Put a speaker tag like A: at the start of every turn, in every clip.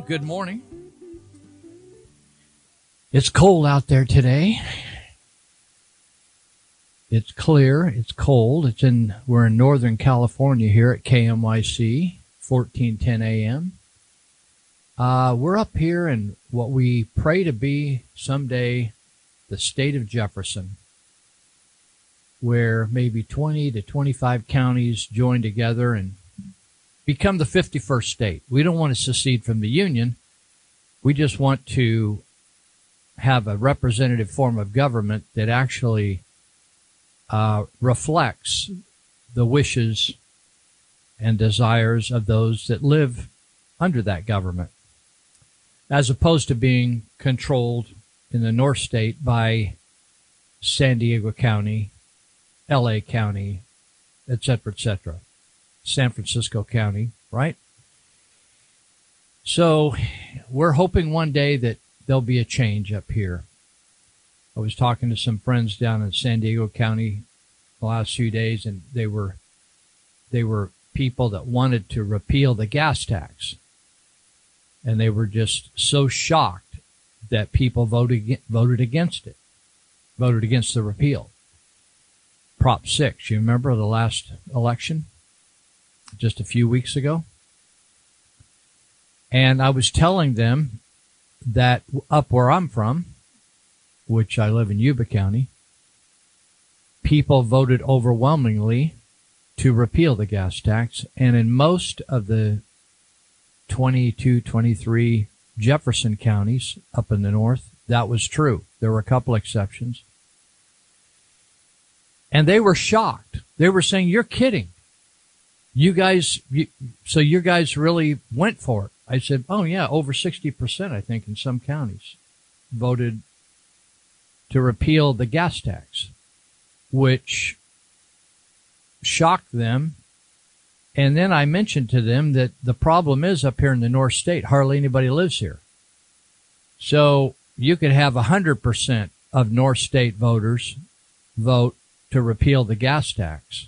A: good morning. It's cold out there today. It's clear. It's cold. We're in Northern California here at KMYC, 1410 AM. We're up here in what we pray to be someday the state of Jefferson, where maybe 20 to 25 counties join together and become the 51st state. We don't want to secede from the Union. We just want to have a representative form of government that actually reflects the wishes and desires of those that live under that government, as opposed to being controlled in the North State by San Diego County, LA County, et cetera, San Francisco County, right? So we're hoping one day that there'll be a change up here. I was talking to some friends down in San Diego County the last few days, and they were people that wanted to repeal the gas tax. And they were just so shocked that people voted against it, voted against the repeal. Prop 6, you remember the last election just a few weeks ago? And I was telling them that up where I'm from, which I live in Yuba County, people voted overwhelmingly to repeal the gas tax. And in most of the 22, 23 Jefferson counties up in the north, that was true. There were a couple exceptions. And they were shocked. They were saying, "You're kidding. You guys really went for it." I said, "Oh yeah, over 60%, I think, in some counties voted to repeal the gas tax," which shocked them. And then I mentioned to them that the problem is up here in the North State, hardly anybody lives here. So you could have 100% of North State voters vote to repeal the gas tax,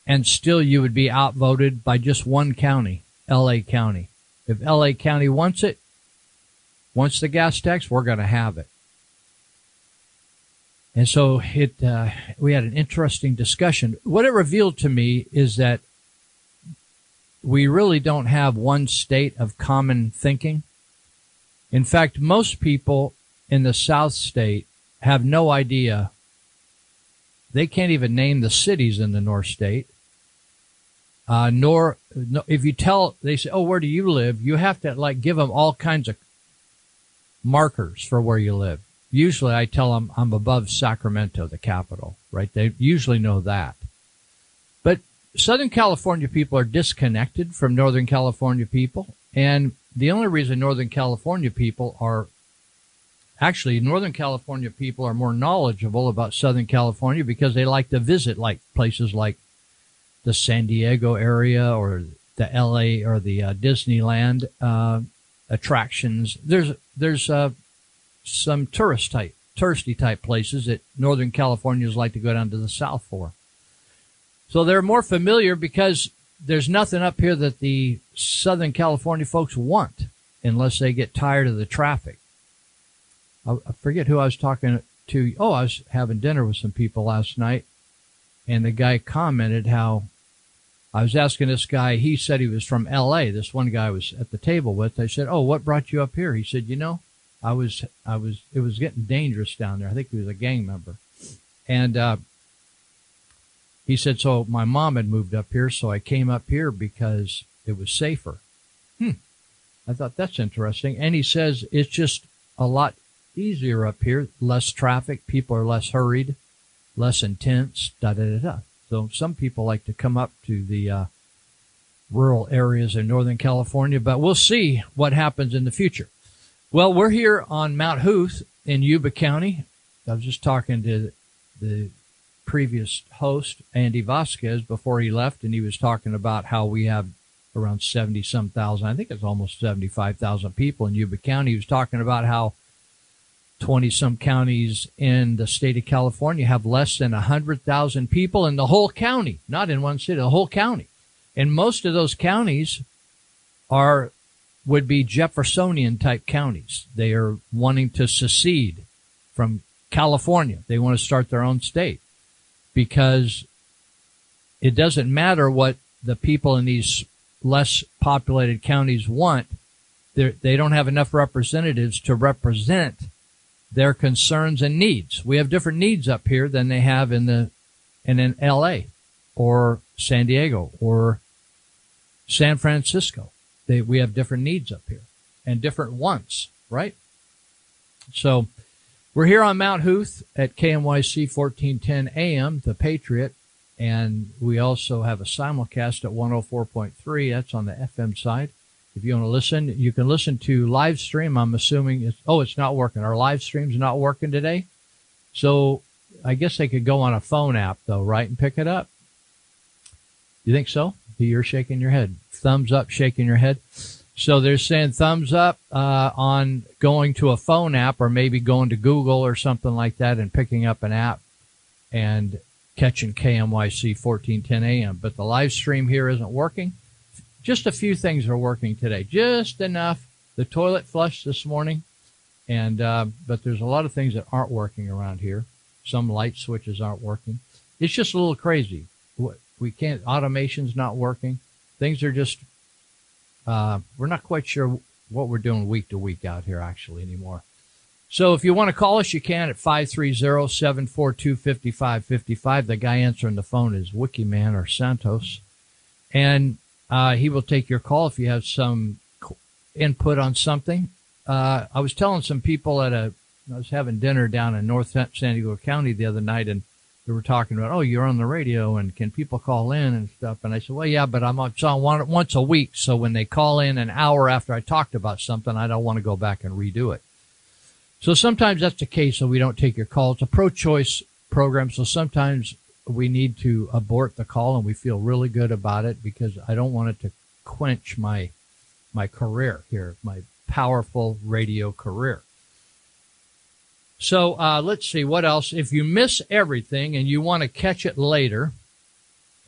A: and still you would be outvoted by just one county, LA County. If LA County wants the gas tax, we're going to have it. And so we had an interesting discussion. What it revealed to me is that we really don't have one state of common thinking. In fact, most people in the South State have no idea. They can't even name the cities in the North State. If you they say, "Oh, where do you live?" You have to give them all kinds of markers for where you live. Usually I tell them I'm above Sacramento, the capital, right? They usually know that. But Southern California people are disconnected from Northern California people. And the only reason Northern California people are more knowledgeable about Southern California because they like to visit places like the San Diego area or the LA or the Disneyland attractions. There's some touristy type places that Northern Californians like to go down to the South for. So they're more familiar because there's nothing up here that the Southern California folks want unless they get tired of the traffic. I forget who I was talking to. Oh, I was having dinner with some people last night, and the guy commented how I was asking this guy, he said he was from L.A., this one guy I was at the table with. I said, "Oh, what brought you up here?" He said, it was getting dangerous down there. I think he was a gang member. And he said, "So my mom had moved up here, so I came up here because it was safer." I thought that's interesting. And he says it's just a lot easier up here, less traffic, people are less hurried, less intense, So some people like to come up to the rural areas in Northern California, but we'll see what happens in the future. Well, we're here on Mount Huth in Yuba County. I was just talking to the previous host, Andy Vasquez, before he left, and he was talking about how we have around 70-some thousand, I think it's almost 75,000 people in Yuba County. He was talking about how 20-some counties in the state of California have less than 100,000 people in the whole county, not in one city, the whole county. And most of those counties are would be Jeffersonian-type counties. They are wanting to secede from California. They want to start their own state because it doesn't matter what the people in these less populated counties want. They don't have enough representatives to represent their concerns and needs. We have different needs up here than they have in L.A. or San Diego or San Francisco. We have different needs up here and different wants, right? So we're here on Mount Huth at KMYC 1410 AM, The Patriot, and we also have a simulcast at 104.3. That's on the FM side. If you want to listen, you can listen to live stream. I'm assuming it's not working. Our live stream's not working today. So I guess they could go on a phone app, though, right, and pick it up. You think so? You're shaking your head. Thumbs up, shaking your head. So they're saying thumbs up on going to a phone app or maybe going to Google or something like that and picking up an app and catching KMYC 1410 AM. But the live stream here isn't working. Just a few things are working today. Just enough. The toilet flushed this morning. And but there's a lot of things that aren't working around here. Some light switches aren't working. It's just a little crazy. We can't, automation's not working. Things are just, we're not quite sure what we're doing week to week out here actually anymore. So if you want to call us, you can at 530-742-5555. The guy answering the phone is Wikiman or Santos. And he will take your call if you have some input on something. I was telling some people I was having dinner down in North San Diego County the other night, and we were talking about, oh, you're on the radio, and can people call in and stuff? And I said, well, yeah, but I'm on once a week, so when they call in an hour after I talked about something, I don't want to go back and redo it. So sometimes that's the case, so we don't take your call. It's a pro-choice program, so sometimes we need to abort the call, and we feel really good about it because I don't want it to quench my career here, my powerful radio career. So let's see, what else? If you miss everything and you want to catch it later,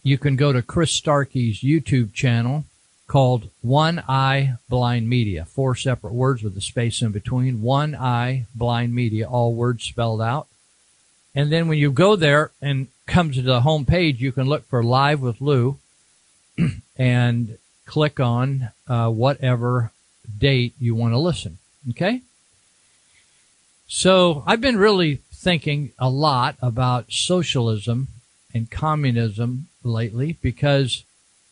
A: you can go to Chris Starkey's YouTube channel called One Eye Blind Media. 4 separate words with a space in between. One Eye Blind Media, all words spelled out. And then when you go there and come to the home page, you can look for Live with Lou and click on whatever date you want to listen. Okay? So I've been really thinking a lot about socialism and communism lately because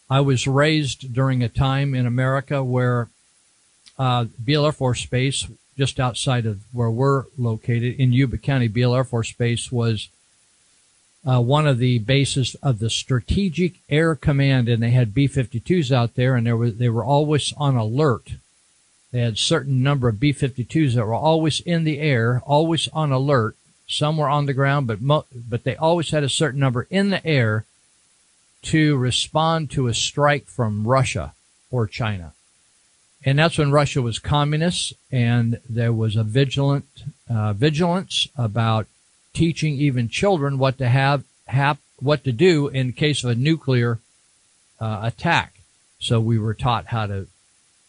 A: I was raised during a time in America where Beale Air Force Base, just outside of where we're located in Yuba County, Beale Air Force Base was one of the bases of the Strategic Air Command, and they had B-52s out there, and they were always on alert. They had a certain number of B-52s that were always in the air, always on alert. Some were on the ground, but they always had a certain number in the air to respond to a strike from Russia or China. And that's when Russia was communist, and there was a vigilance about teaching even children what to what to do in case of a nuclear attack. So we were taught how to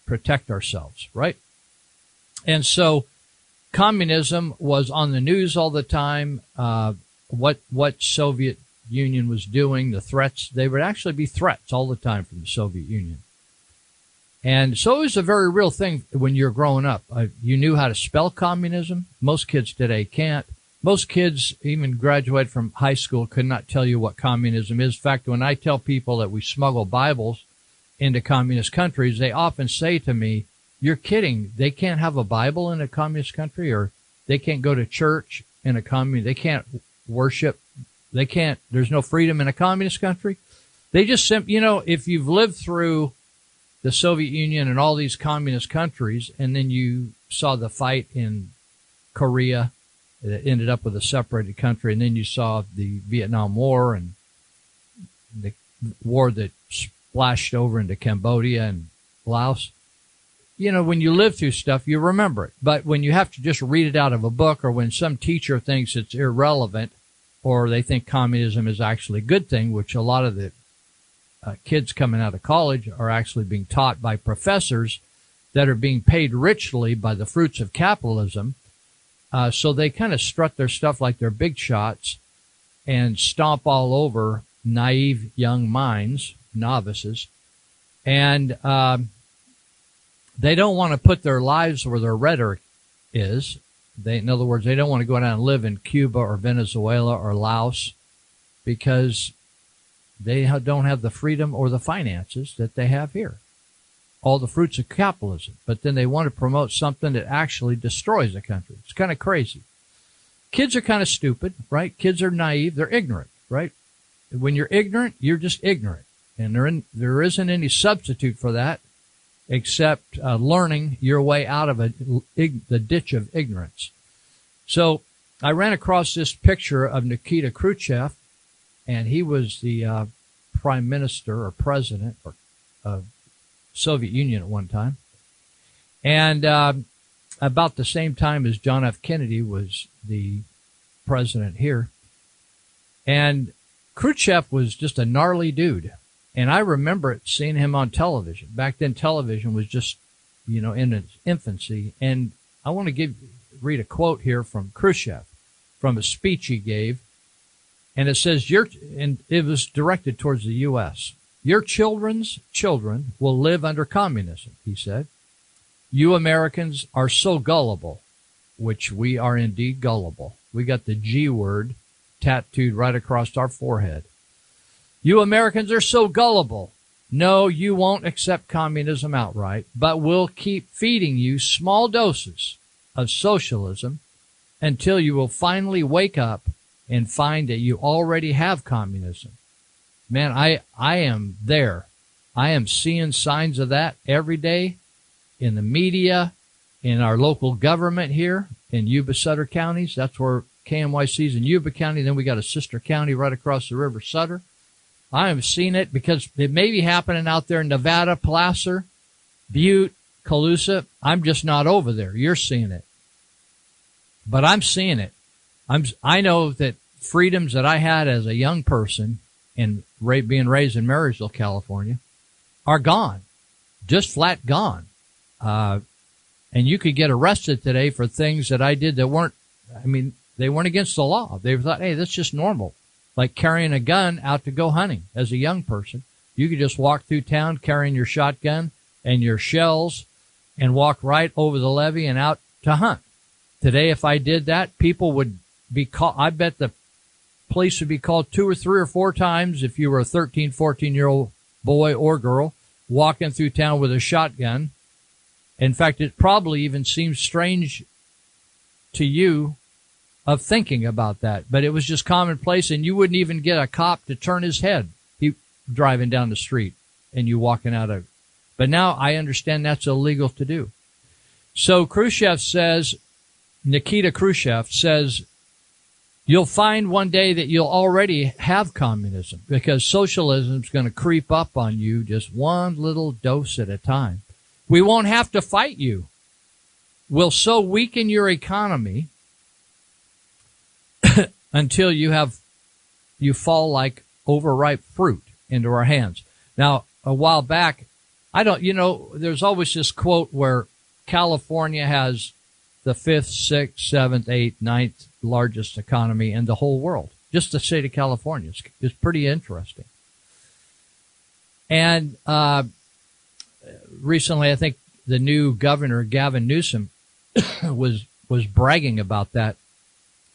A: protect ourselves, right? And so communism was on the news all the time. What Soviet Union was doing, the threats, they would actually be threats all the time from the Soviet Union. And so it was a very real thing when you're growing up. You knew how to spell communism. Most kids today can't. Most kids, even graduated from high school, could not tell you what communism is. In fact, when I tell people that we smuggle Bibles into communist countries, they often say to me, you're kidding. They can't have a Bible in a communist country, or they can't go to church in a communist. They can't worship. They can't. There's no freedom in a communist country. They just, if you've lived through the Soviet Union and all these communist countries, and then you saw the fight in Korea that ended up with a separated country, and then you saw the Vietnam War and the war that splashed over into Cambodia and Laos. When you live through stuff, you remember it. But when you have to just read it out of a book, or when some teacher thinks it's irrelevant, or they think communism is actually a good thing, which a lot of the kids coming out of college are actually being taught by professors that are being paid richly by the fruits of capitalism. So they kind of strut their stuff like they're big shots and stomp all over naive young minds, novices. And they don't want to put their lives where their rhetoric is. In other words, they don't want to go down and live in Cuba or Venezuela or Laos because they don't have the freedom or the finances that they have here. All the fruits of capitalism. But then they want to promote something that actually destroys the country. It's kind of crazy. Kids are kind of stupid, right? Kids are naive. They're ignorant, right? When you're ignorant, you're just ignorant. And there isn't any substitute for that except learning your way out of the ditch of ignorance. So I ran across this picture of Nikita Khrushchev, and he was the prime minister or president of Soviet Union at one time. And about the same time as John F. Kennedy was the president here. And Khrushchev was just a gnarly dude. And I remember seeing him on television. Back then, television was just, in its infancy. And I want to read a quote here from Khrushchev, from a speech he gave. And it says, and it was directed towards the U.S. Your children's children will live under communism, he said. You Americans are so gullible, which we are indeed gullible. We got the G word tattooed right across our forehead. You Americans are so gullible. No, you won't accept communism outright, but we'll keep feeding you small doses of socialism until you will finally wake up and find that you already have communism. Man, I am there. I am seeing signs of that every day in the media, in our local government here in Yuba Sutter counties. That's where KMYC is in Yuba County. Then we got a sister county right across the river, Sutter. I am seeing it because it may be happening out there in Nevada, Placer, Butte, Colusa. I'm just not over there. You're seeing it. But I'm seeing it. I know that freedoms that I had as a young person and being raised in Marysville, California, are gone. Just flat gone. And you could get arrested today for things that I did that they weren't against the law. They thought, hey, that's just normal. Like carrying a gun out to go hunting as a young person. You could just walk through town carrying your shotgun and your shells and walk right over the levee and out to hunt. Today, if I did that, people would be called. I bet the police would be called 2 or 3 or 4 times if you were a 13, 14-year-old boy or girl walking through town with a shotgun. In fact, it probably even seems strange to you of thinking about that, but it was just commonplace, and you wouldn't even get a cop to turn his head. He driving down the street and you walking out of. But now I understand that's illegal to do. So Nikita Khrushchev says, you'll find one day that you'll already have communism because socialism is going to creep up on you just one little dose at a time. We won't have to fight you. We'll so weaken your economy until you fall like overripe fruit into our hands. Now, a while back, there's always this quote where California has the 5th, 6th, 7th, 8th, 9th largest economy in the whole world. Just the state of California is pretty interesting. And recently, I think the new governor, Gavin Newsom, was bragging about that.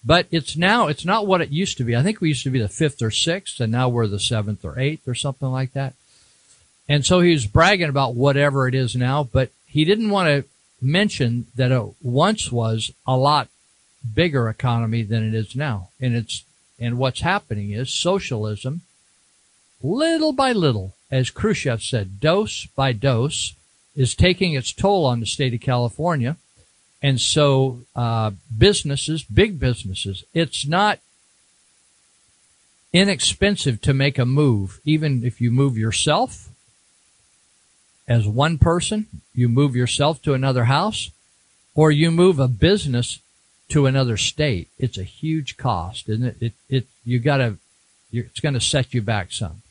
A: But it's not what it used to be. I think we used to be the 5th or 6th, and now we're the 7th or 8th or something like that. And so he was bragging about whatever it is now, but he didn't want to mention that it once was a lot bigger economy than it is now. And what's happening is socialism, little by little, as Khrushchev said, dose by dose, is taking its toll on the state of California. And so businesses, big businesses, it's not inexpensive to make a move, even if you move yourself as one person, you move yourself to another house, or you move a business to another state. It's a huge cost, isn't it? It's going to set you back some.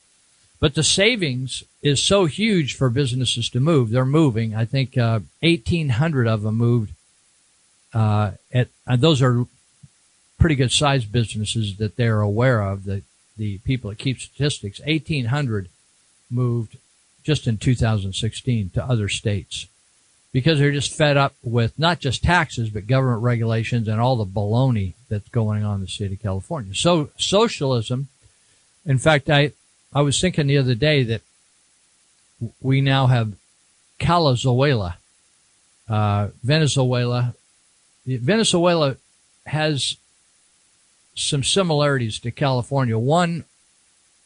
A: But the savings is so huge for businesses to move. They're moving. I think 1,800 of them moved. Those are pretty good sized businesses that they're aware of. The people that keep statistics, 1,800 moved just in 2016 to other states because they're just fed up with not just taxes but government regulations and all the baloney that's going on in the state of California. So socialism. In fact, I was thinking the other day that we now have Calizuela, Venezuela. Venezuela has some similarities to California. One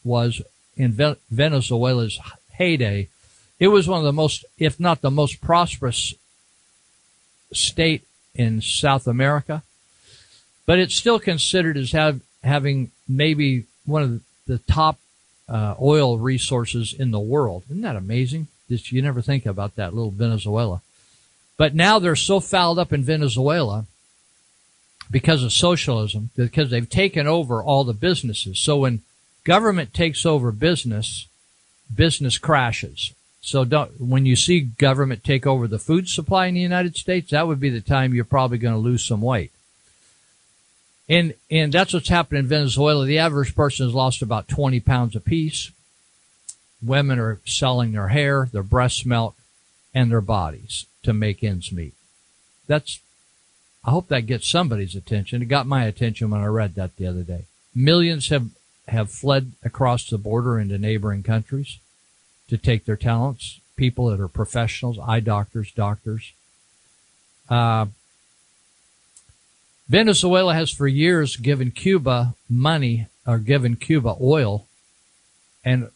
A: was in Venezuela's heyday. It was one of the most, if not the most prosperous state in South America, but it's still considered as having maybe one of the top oil resources in the world. Isn't that amazing? You never think about that little Venezuela. But now they're so fouled up in Venezuela because of socialism, because they've taken over all the businesses. So when government takes over business crashes. So when you see government take over the food supply in the United States, that would be the time you're probably going to lose some weight. And that's what's happened in Venezuela. The average person has lost about 20 pounds apiece. Women are selling their hair, their breast milk, and their bodies to make ends meet. I hope that gets somebody's attention. It got my attention when I read that the other day. Millions have fled across the border into neighboring countries to take their talents. People that are professionals, eye doctors, doctors. Venezuela has for years given Cuba money or given Cuba oil, and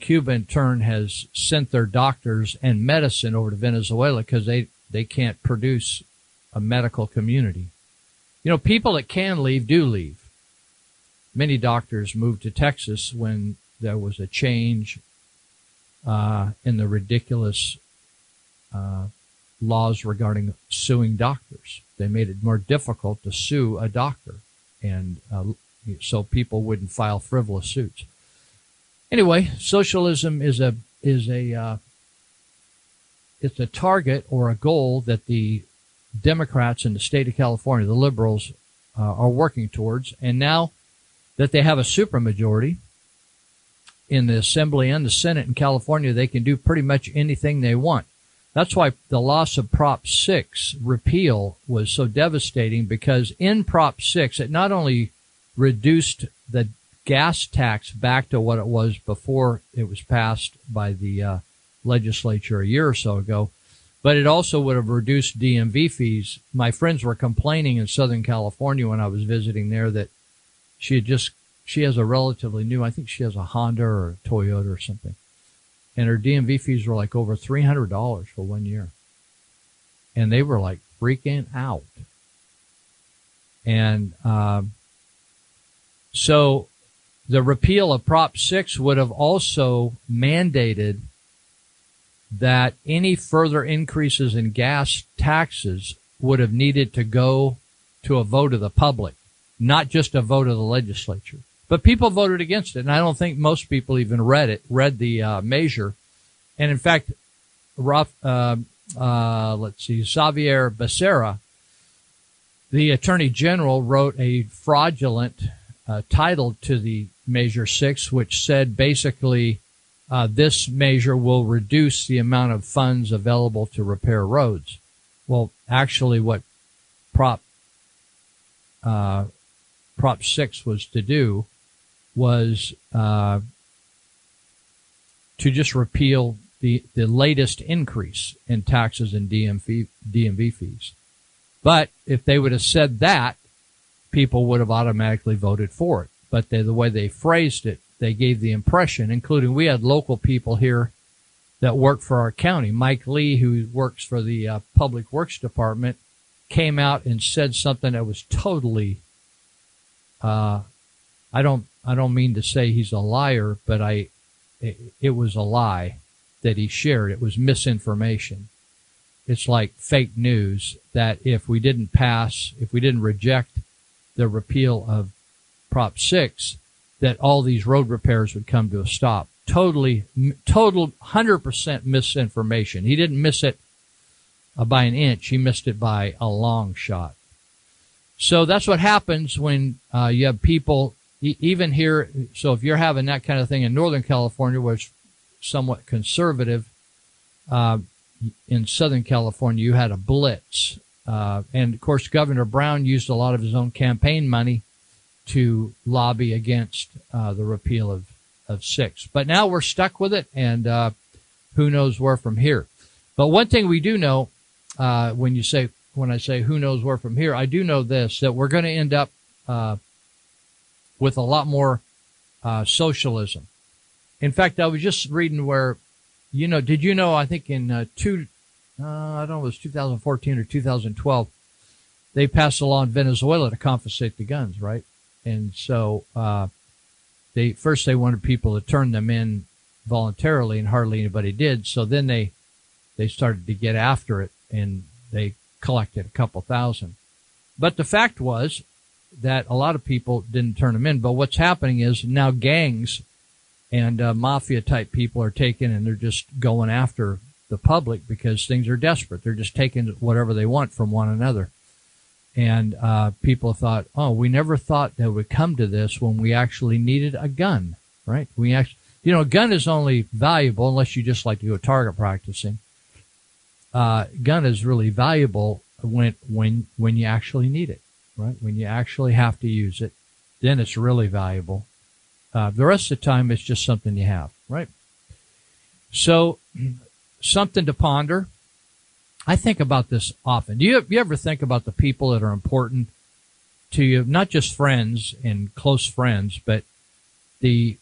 A: Cuba in turn has sent their doctors and medicine over to Venezuela because they can't produce a medical community. You know, people that can leave do leave. Many doctors moved to Texas when there was a change in the ridiculous laws regarding suing doctors. They made it more difficult to sue a doctor, and so people wouldn't file frivolous suits. Anyway, socialism is a target or a goal that the Democrats in the state of California, the liberals, are working towards. And now that they have a supermajority in the Assembly and the Senate in California, they can do pretty much anything they want. That's why the loss of Prop 6 repeal was so devastating, because in Prop 6, it not only reduced the gas tax back to what it was before it was passed by the legislature a year or so ago, but it also would have reduced DMV fees. My friends were complaining in Southern California when I was visiting there that she has a relatively new, I think she has a Honda or a Toyota or something, and her DMV fees were like over $300 for 1 year. And they were like freaking out. And so the repeal of Prop 6 would have also mandated that any further increases in gas taxes would have needed to go to a vote of the public, not just a vote of the legislature. But people voted against it, and I don't think most people even read the measure. And in fact, Xavier Becerra, the Attorney General, wrote a fraudulent title to the Measure 6, which said basically this measure will reduce the amount of funds available to repair roads. Well, actually what Prop 6 was to do was to just repeal the latest increase in taxes and DMV fees. But if they would have said that, people would have automatically voted for it. But the way they phrased it, they gave the impression, including we had local people here that work for our county. Mike Lee, who works for the Public Works Department, came out and said something that was totally, I don't mean to say he's a liar, but it was a lie that he shared. It was misinformation. It's like fake news that if we didn't reject the repeal of Prop 6, that all these road repairs would come to a stop. total 100% misinformation. He didn't miss it by an inch. He missed it by a long shot. So that's what happens when you have people, even here. So if you're having that kind of thing in Northern California, where it's somewhat conservative, in Southern California, you had a blitz. And, of course, Governor Brown used a lot of his own campaign money to lobby against the repeal of 6. But now we're stuck with it, and who knows where from here. But one thing we do know, when I say who knows where from here, I do know this, that we're going to end up with a lot more socialism. In fact, I was just reading where, did you know, I think in I don't know, it was 2014 or 2012, they passed a law in Venezuela to confiscate the guns, right? And so they wanted people to turn them in voluntarily, and hardly anybody did. So then they started to get after it, and they collected a couple thousand. But the fact was that a lot of people didn't turn them in. But what's happening is now gangs and mafia-type people are taken, and they're just going after the public because things are desperate. They're just taking whatever they want from one another. And people thought, we never thought that it would come to this when we actually needed a gun, right? A gun is only valuable unless you just like to go target practicing. Gun is really valuable when you actually need it, right? When you actually have to use it, then it's really valuable. The rest of the time, it's just something you have, right? So, something to ponder. I think about this often. Do you ever think about the people that are important to you? Not just friends and close friends, but the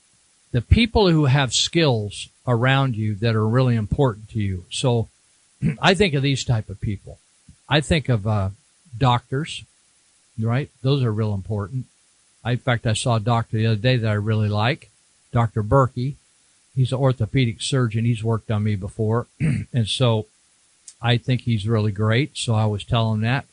A: people who have skills around you that are really important to you. So, I think of these type of people. I think of doctors, right? Those are real important. In fact, I saw a doctor the other day that I really like, Dr. Berkey. He's an orthopedic surgeon. He's worked on me before. And so I think he's really great. So I was telling him that.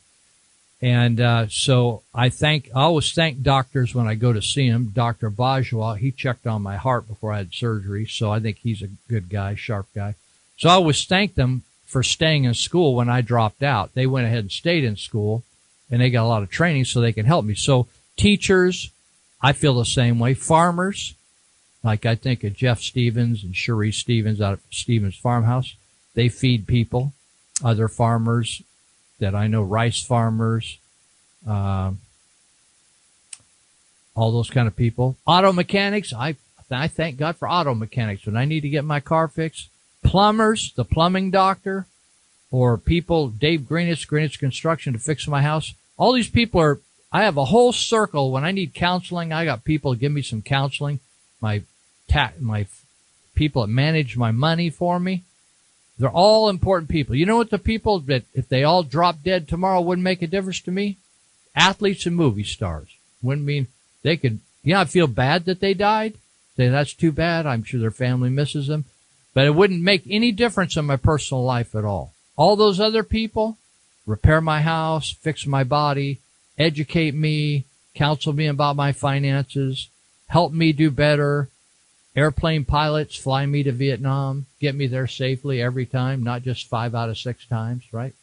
A: And so I always thank doctors when I go to see him. Dr. Bajwa, he checked on my heart before I had surgery. So I think he's a good guy, sharp guy. So I always thank them for staying in school when I dropped out. They went ahead and stayed in school, and they got a lot of training so they can help me. So teachers, I feel the same way. Farmers, like I think of Jeff Stevens and Cherie Stevens out of Stevens Farmhouse. They feed people. Other farmers that I know, rice farmers, all those kind of people. Auto mechanics, I thank God for auto mechanics when I need to get my car fixed. Plumbers, the plumbing doctor, or people, Dave Greenitz Construction to fix my house. All these people I have a whole circle. When I need counseling, I got people to give me some counseling. My people that manage my money for me. They're all important people. You know what the people that if they all dropped dead tomorrow wouldn't make a difference to me? Athletes and movie stars. Wouldn't mean they could, I feel bad that they died. Say that's too bad. I'm sure their family misses them. But it wouldn't make any difference in my personal life at all. All those other people, repair my house, fix my body, educate me, counsel me about my finances, help me do better. Airplane pilots fly me to Vietnam, get me there safely every time, not just 5 out of 6 times, right?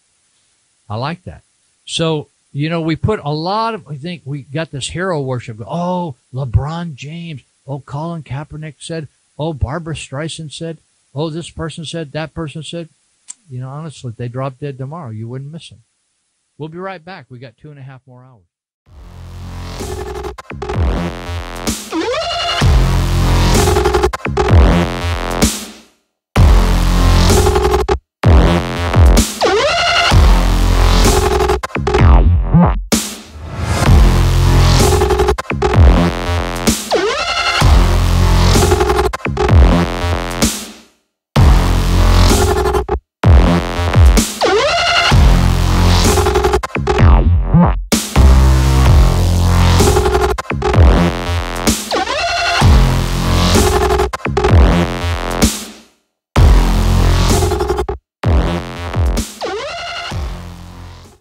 A: I like that. So, we put I think we got this hero worship. Oh, LeBron James. Oh, Colin Kaepernick said. Oh, Barbara Streisand said. Oh, this person said, that person said. Honestly, if they drop dead tomorrow, you wouldn't miss them. We'll be right back. We got 2.5 more hours.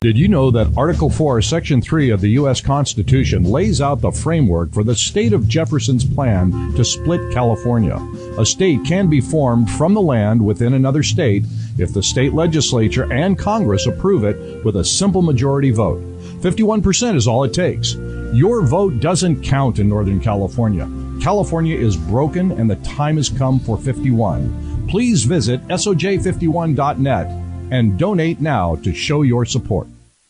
B: Did you know that Article 4, Section 3 of the U.S. Constitution lays out the framework for the state of Jefferson's plan to split California? A state can be formed from the land within another state if the state legislature and Congress approve it with a simple majority vote. 51% is all it takes. Your vote doesn't count in Northern California. California is broken and the time has come for 51. Please visit soj51.net and donate now to show your support.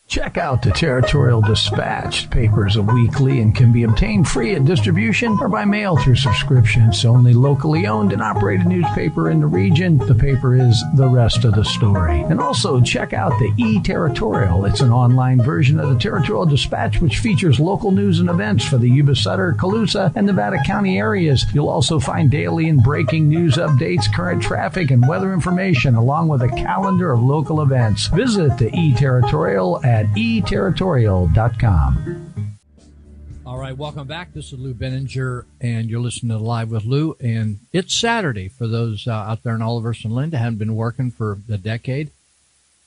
C: Check out the Territorial Dispatch. Papers are weekly and can be obtained free at distribution or by mail through subscription. It's the only locally owned and operated newspaper in the region. The paper is the rest of the story. And also check out the E-Territorial. It's an online version of the Territorial Dispatch, which features local news and events for the Yuba Sutter, Colusa, and Nevada County areas. You'll also find daily and breaking news updates, current traffic, and weather information, along with a calendar of local events. Visit the E-Territorial at eterritorial.com.
A: All right, welcome back. This is Lou Benninger, and you're listening to Live with Lou. And it's Saturday for those out there in Olivehurst and Linda haven't been working for a decade.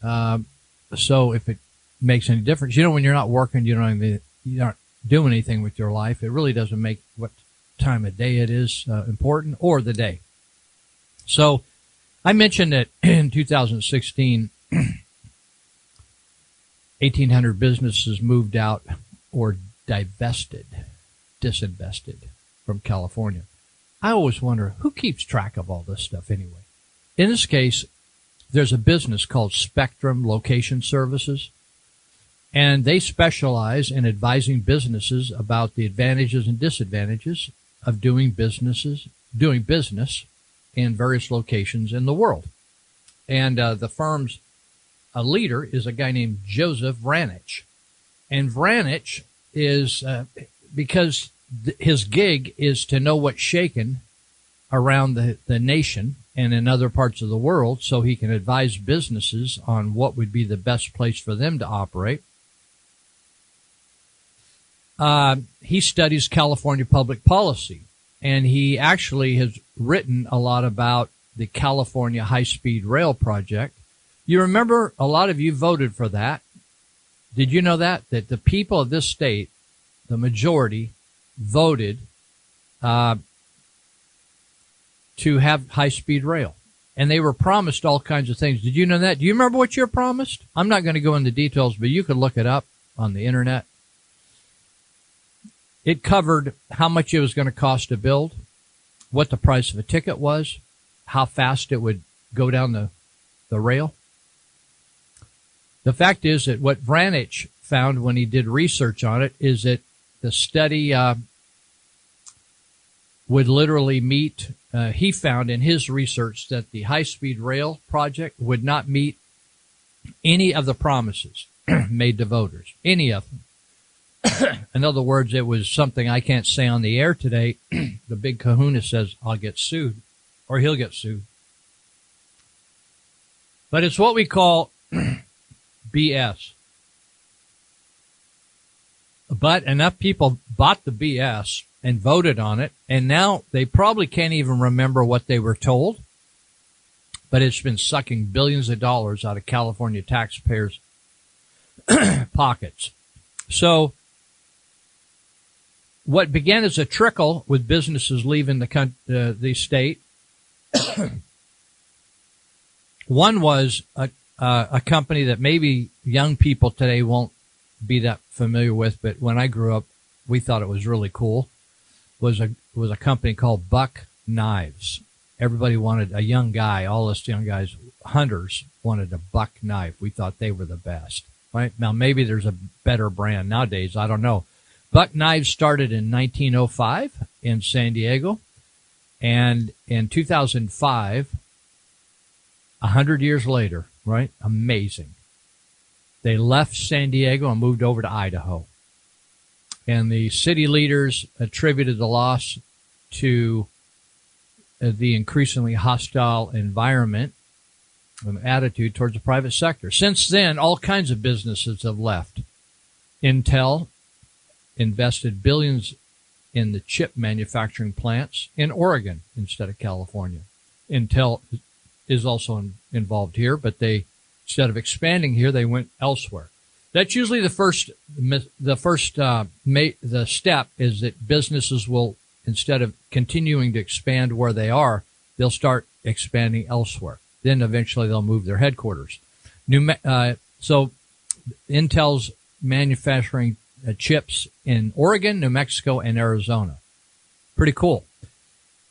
A: So if it makes any difference, when you're not working, you're not doing anything with your life. It really doesn't make what time of day it is important or the day. So I mentioned that in 2016. 1,800 businesses moved out or disinvested from California. I always wonder, who keeps track of all this stuff anyway? In this case, there's a business called Spectrum Location Services, and they specialize in advising businesses about the advantages and disadvantages of doing business in various locations in the world. And the firm's a leader is a guy named Joseph Vranich. And Vranich is, because his gig is to know what's shaking around the nation and in other parts of the world so he can advise businesses on what would be the best place for them to operate. He studies California public policy, and he actually has written a lot about the California High-Speed Rail project. You remember a lot of you voted for that. Did you know that the people of this state, the majority, voted to have high-speed rail? And they were promised all kinds of things. Did you know that? Do you remember what you were promised? I'm not going to go into details, but you could look it up on the internet. It covered how much it was going to cost to build, what the price of a ticket was, how fast it would go down the rail. The fact is that what Vranich found when he did research on it is that the study would literally meet, he found in his research that the high-speed rail project would not meet any of the promises made to voters, any of them. In other words, it was something I can't say on the air today. The big kahuna says, I'll get sued, or he'll get sued. But it's what we call BS. But enough people bought the BS and voted on it, and now they probably can't even remember what they were told, but it's been sucking billions of dollars out of California taxpayers' pockets. So what began as a trickle with businesses leaving the state, one was a company that maybe young people today won't be that familiar with, but when I grew up, we thought it was really cool. Was a company called Buck Knives. Everybody wanted a young guy. All us young guys, hunters, wanted a Buck knife. We thought they were the best. Right now, maybe there's a better brand nowadays. I don't know. Buck Knives started in 1905 in San Diego, and in 2005, 100 years later. Right? Amazing. They left San Diego and moved over to Idaho. And the city leaders attributed the loss to the increasingly hostile environment and attitude towards the private sector. Since then, all kinds of businesses have left. Intel invested billions in the chip manufacturing plants in Oregon instead of California. Intel is also involved here, but they, instead of expanding here, they went elsewhere. That's usually the step is that businesses will, instead of continuing to expand where they are, they'll start expanding elsewhere. Then eventually they'll move their headquarters. So Intel's manufacturing chips in Oregon, New Mexico, and Arizona. Pretty cool.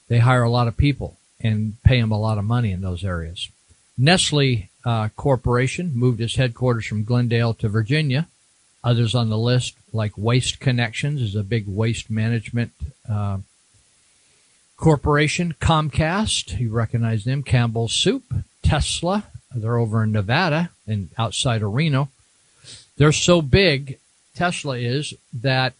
A: They hire a lot of people and pay them a lot of money in those areas. Nestle Corporation moved its headquarters from Glendale to Virginia. Others on the list, like Waste Connections, is a big waste management corporation. Comcast, you recognize them. Campbell's Soup. Tesla, they're over in Nevada and outside of Reno. They're so big, Tesla is, that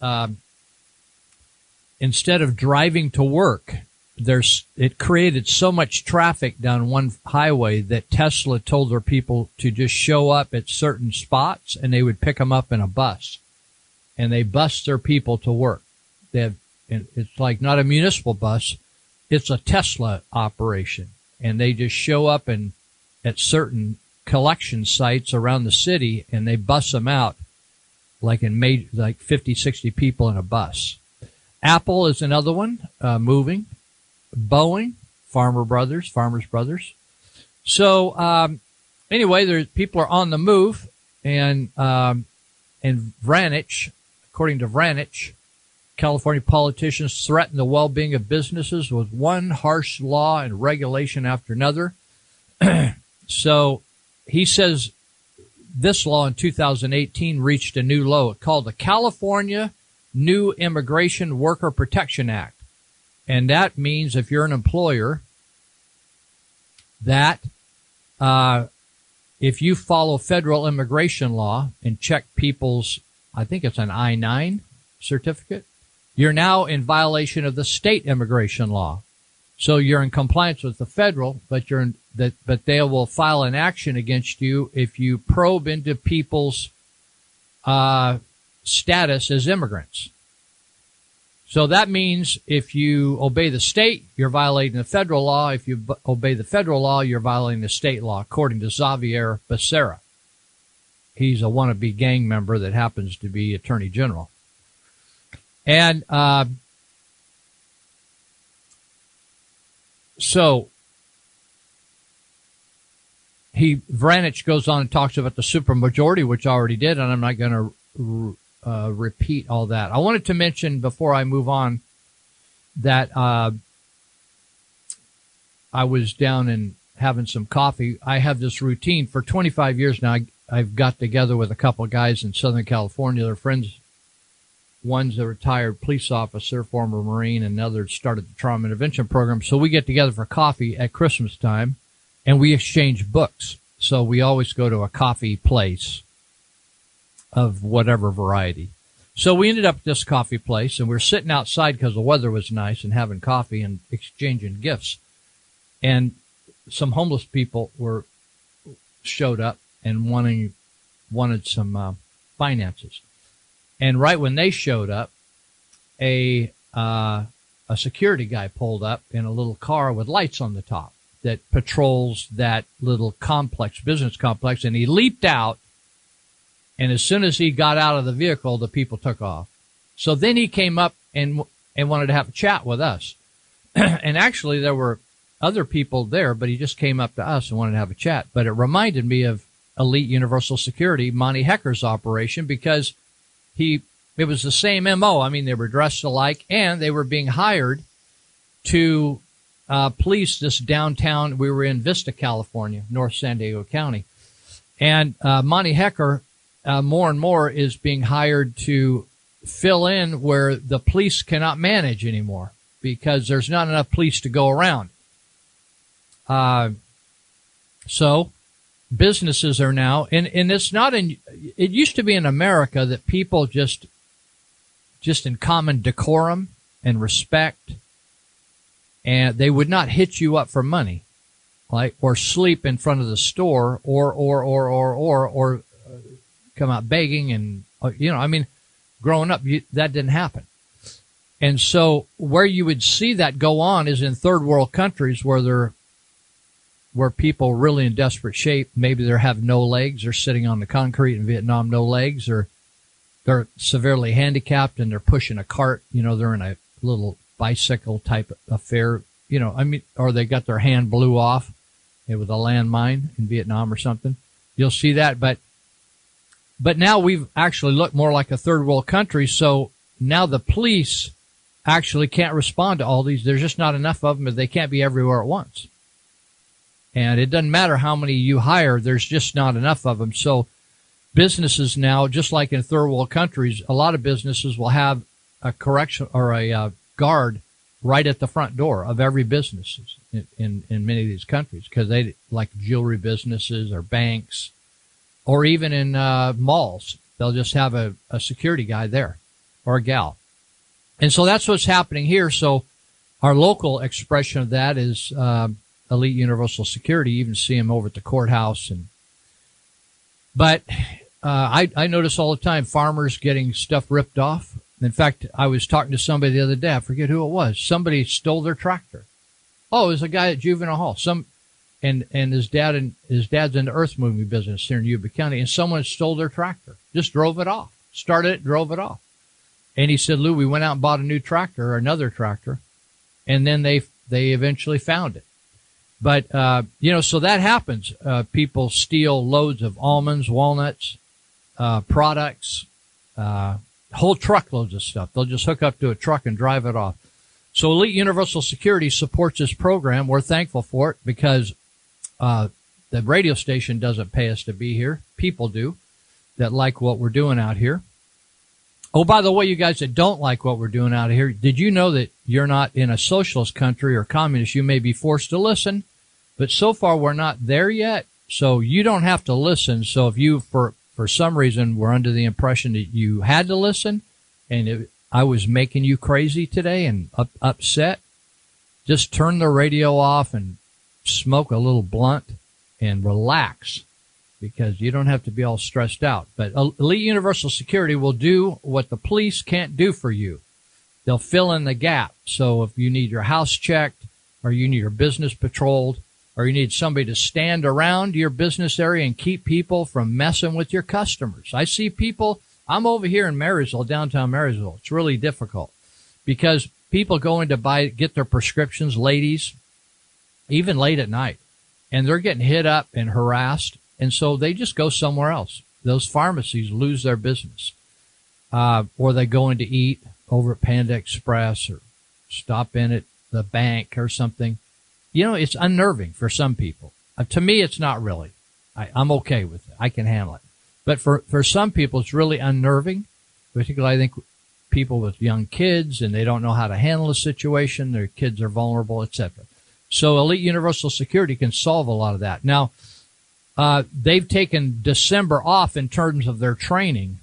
A: instead of driving to work, it created so much traffic down one highway that Tesla told their people to just show up at certain spots and they would pick them up in a bus. And they bus their people to work. It's like not a municipal bus, it's a Tesla operation. And they just show up at certain collection sites around the city and they bus them out like 50, 60 people in a bus. Apple is another one, moving. Boeing, Farmers Brothers. So, anyway, people are on the move, and Vranich, according to Vranich, California politicians threaten the well-being of businesses with one harsh law and regulation after another. So, he says this law in 2018 reached a new low, called the California New Immigration Worker Protection Act. And that means if you're an employer, that if you follow federal immigration law and check people's, I think it's an I-9 certificate, you're now in violation of the state immigration law. So you're in compliance with the federal, but but they will file an action against you if you probe into people's status as immigrants. So that means if you obey the state, you're violating the federal law. If you obey the federal law, you're violating the state law, according to Xavier Becerra. He's a wannabe gang member that happens to be attorney general. And so Vranich goes on and talks about the supermajority, which I already did, and I'm not going to repeat all that. I wanted to mention before I move on that I was down and having some coffee. I have this routine for 25 years now. I've got together with a couple of guys in Southern California. They're friends. One's a retired police officer, former Marine, and the other started the trauma intervention program. So we get together for coffee at Christmas time, and we exchange books. So we always go to a coffee place of whatever variety. So we ended up at this coffee place, and we were sitting outside because the weather was nice and having coffee and exchanging gifts. And some homeless people showed up and wanted some finances. And right when they showed up, a security guy pulled up in a little car with lights on the top that patrols that little business complex, and he leaped out. And as soon as he got out of the vehicle, the people took off. So then he came up and wanted to have a chat with us. And actually, there were other people there, but he just came up to us and wanted to have a chat. But it reminded me of Elite Universal Security, Monty Hecker's operation, because it was the same MO. I mean, they were dressed alike, and they were being hired to police this downtown. We were in Vista, California, North San Diego County. And Monty Hecker, more and more, is being hired to fill in where the police cannot manage anymore because there's not enough police to go around. So businesses are now, and it's not it used to be in America that people just in common decorum and respect, and they would not hit you up for money, or sleep in front of the store or come out begging, and growing up, that didn't happen. And so where you would see that go on is in third world countries where where people are really in desperate shape. Maybe they have no legs. They're sitting on the concrete in Vietnam, no legs, or they're severely handicapped and they're pushing a cart. They're in a little bicycle type affair, or they got their hand blew off with a landmine in Vietnam or something. You'll see that. But now we've actually looked more like a third world country. So now the police actually can't respond to all these. There's just not enough of them, but they can't be everywhere at once. And it doesn't matter how many you hire. There's just not enough of them. So businesses now, just like in third world countries, a lot of businesses will have a correction or a guard right at the front door of every business in many of these countries, because they like jewelry businesses or banks, or even in malls. They'll just have a security guy there or a gal. And so that's what's happening here. So our local expression of that is Elite Universal Security. You even see them over at the courthouse. But I notice all the time farmers getting stuff ripped off. In fact, I was talking to somebody the other day. I forget who it was. Somebody stole their tractor. Oh, it was a guy at Juvenile Hall. And his dad's in the earth moving business here in Yuba County, and someone stole their tractor. Just drove it off. Started it, drove it off. And he said, Lou, we went out and bought a new tractor or another tractor, and then they eventually found it. But so that happens. People steal loads of almonds, walnuts, products, whole truckloads of stuff. They'll just hook up to a truck and drive it off. So Elite Universal Security supports this program. We're thankful for it because the radio station doesn't pay us to be here. People do that like what we're doing out here. Oh, by the way, you guys that don't like what we're doing out here, did you know that you're not in a socialist country or communist? You may be forced to listen, but so far we're not there yet. So you don't have to listen. So if you, for some reason, were under the impression that you had to listen and I was making you crazy today and upset, just turn the radio off and smoke a little blunt and relax, because you don't have to be all stressed out. But Elite Universal Security will do what the police can't do for you. They'll fill in the gap. So if you need your house checked, or you need your business patrolled, or you need somebody to stand around your business area and keep people from messing with your customers. I see people, I'm over here in Marysville, downtown Marysville. It's really difficult because people go in to get their prescriptions, ladies, even late at night, and they're getting hit up and harassed. And so they just go somewhere else. Those pharmacies lose their business. Or they go in to eat over at Panda Express or stop in at the bank or something. It's unnerving for some people. To me, it's not really. I'm okay with it. I can handle it. But for some people, it's really unnerving. Particularly, I think people with young kids and they don't know how to handle the situation. Their kids are vulnerable, etc. So Elite Universal Security can solve a lot of that. Now, they've taken December off in terms of their training,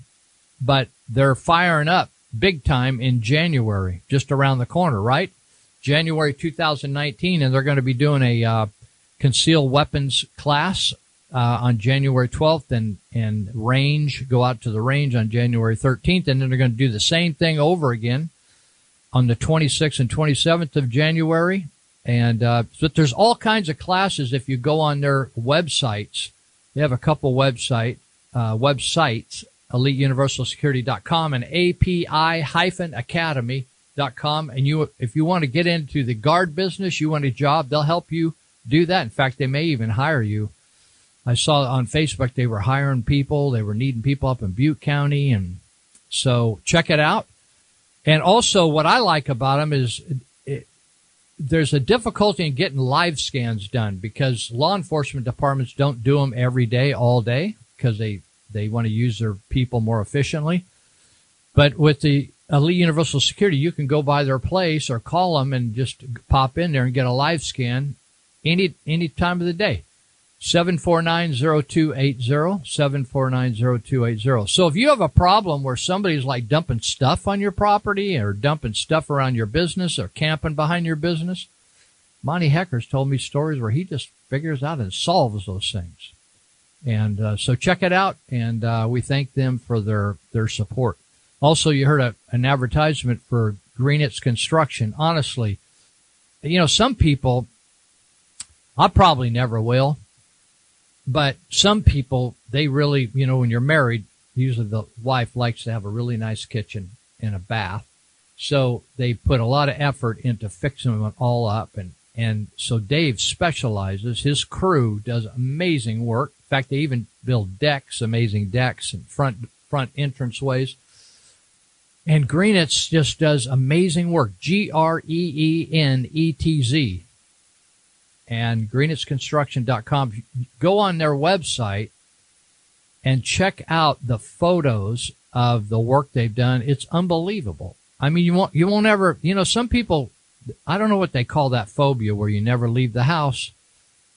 A: but they're firing up big time in January, just around the corner, right? January 2019, and they're going to be doing a concealed weapons class on January 12th and go out to the range on January 13th, and then they're going to do the same thing over again on the 26th and 27th of January. And but there's all kinds of classes. If you go on their websites, they have a couple websites, EliteUniversalSecurity.com and API-Academy.com. And if you want to get into the guard business, you want a job, they'll help you do that. In fact, they may even hire you. I saw on Facebook they were hiring people. They were needing people up in Butte County. And so check it out. And also what I like about them is there's a difficulty in getting live scans done because law enforcement departments don't do them every day, all day, because they want to use their people more efficiently. But with the Elite Universal Security, you can go by their place or call them and just pop in there and get a live scan any time of the day. 749-0280, 749-0280. So if you have a problem where somebody's like dumping stuff on your property or dumping stuff around your business or camping behind your business, Monty Hecker's told me stories where he just figures out and solves those things. And so check it out, and we thank them for their support. Also, you heard an advertisement for Greenitz Construction. Honestly, some people I probably never will. But some people, they really, when you're married, usually the wife likes to have a really nice kitchen and a bath. So they put a lot of effort into fixing it all up. And so Dave specializes. His crew does amazing work. In fact, they even build decks, amazing decks and front entranceways. And Greenetz just does amazing work. GREENETZ. And GreenetzConstruction.com. Go on their website and check out the photos of the work they've done. It's unbelievable. I mean, you won't ever, some people, I don't know what they call that phobia where you never leave the house,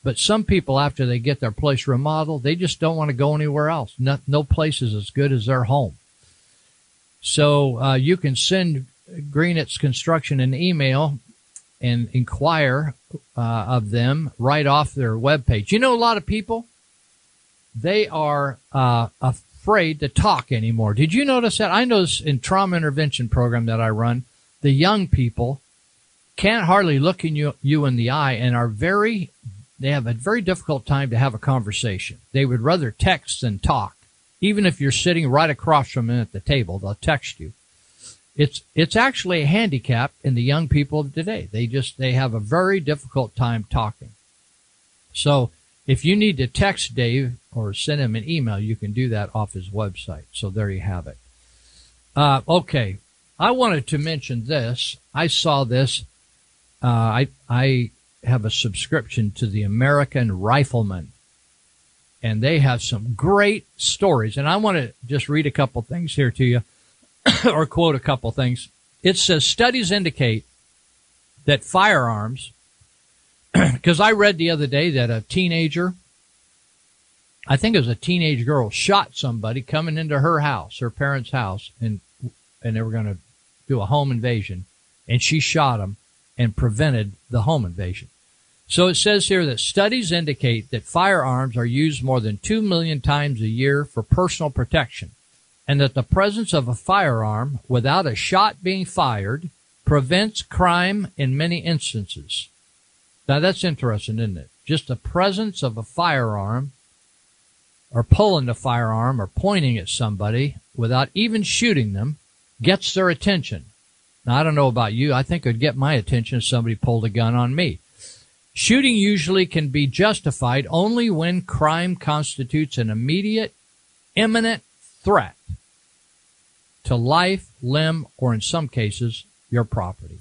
A: but some people, after they get their place remodeled, they just don't want to go anywhere else. No place is as good as their home. So you can send Greenetz Construction an email and inquire of them right off their webpage. A lot of people, they are afraid to talk anymore. Did you notice that? I notice in trauma intervention program that I run, the young people can't hardly look you in the eye and they have a very difficult time to have a conversation. They would rather text than talk. Even if you're sitting right across from them at the table, they'll text you. It's actually a handicap in the young people of today. They have a very difficult time talking. So if you need to text Dave or send him an email, you can do that off his website. So there you have it. Okay. I wanted to mention this. I saw this. I have a subscription to the American Rifleman, and they have some great stories. And I want to just read a couple things here to you. Or quote a couple things. It says studies indicate that firearms, because I read the other day that a teenager, I think it was a teenage girl, shot somebody coming into her house, her parents' house, and they were going to do a home invasion, and she shot him and prevented the home invasion. So it says here that studies indicate that firearms are used more than 2 million times a year for personal protection, and that the presence of a firearm without a shot being fired prevents crime in many instances. Now that's interesting, isn't it? Just the presence of a firearm, or pulling the firearm, or pointing at somebody without even shooting them, gets their attention. Now I don't know about you, I think it would get my attention if somebody pulled a gun on me. Shooting usually can be justified only when crime constitutes an immediate, imminent threat to life, limb, or in some cases, your property.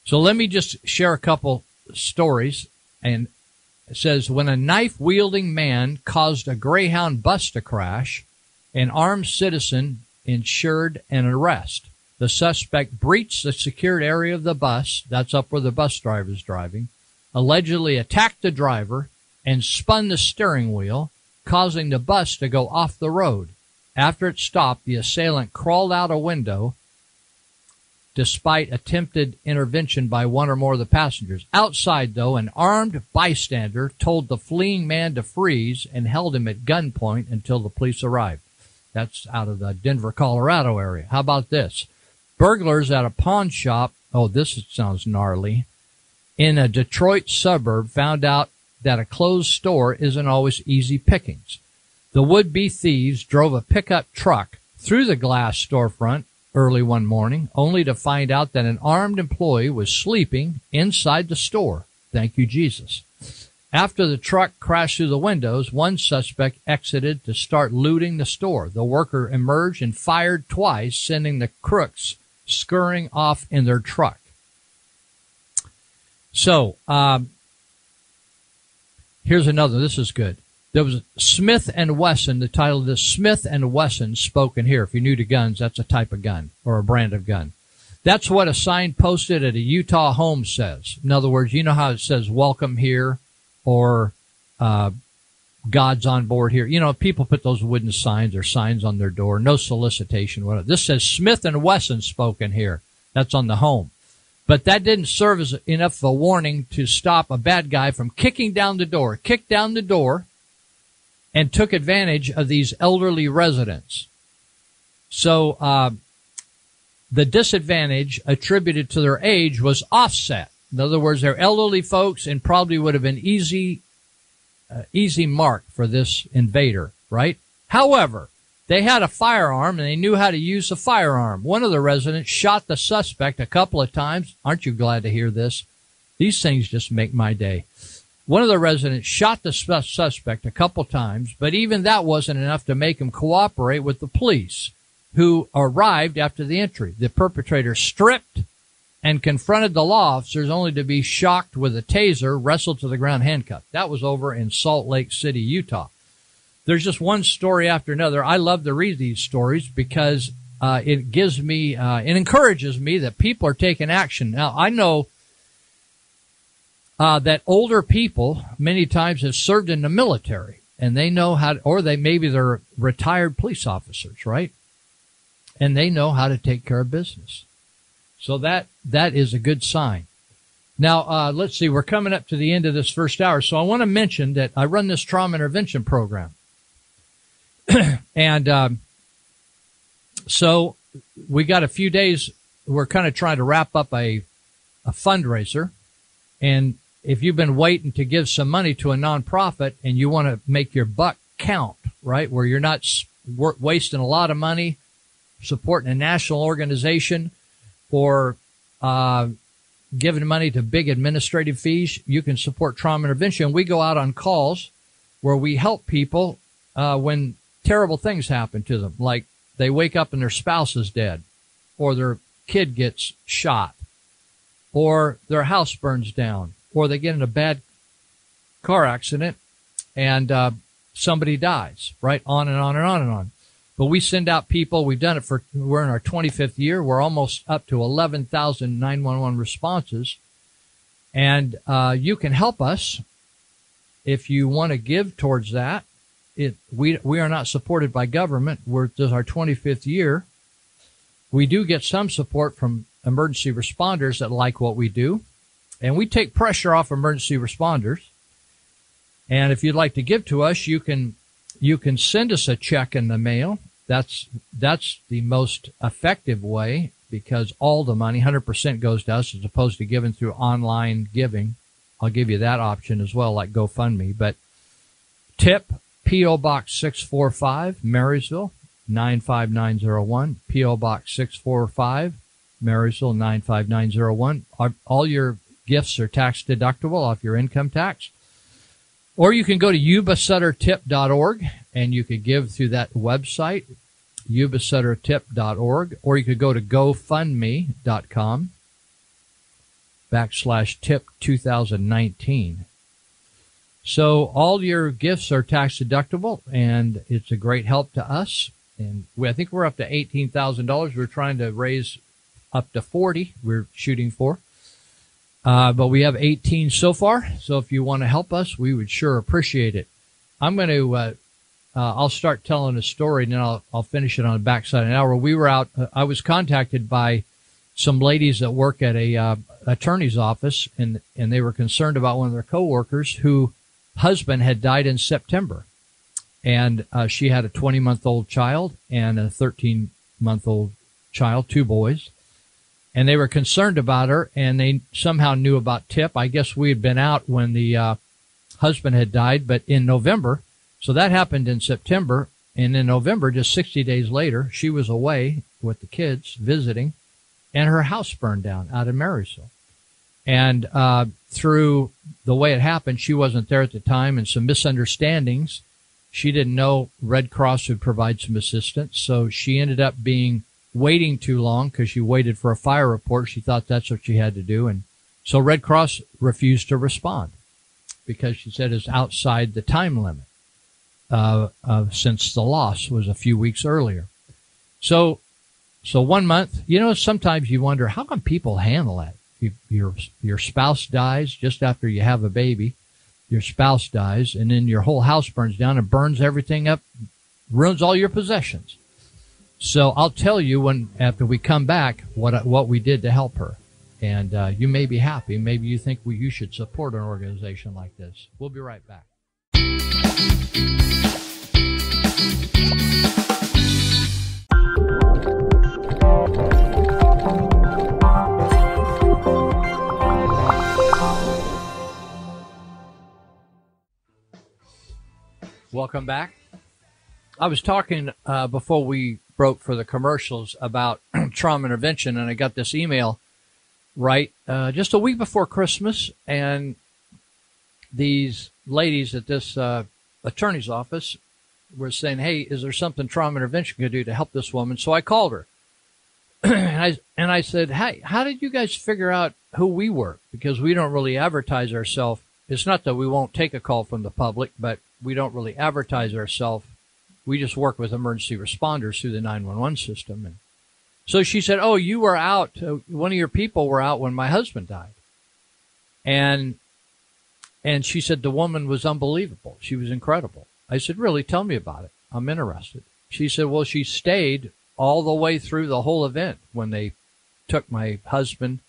A: So let me just share a couple stories. And it says, when a knife-wielding man caused a Greyhound bus to crash, an armed citizen ensured an arrest. The suspect breached the secured area of the bus, that's up where the bus driver is driving, allegedly attacked the driver, and spun the steering wheel, causing the bus to go off the road. After it stopped, the assailant crawled out a window despite attempted intervention by one or more of the passengers. Outside, though, an armed bystander told the fleeing man to freeze and held him at gunpoint until the police arrived. That's out of the Denver, Colorado area. How about this? Burglars at a pawn shop, this sounds gnarly, in a Detroit suburb found out that a closed store isn't always easy pickings. The would-be thieves drove a pickup truck through the glass storefront early one morning, only to find out that an armed employee was sleeping inside the store. Thank you, Jesus. After the truck crashed through the windows, one suspect exited to start looting the store. The worker emerged and fired twice, sending the crooks scurrying off in their truck. So, here's another. This is good. There was Smith & Wesson, the title of this, Smith & Wesson spoken here. If you're new to guns, that's a type of gun or a brand of gun. That's what a sign posted at a Utah home says. In other words, you know how it says welcome here or God's on board here. People put those wooden signs or signs on their door, no solicitation, whatever. This says Smith & Wesson spoken here. That's on the home. But that didn't serve as enough of a warning to stop a bad guy from kicking down the door. Kicked down the door and took advantage of these elderly residents. So the disadvantage attributed to their age was offset. In other words, they're elderly folks and probably would have been easy mark for this invader, right? However, they had a firearm and they knew how to use the firearm. One of the residents shot the suspect a couple of times. Aren't you glad to hear this? These things just make my day. One of the residents shot the suspect a couple times, but even that wasn't enough to make him cooperate with the police, who arrived after the entry. The perpetrator stripped and confronted the law officers only to be shocked with a taser, wrestled to the ground, handcuffed. That was over in Salt Lake City, Utah. There's just one story after another. I love to read these stories because it gives me, it encourages me that people are taking action. Now, I know that older people many times have served in the military, and they know how to, or maybe they're retired police officers, right? And they know how to take care of business. So that is a good sign. Now, let's see, we're coming up to the end of this first hour. So I want to mention that I run this trauma intervention program. And so we got a few days. We're kind of trying to wrap up a fundraiser. And if you've been waiting to give some money to a nonprofit and you want to make your buck count, right, where you're not wasting a lot of money supporting a national organization or giving money to big administrative fees, you can support trauma intervention. We go out on calls where we help people when terrible things happen to them, like they wake up and their spouse is dead, or their kid gets shot, or their house burns down, or they get in a bad car accident and somebody dies, right? On and on and on and on. But we send out people. We've done it we're in our 25th year. We're almost up to 11,000 911 responses. And you can help us if you want to give towards that. We are not supported by government. This is our 25th year. We do get some support from emergency responders that like what we do. And we take pressure off emergency responders. And if you'd like to give to us, you can send us a check in the mail. That's the most effective way, because all the money, 100%, goes to us as opposed to giving through online giving. I'll give you that option as well, like GoFundMe. But tip, P.O. Box 645, Marysville, 95901. P.O. Box 645, Marysville, 95901. All your gifts are tax deductible off your income tax. Or you can go to yubasuttertip.org and you could give through that website, yubasuttertip.org, or you could go to gofundme.com /tip 2019. So all your gifts are tax deductible, and it's a great help to us. And I think we're up to $18,000. We're trying to raise up to 40. We're shooting for. But we have 18 so far. So if you want to help us, we would sure appreciate it. I'm going to, I'll start telling a story and then I'll finish it on the backside of an hour. We were out, I was contacted by some ladies that work at a attorney's office, and they were concerned about one of their coworkers whose husband had died in September. And she had a 20-month-old child and a 13-month-old child, 2 boys. And they were concerned about her, and they somehow knew about TIP. I guess we had been out when the husband had died, but in November. So that happened in September. And in November, just 60 days later, she was away with the kids visiting, and her house burned down out in Marysville. And through the way it happened, she wasn't there at the time, and some misunderstandings. She didn't know Red Cross would provide some assistance, so she ended up waiting too long because she waited for a fire report. She thought that's what she had to do. And so Red Cross refused to respond because she said it's outside the time limit since the loss was a few weeks earlier. So 1 month, sometimes you wonder, how can people handle that? Your spouse dies just after you have a baby. Your spouse dies, and then your whole house burns down and burns everything up, ruins all your possessions. So I'll tell you after we come back what we did to help her, and you may be happy. Maybe you think you should support an organization like this. We'll be right back. Welcome back. I was talking before we broke for the commercials about trauma intervention, and I got this email just a week before Christmas, and these ladies at this attorney's office were saying, hey, is there something trauma intervention can do to help this woman? So I called her. and I said, hey, how did you guys figure out who we were? Because we don't really advertise ourselves. It's not that we won't take a call from the public, but we don't really advertise ourselves. We just work with emergency responders through the 911 system. And so she said, oh, you were out. One of your people were out when my husband died. And she said the woman was unbelievable. She was incredible. I said, really? Tell me about it. I'm interested. She said, well, she stayed all the way through the whole event. When they took my husband,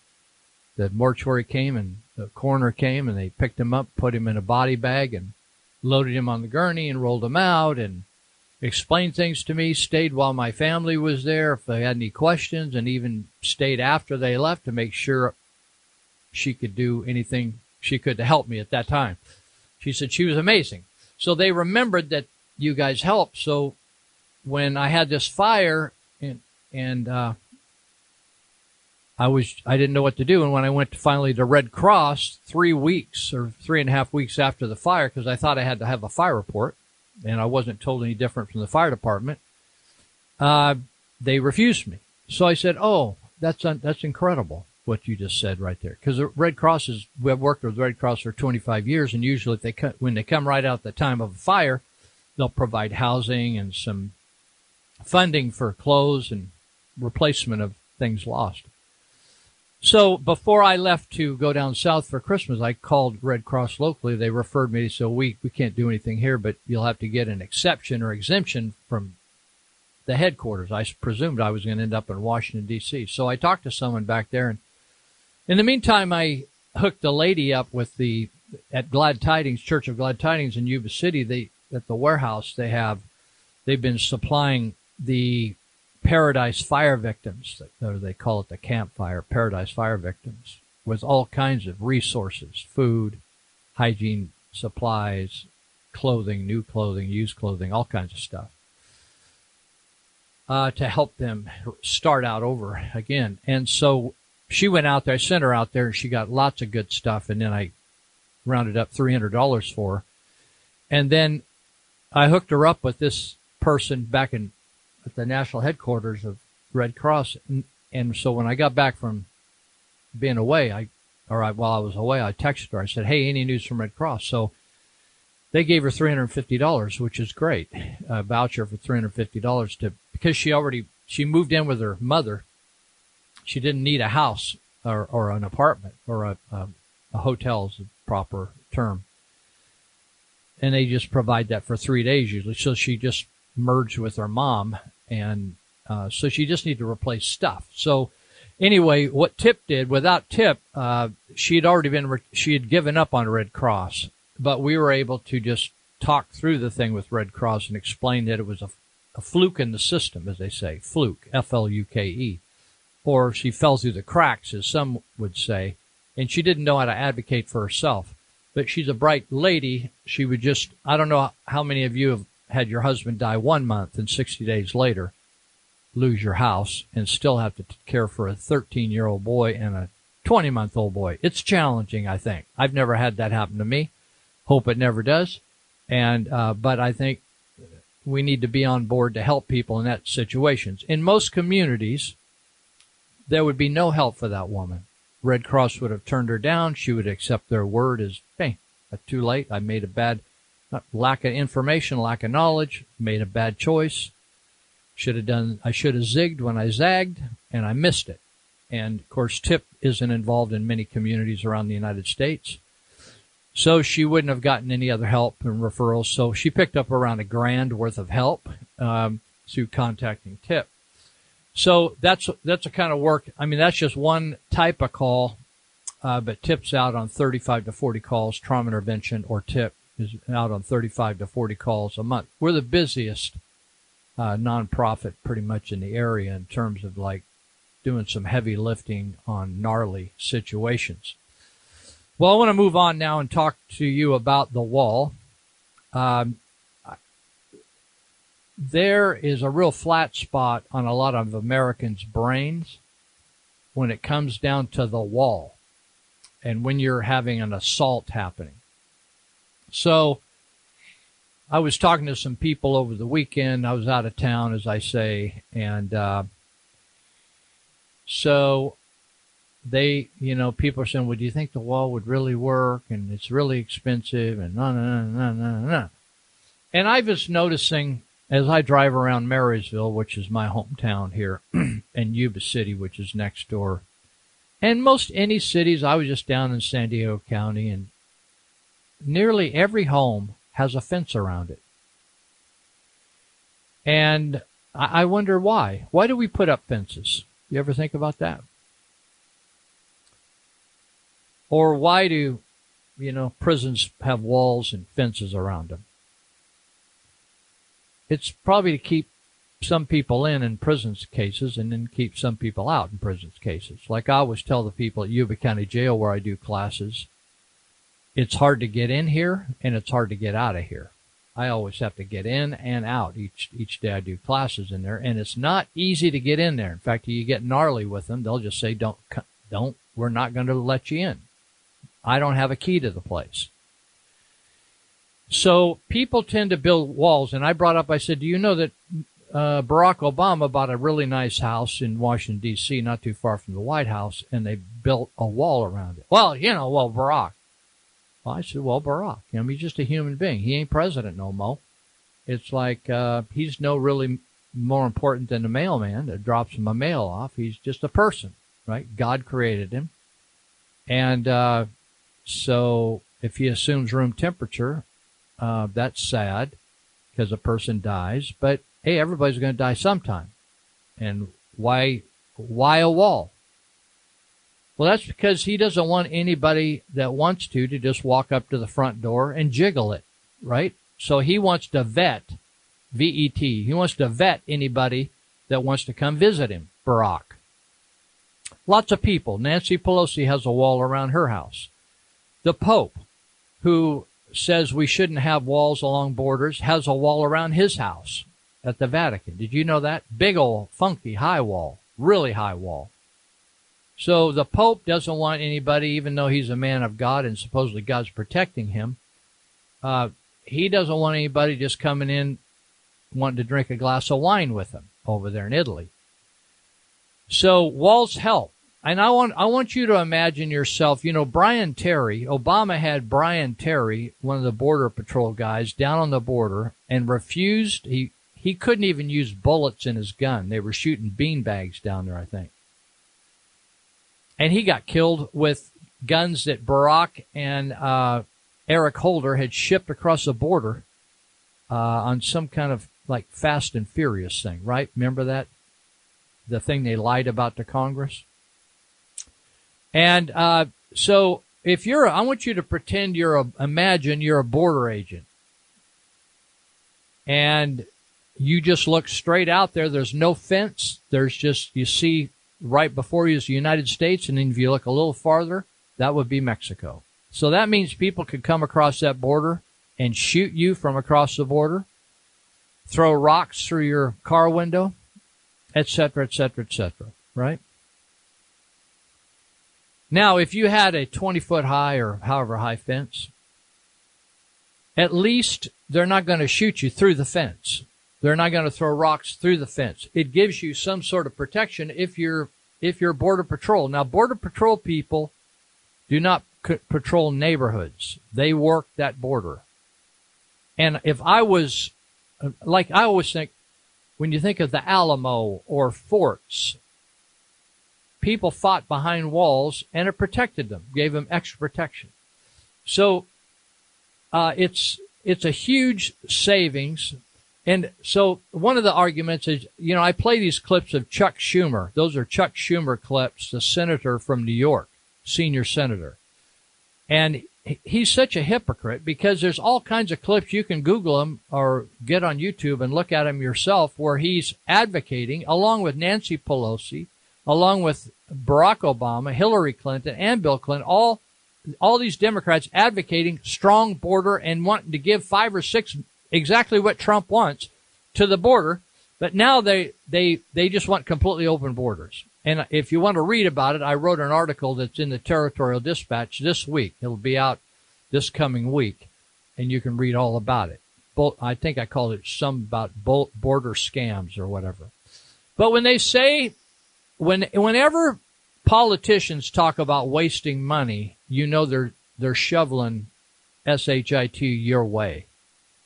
A: the mortuary came and the coroner came and they picked him up, put him in a body bag and loaded him on the gurney and rolled him out and explained things to me, stayed while my family was there if they had any questions, and even stayed after they left to make sure she could do anything she could to help me at that time. She said she was amazing. So they remembered that you guys helped. So when I had this fire and I didn't know what to do. And when I went to finally to Red Cross 3 weeks or 3.5 weeks after the fire, because I thought I had to have a fire report and I wasn't told any different from the fire department, they refused me. So I said, oh, that's incredible what you just said right there. Because the Red Cross we've worked with Red Cross for 25 years, and usually when they come right out at the time of a fire, they'll provide housing and some funding for clothes and replacement of things lost. So before I left to go down south for Christmas, I called Red Cross locally. They referred me. They said, we can't do anything here, but you'll have to get an exception or exemption from the headquarters. I presumed I was going to end up in Washington, D.C. So I talked to someone back there, and in the meantime, I hooked a lady up with at Glad Tidings, Church of Glad Tidings in Yuba City. At the warehouse they've been supplying the Paradise Fire victims, or they call it the campfire, Paradise Fire victims, with all kinds of resources, food, hygiene supplies, clothing, new clothing, used clothing, all kinds of stuff, to help them start out over again. And so she went out there, I sent her out there, and she got lots of good stuff, and then I rounded up $300 for her. And then I hooked her up with this person back at the national headquarters of Red Cross. And so when I got back from being away, while I was away, I texted her. I said, hey, any news from Red Cross? So they gave her $350, which is great, a voucher for $350 because she moved in with her mother. She didn't need a house or an apartment or a hotel is the proper term. And they just provide that for 3 days usually. So she just merged with her mom, and so she just needed to replace stuff. So anyway, what Tip did, without Tip, she had given up on Red Cross, but we were able to just talk through the thing with Red Cross and explain that it was a fluke in the system, as they say, fluke, F-L-U-K-E, or she fell through the cracks, as some would say, and she didn't know how to advocate for herself. But she's a bright lady. She would just, I don't know how many of you have had your husband die 1 month and 60 days later lose your house and still have to care for a 13-year-old boy and a 20-month-old boy. It's challenging, I think. I've never had that happen to me. Hope it never does. But I think we need to be on board to help people in that situations. In most communities, there would be no help for that woman. Red Cross would have turned her down. She would accept their word as, hey, too late. I made a bad, lack of information, lack of knowledge, made a bad choice. I should have zigged when I zagged, and I missed it. And, of course, Tip isn't involved in many communities around the United States. So she wouldn't have gotten any other help and referrals. So she picked up around $1,000 worth of help through contacting Tip. So that's a kind of work. I mean, that's just one type of call, but Tip's out on 35 to 40 calls. Trauma intervention or Tip is out on 35 to 40 calls a month. We're the busiest nonprofit pretty much in the area in terms of like doing some heavy lifting on gnarly situations. Well, I want to move on now and talk to you about the wall. there is a real flat spot on a lot of Americans' brains when it comes down to the wall and when you're having an assault happening. So I was talking to some people over the weekend. I was out of town, as I say, and so they, people are saying, well, do you think the wall would really work? And it's really expensive and no. And I was noticing as I drive around Marysville, which is my hometown here, and Yuba City, which is next door, and most any cities, I was just down in San Diego County, and nearly every home has a fence around it. And I wonder why. Why do we put up fences? You ever think about that? Or why do, prisons have walls and fences around them? It's probably to keep some people in prisons cases and then keep some people out in prisons cases. Like I always tell the people at Yuba County Jail where I do classes, it's hard to get in here and it's hard to get out of here. I always have to get in and out each day I do classes in there, and it's not easy to get in there. In fact, you get gnarly with them. They'll just say, don't, we're not going to let you in. I don't have a key to the place. So people tend to build walls, and I said, do you know that Barack Obama bought a really nice house in Washington, D.C., not too far from the White House, and they built a wall around it. Well, Barack. Well, I said, well, Barack, he's just a human being. He ain't president no more. It's like he's no really more important than the mailman that drops him a mail off. He's just a person, right? God created him. And so if he assumes room temperature, that's sad because a person dies. But, hey, everybody's going to die sometime. And why a wall? Well, that's because he doesn't want anybody that wants to just walk up to the front door and jiggle it, right? So he wants to vet, V-E-T. He wants to vet anybody that wants to come visit him, Barack. Lots of people. Nancy Pelosi has a wall around her house. The Pope, who says we shouldn't have walls along borders, has a wall around his house at the Vatican. Did you know that? Big old funky high wall, really high wall. So the Pope doesn't want anybody, even though he's a man of God and supposedly God's protecting him, he doesn't want anybody just coming in wanting to drink a glass of wine with him over there in Italy. So walls help. And I want you to imagine yourself, Brian Terry, Obama had Brian Terry, one of the Border Patrol guys, down on the border and refused. He couldn't even use bullets in his gun. They were shooting beanbags down there, I think. And he got killed with guns that Barack and Eric Holder had shipped across the border on some kind of like Fast and Furious thing, right? Remember that? The thing they lied about to Congress? And so if I want you to pretend imagine you're a border agent. And you just look straight out there. There's no fence. There's just, you see right before you is the United States, and then if you look a little farther, that would be Mexico. So that means people could come across that border and shoot you from across the border, throw rocks through your car window, et cetera, right? Now, if you had a 20-foot high or however high fence, at least they're not going to shoot you through the fence. They're not going to throw rocks through the fence. It gives you some sort of protection if you're Border Patrol. Now, Border Patrol people do not patrol neighborhoods. They work that border. And if I was, like I always think, when you think of the Alamo or forts, people fought behind walls and it protected them, gave them extra protection. So it's a huge savings. And so one of the arguments is, I play these clips of Chuck Schumer. Those are Chuck Schumer clips, the senator from New York, senior senator. And he's such a hypocrite because there's all kinds of clips. You can Google them or get on YouTube and look at them yourself where he's advocating, along with Nancy Pelosi, along with Barack Obama, Hillary Clinton, and Bill Clinton, all these Democrats advocating strong border and wanting to give 5 or 6 exactly what Trump wants to the border, but now they just want completely open borders. And if you want to read about it, I wrote an article that's in the Territorial Dispatch this week. It'll be out this coming week, and you can read all about it. I think I called it some about border scams or whatever. But when they say, whenever politicians talk about wasting money, you know they're shoveling SHIT your way,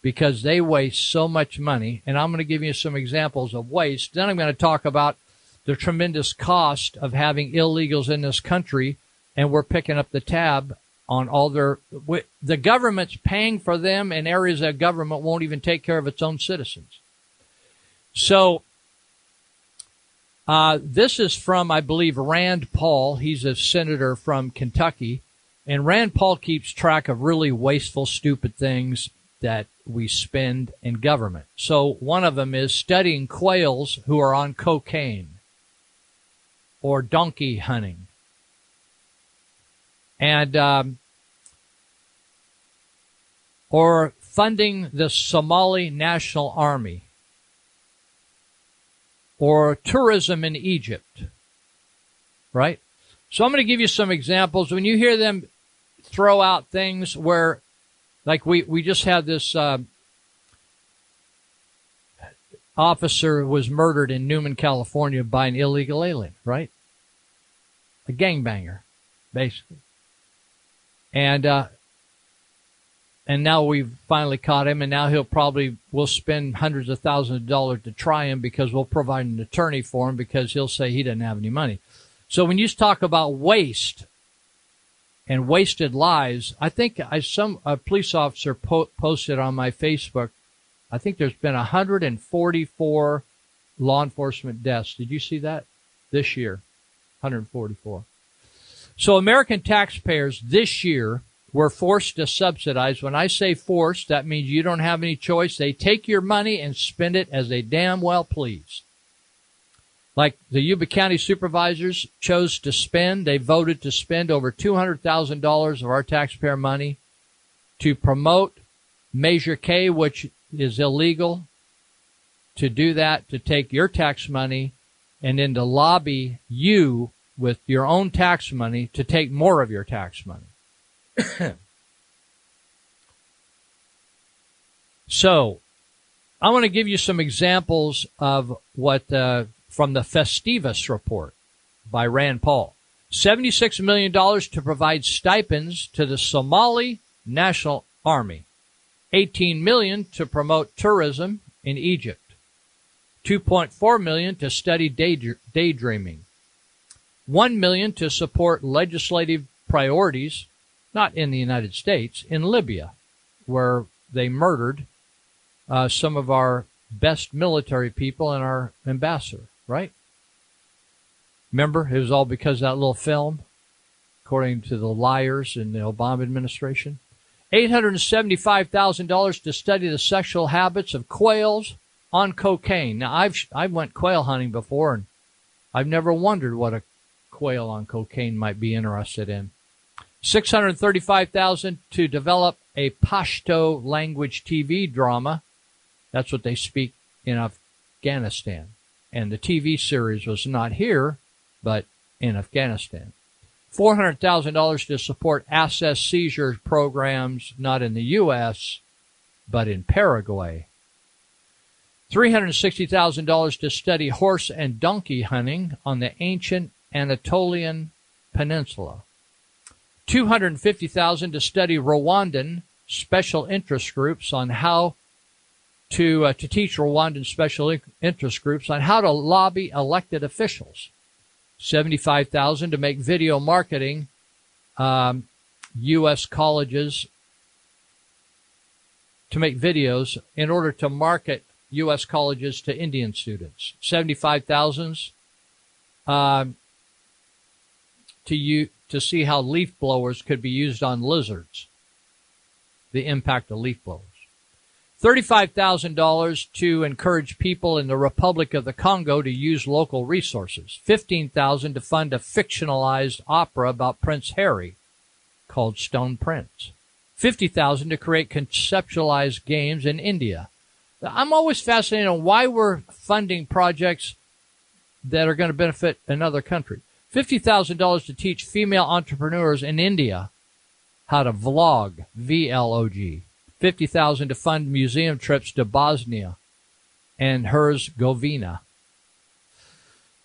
A: because they waste so much money. And I'm going to give you some examples of waste. Then I'm going to talk about the tremendous cost of having illegals in this country, and we're picking up the tab on all the government's paying for them in areas that government won't even take care of its own citizens. So this is from, I believe, Rand Paul. He's a senator from Kentucky, and Rand Paul keeps track of really wasteful, stupid things that we spend in government. So one of them is studying quails who are on cocaine or donkey hunting. And or funding the Somali National Army, or tourism in Egypt, right? So I'm going to give you some examples. When you hear them throw out things where, like we just had this officer was murdered in Newman, California by an illegal alien, right? A gangbanger, basically. And now we've finally caught him, and now we'll spend hundreds of thousands of dollars to try him, because we'll provide an attorney for him, because he'll say he doesn't have any money. So when you talk about waste and wasted lives, I think a police officer posted on my Facebook, I think there's been 144 law enforcement deaths. Did you see that? This year, 144. So American taxpayers this year were forced to subsidize. When I say forced, that means you don't have any choice. They take your money and spend it as they damn well please. Like the Yuba County supervisors chose to spend, they voted to spend over $200,000 of our taxpayer money to promote Measure K, which is illegal, to do that, to take your tax money and then to lobby you with your own tax money to take more of your tax money. So, I want to give you some examples of what from the Festivus report by Rand Paul. $76 million to provide stipends to the Somali National Army. $18 million to promote tourism in Egypt. $2.4 million to study daydreaming. $1 million to support legislative priorities, not in the United States, in Libya, where they murdered some of our best military people and our ambassador, right? Remember, it was all because of that little film, according to the liars in the Obama administration. $875,000 to study the sexual habits of quails on cocaine. Now, I went quail hunting before, and I've never wondered what a quail on cocaine might be interested in. $635,000 to develop a Pashto language TV drama. That's what they speak in Afghanistan. And the TV series was not here, but in Afghanistan. $400,000 to support asset seizure programs, not in the U.S., but in Paraguay. $360,000 to study horse and donkey hunting on the ancient Anatolian Peninsula. $250,000 to study Rwandan special interest groups on how to teach Rwandan special interest groups on how to lobby elected officials. $75,000 to make video marketing U.S. colleges, to make videos in order to market U.S. colleges to Indian students. $75,000 to see how leaf blowers could be used on lizards, the impact of leaf blowers. $35,000 to encourage people in the Republic of the Congo to use local resources. $15,000 to fund a fictionalized opera about Prince Harry called Stone Prince. $50,000 to create conceptualized games in India. I'm always fascinated on why we're funding projects that are going to benefit another country. $50,000 to teach female entrepreneurs in India how to vlog, VLOG. $50,000 to fund museum trips to Bosnia and Herzegovina.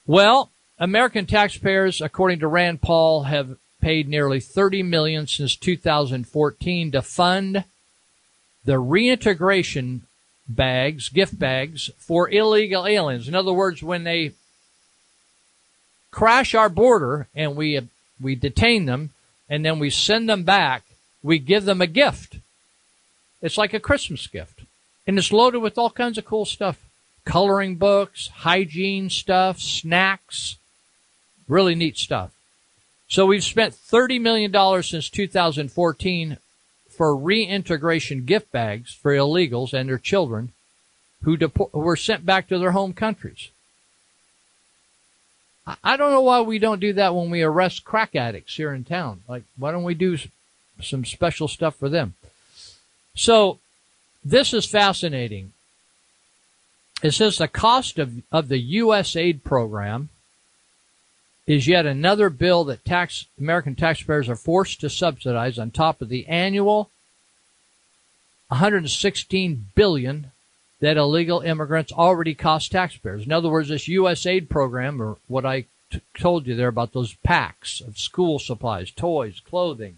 A: Well, American taxpayers, according to Rand Paul, have paid nearly $30 million since 2014 to fund the reintegration bags, gift bags, for illegal aliens. In other words, when they crash our border and we detain them and then we send them back, we give them a gift. It's like a Christmas gift. And it's loaded with all kinds of cool stuff. Coloring books, hygiene stuff, snacks, really neat stuff. So we've spent $30 million since 2014 for reintegration gift bags for illegals and their children who were sent back to their home countries. I don't know why we don't do that when we arrest crack addicts here in town. Like, why don't we do some special stuff for them? So this is fascinating. It says the cost of the U.S. aid program is yet another bill that American taxpayers are forced to subsidize on top of the annual $116 billion that illegal immigrants already cost taxpayers. In other words, this U.S. aid program, or what I told you there about those packs of school supplies, toys, clothing.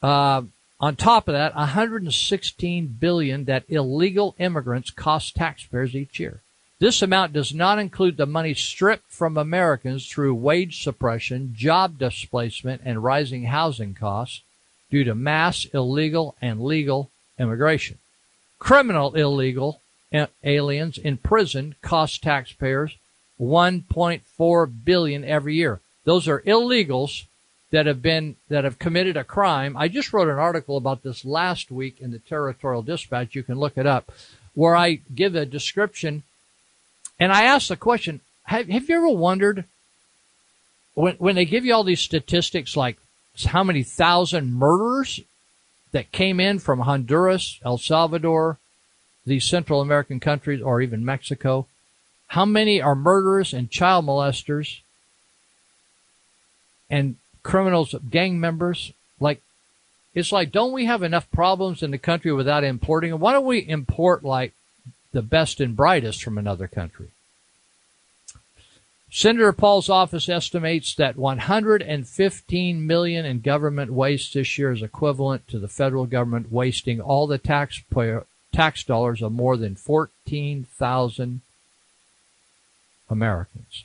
A: On top of that, $116 billion that illegal immigrants cost taxpayers each year. This amount does not include the money stripped from Americans through wage suppression, job displacement, and rising housing costs due to mass illegal and legal immigration. Criminal illegal aliens in prison cost taxpayers $1.4 billion every year. Those are illegals that have committed a crime. I just wrote an article about this last week in the Territorial Dispatch. You can look it up, where I give a description. And I ask the question, have you ever wondered when they give you all these statistics, like how many thousand murders that came in from Honduras, El Salvador, these Central American countries, or even Mexico, how many are murderers and child molesters and criminals, gang members? Like, it's like, don't we have enough problems in the country without importing them? Why don't we import, like, the best and brightest from another country? Senator Paul's office estimates that $115 million in government waste this year is equivalent to the federal government wasting all the tax dollars of more than 14,000 Americans.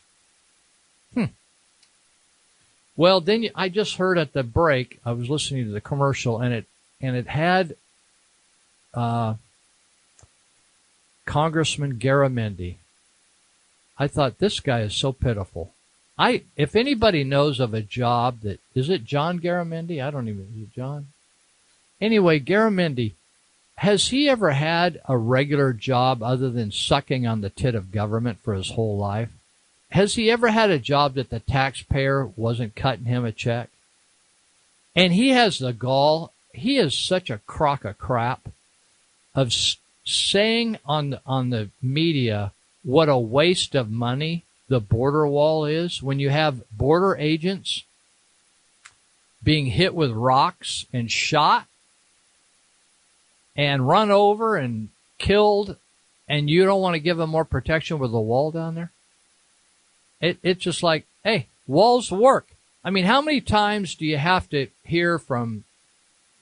A: Well, then I just heard at the break, I was listening to the commercial, and it had Congressman Garamendi. I thought, this guy is so pitiful. If anybody knows of a job that, is it John Garamendi? I don't even, is it John? Anyway, Garamendi, has he ever had a regular job other than sucking on the tit of government for his whole life? Has he ever had a job that the taxpayer wasn't cutting him a check? And he has the gall. He is such a crock of crap of saying on the media what a waste of money the border wall is, when you have border agents being hit with rocks and shot and run over and killed, and you don't want to give them more protection with the wall down there? It's just like, hey, walls work. I mean, how many times do you have to hear from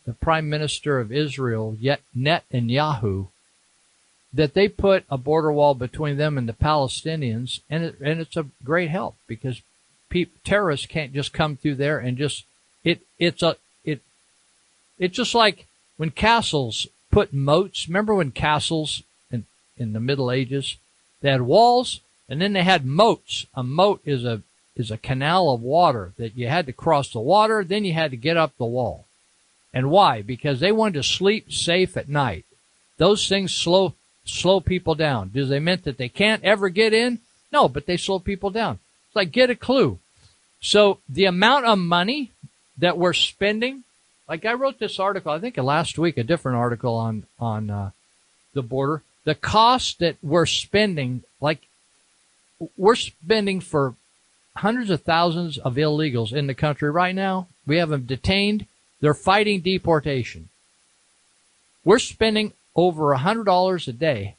A: the Prime Minister of Israel, Netanyahu, that they put a border wall between them and the Palestinians, and it's a great help, because terrorists can't just come through there and just it's just like when castles put moats. Remember when castles in the Middle Ages, they had walls and then they had moats. A moat is a canal of water that you had to cross the water, then you had to get up the wall. And why? Because they wanted to sleep safe at night. Those things slow people down. Do they mean that they can't ever get in? No, but they slow people down. It's like, get a clue. So the amount of money that we're spending, like I wrote this article, I think last week, a different article on the the border, the cost that we're spending, like we're spending for hundreds of thousands of illegals in the country right now. We have them detained. They're fighting deportation. We're spending over $100 a day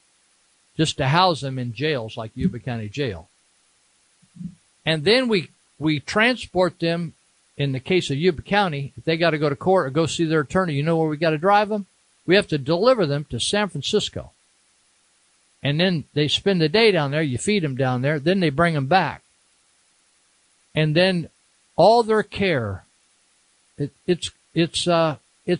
A: just to house them in jails like Yuba County Jail. And then we transport them, in the case of Yuba County, if they got to go to court or go see their attorney, you know where we got to drive them? We have to deliver them to San Francisco. And then they spend the day down there, you feed them down there, then they bring them back. And then all their care, it's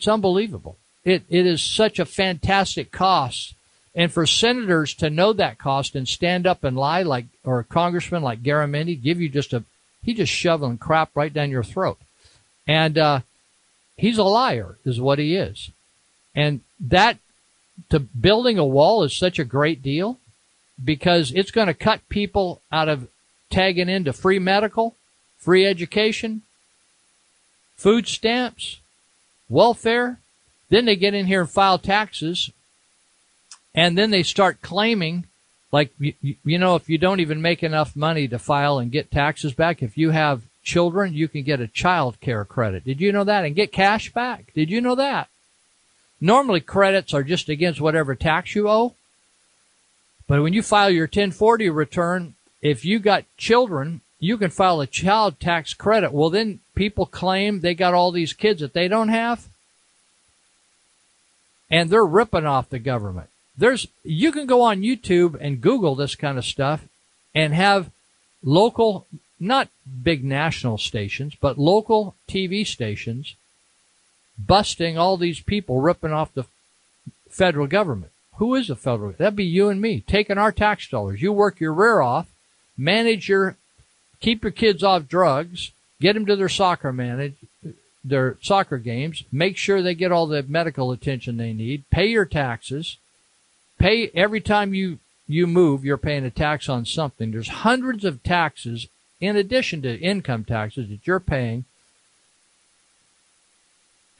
A: unbelievable. It is such a fantastic cost. And for senators to know that cost and stand up and lie, like, or a congressman like Garamendi, give you he just shoveling crap right down your throat. And he's a liar is what he is. And that, to building a wall is such a great deal because it's going to cut people out of tagging into free medical, free education, food stamps, welfare. Then they get in here and file taxes. And then they start claiming, like, you know, if you don't even make enough money to file and get taxes back, if you have children, you can get a child care credit. Did you know that? And get cash back. Did you know that? Normally, credits are just against whatever tax you owe. But when you file your 1040 return, if you got children, you can file a child tax credit. Well, then people claim they got all these kids that they don't have. And they're ripping off the government. You can go on YouTube and Google this kind of stuff and have local, not big national stations, but local TV stations busting all these people ripping off the federal government. Who is the federal government? That'd be you and me, taking our tax dollars. You work your rear off, keep your kids off drugs, get them to their soccer games, make sure they get all the medical attention they need, pay your taxes, pay every time you move, you're paying a tax on something. There's hundreds of taxes in addition to income taxes that you're paying.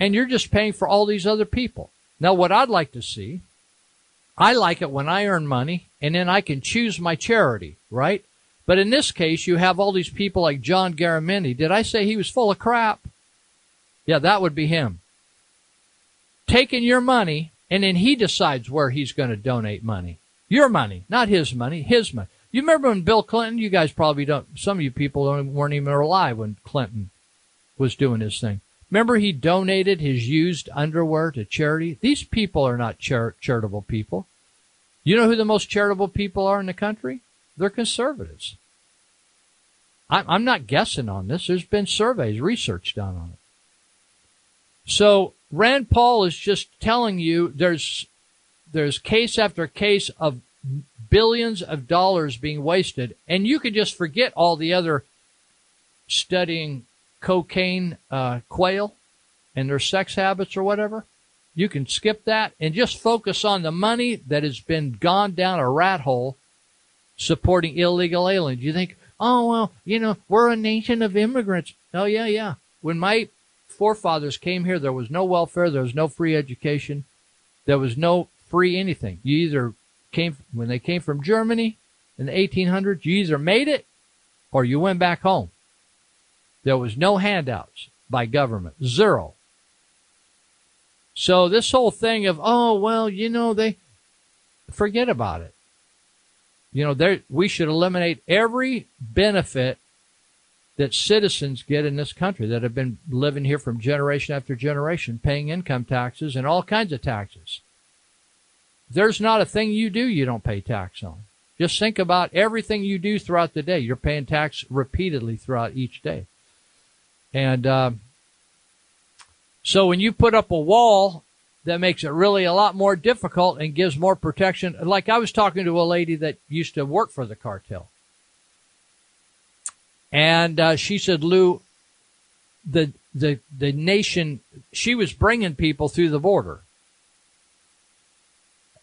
A: And you're just paying for all these other people. Now, what I'd like to see, I like it when I earn money and then I can choose my charity, right? But in this case, you have all these people like John Garamendi. Did I say he was full of crap? Yeah, that would be him. Taking your money, and then he decides where he's going to donate money. Your money, not his money, his money. You remember when Bill Clinton, you guys probably don't, some of you people weren't even alive when Clinton was doing his thing. Remember he donated his used underwear to charity? These people are not charitable people. You know who the most charitable people are in the country? They're conservatives. I'm not guessing on this. There's been surveys, research done on it. So Rand Paul is just telling you there's case after case of billions of dollars being wasted, and you can just forget all the other studying cocaine quail and their sex habits or whatever. You can skip that and just focus on the money that has been gone down a rat hole supporting illegal aliens. You think, oh, well, you know, we're a nation of immigrants. Oh, yeah. When my forefathers came here, there was no welfare, there was no free education, there was no free anything. You either when they came from Germany in the 1800s, you either made it or you went back home. There was no handouts by government. Zero. So this whole thing of, oh, well, you know, forget about it. You know, we should eliminate every benefit that citizens get in this country that have been living here from generation after generation, paying income taxes and all kinds of taxes. There's not a thing you do you don't pay tax on. Just think about everything you do throughout the day. You're paying tax repeatedly throughout each day. And so when you put up a wall, that makes it really a lot more difficult and gives more protection. Like I was talking to a lady that used to work for the cartel. And she said, Lou, the nation, she was bringing people through the border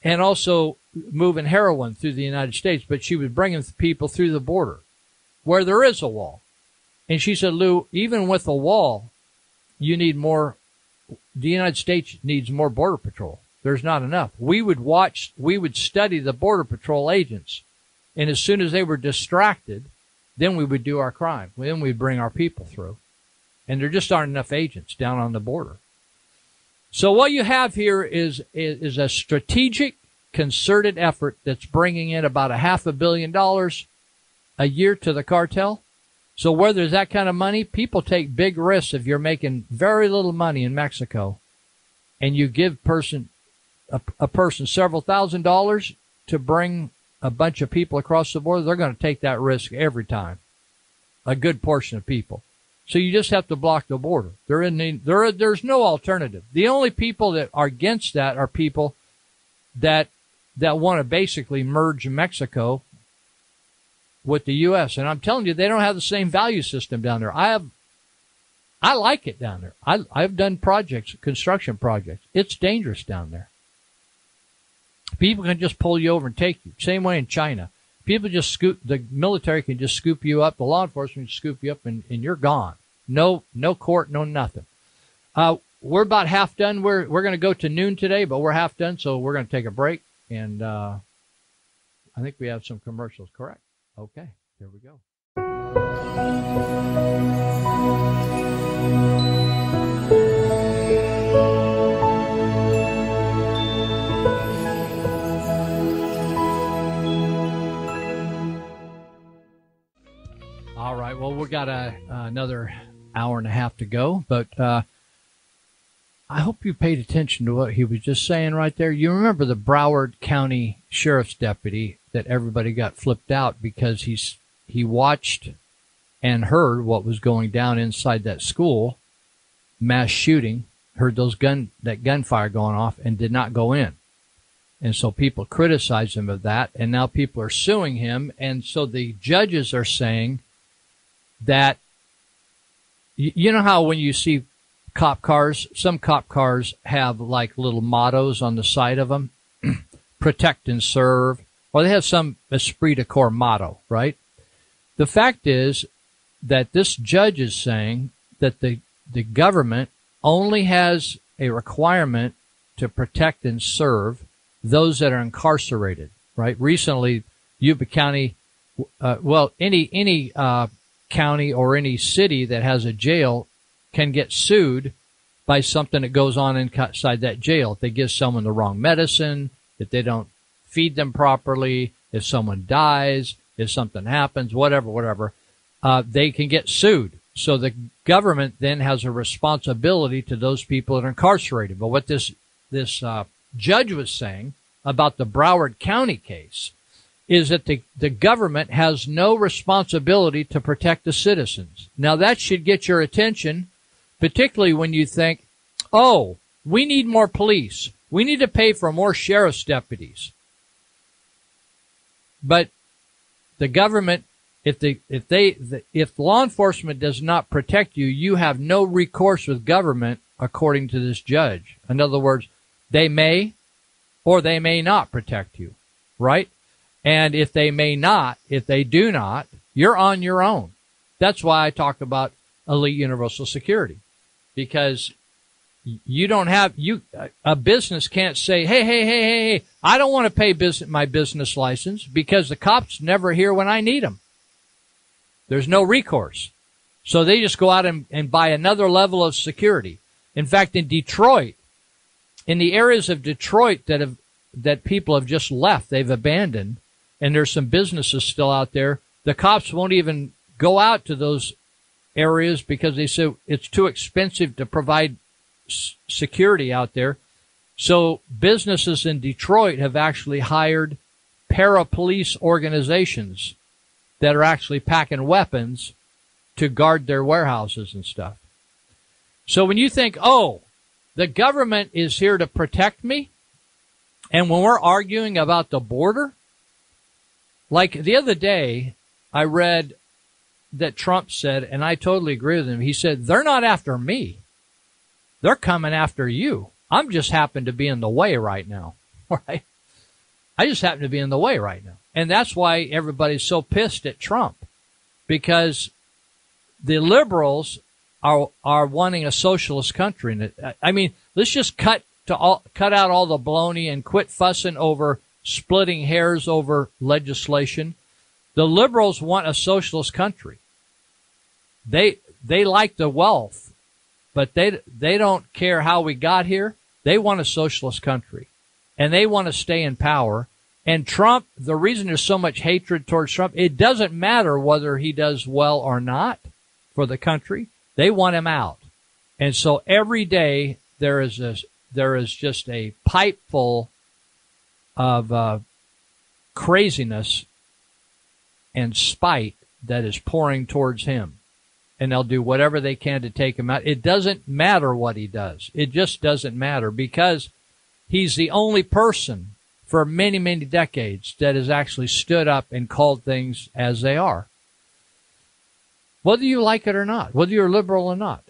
A: and also moving heroin through the United States, but she was bringing people through the border where there is a wall. And she said, Lou, even with a wall, you need more. The United States needs more border patrol. There's not enough. We would study the Border Patrol agents. And as soon as they were distracted, then we would do our crime. Then we'd bring our people through. And there just aren't enough agents down on the border. So what you have here is a strategic, concerted effort that's bringing in about $500 million a year to the cartel. So where there's that kind of money, people take big risks if you're making very little money in Mexico and you give a person several $1,000s to bring a bunch of people across the border. They're going to take that risk every time, a good portion of people. So you just have to block the border. There's no alternative. The only people that are against that are people that want to basically merge Mexico with the U.S. And I'm telling you, they don't have the same value system down there. I like it down there. I've done construction projects. It's dangerous down there. People can just pull you over and take you. Same way in China. People the military can just scoop you up. The law enforcement can scoop you up and you're gone. No court, no nothing. We're about half done. We're going to go to noon today, but we're half done. So we're going to take a break. And, I think we have some commercials, correct? Okay, here we go. All right, well, we've got another hour and a half to go, but I hope you paid attention to what he was just saying right there. You remember the Broward County Sheriff's deputy that everybody got flipped out because he watched and heard what was going down inside that school, mass shooting, heard that gunfire going off and did not go in. And so people criticized him of that, and now people are suing him, and so the judges are saying that, you know how when you see cop cars, some cop cars have like little mottos on the side of them, protect and serve, or they have some esprit de corps motto, right? The fact is that this judge is saying that the government only has a requirement to protect and serve those that are incarcerated, right? Recently, Yuba County, any county or any city that has a jail can get sued by something that goes on inside that jail. If they give someone the wrong medicine, if they don't feed them properly, if someone dies, if something happens, whatever, they can get sued. So the government then has a responsibility to those people that are incarcerated. But what this judge was saying about the Broward County case is that the government has no responsibility to protect the citizens. Now that should get your attention, particularly when you think, oh, we need more police. We need to pay for more sheriff's deputies. But the government, if law enforcement does not protect you, you have no recourse with government, according to this judge. In other words, they may or they may not protect you, right? And if they do not, you're on your own. That's why I talk about elite universal security, because you don't have, a business can't say, hey, I don't want to pay my business license because the cops never here when I need them. There's no recourse. So they just go out and buy another level of security. In fact, in Detroit, in the areas of Detroit that people have just left, they've abandoned, and there's some businesses still out there, the cops won't even go out to those areas because they say it's too expensive to provide security out there. So businesses in Detroit have actually hired para-police organizations that are actually packing weapons to guard their warehouses and stuff. So when you think, oh, the government is here to protect me, and when we're arguing about the border, like the other day, I read that Trump said, and I totally agree with him, he said, they're not after me. They're coming after you. I'm just happen to be in the way right now, right? I just happen to be in the way right now. And that's why everybody's so pissed at Trump, because the liberals are wanting a socialist country. And I mean, let's just cut to cut out all the baloney and quit fussing over splitting hairs over legislation. The liberals want a socialist country. They like the wealth, but they don't care how we got here. They want a socialist country, and they want to stay in power. And Trump, the reason there's so much hatred towards Trump, it doesn't matter whether he does well or not for the country. They want him out. And so every day there is just a pipe full of craziness and spite that is pouring towards him. And they'll do whatever they can to take him out. It doesn't matter what he does. It just doesn't matter, because he's the only person for many, many decades that has actually stood up and called things as they are. Whether you like it or not, whether you're liberal or not.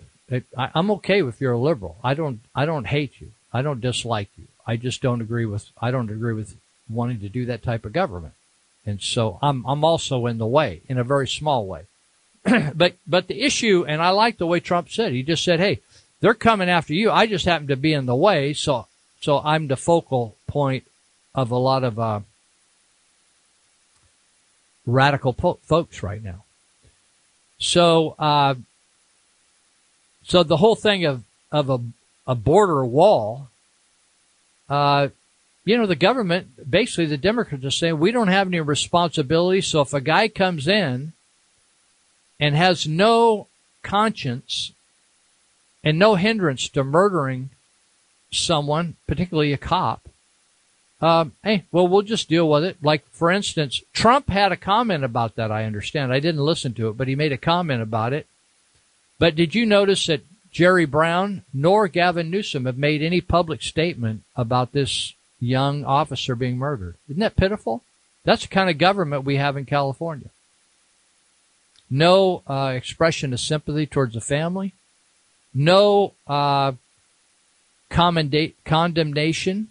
A: I'm okay if you're a liberal. I don't hate you. I don't dislike you. I just don't agree with wanting to do that type of government. And so I'm also in the way, in a very small way. But the issue, and I like the way Trump said, he just said, hey, they're coming after you. I just happen to be in the way. So I'm the focal point of a lot of radical folks right now. So the whole thing of a border wall, the government, basically the Democrats are saying we don't have any responsibility. So if a guy comes in and has no conscience and no hindrance to murdering someone, particularly a cop, we'll just deal with it. Like, for instance, Trump had a comment about that, I understand. I didn't listen to it, but he made a comment about it. But did you notice that Jerry Brown nor Gavin Newsom have made any public statement about this young officer being murdered? Isn't that pitiful? That's the kind of government we have in California. No expression of sympathy towards the family. No condemnation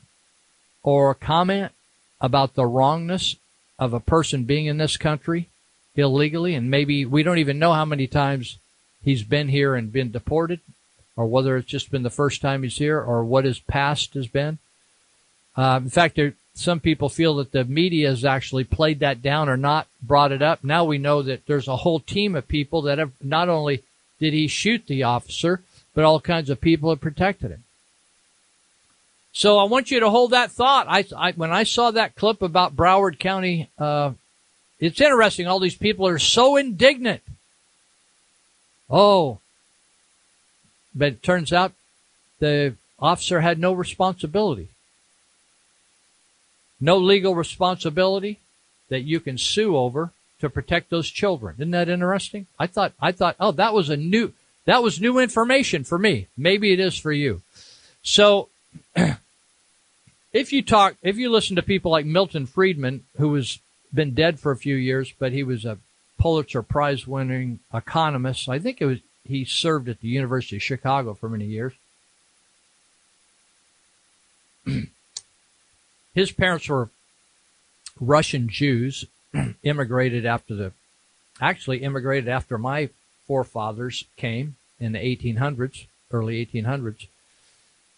A: or comment about the wrongness of a person being in this country illegally. And maybe we don't even know how many times he's been here and been deported, or whether it's just been the first time he's here, or what his past has been. In fact, some people feel that the media has actually played that down or not brought it up. Now we know that there's a whole team of people that have, not only did he shoot the officer, but all kinds of people have protected him. So I want you to hold that thought. When I saw that clip about Broward County, it's interesting. All these people are so indignant. Oh, but it turns out the officer had no responsibility. No legal responsibility that you can sue over to protect those children. Isn't that interesting? I thought, oh, that was new information for me. Maybe it is for you. So, if you listen to people like Milton Friedman, who has been dead for a few years, but he was a Pulitzer Prize winning economist. I think he served at the University of Chicago for many years. His parents were Russian Jews, immigrated after my forefathers came in the 1800s, early 1800s.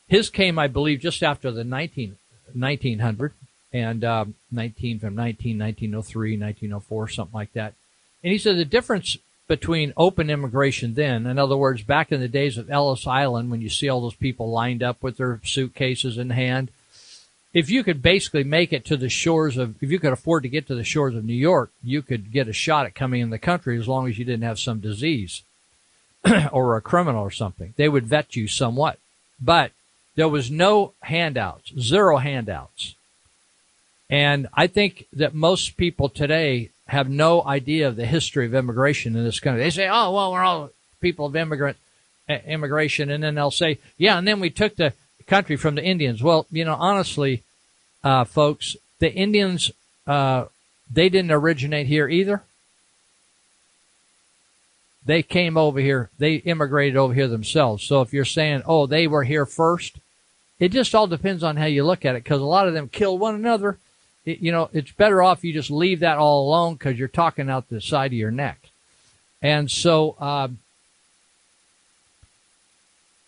A: His came, I believe, just after the 1900, and 1903, 1904, something like that. And he said the difference between open immigration then, in other words, back in the days of Ellis Island, when you see all those people lined up with their suitcases in hand, if you could basically make it to the shores of, if you could afford to get to the shores of New York, you could get a shot at coming in the country as long as you didn't have some disease or a criminal or something. They would vet you somewhat. But there was no handouts, zero handouts. And I think that most people today have no idea of the history of immigration in this country. They say, oh, well, we're all people of immigration. And then they'll say, yeah, and then we took the country from the Indians. Well, honestly, folks, the Indians, they didn't originate here either. They came over here. They immigrated over here themselves. So if you're saying, oh, they were here first, it just all depends on how you look at it, because a lot of them killed one another. It's better off you just leave that all alone, because you're talking out the side of your neck. And so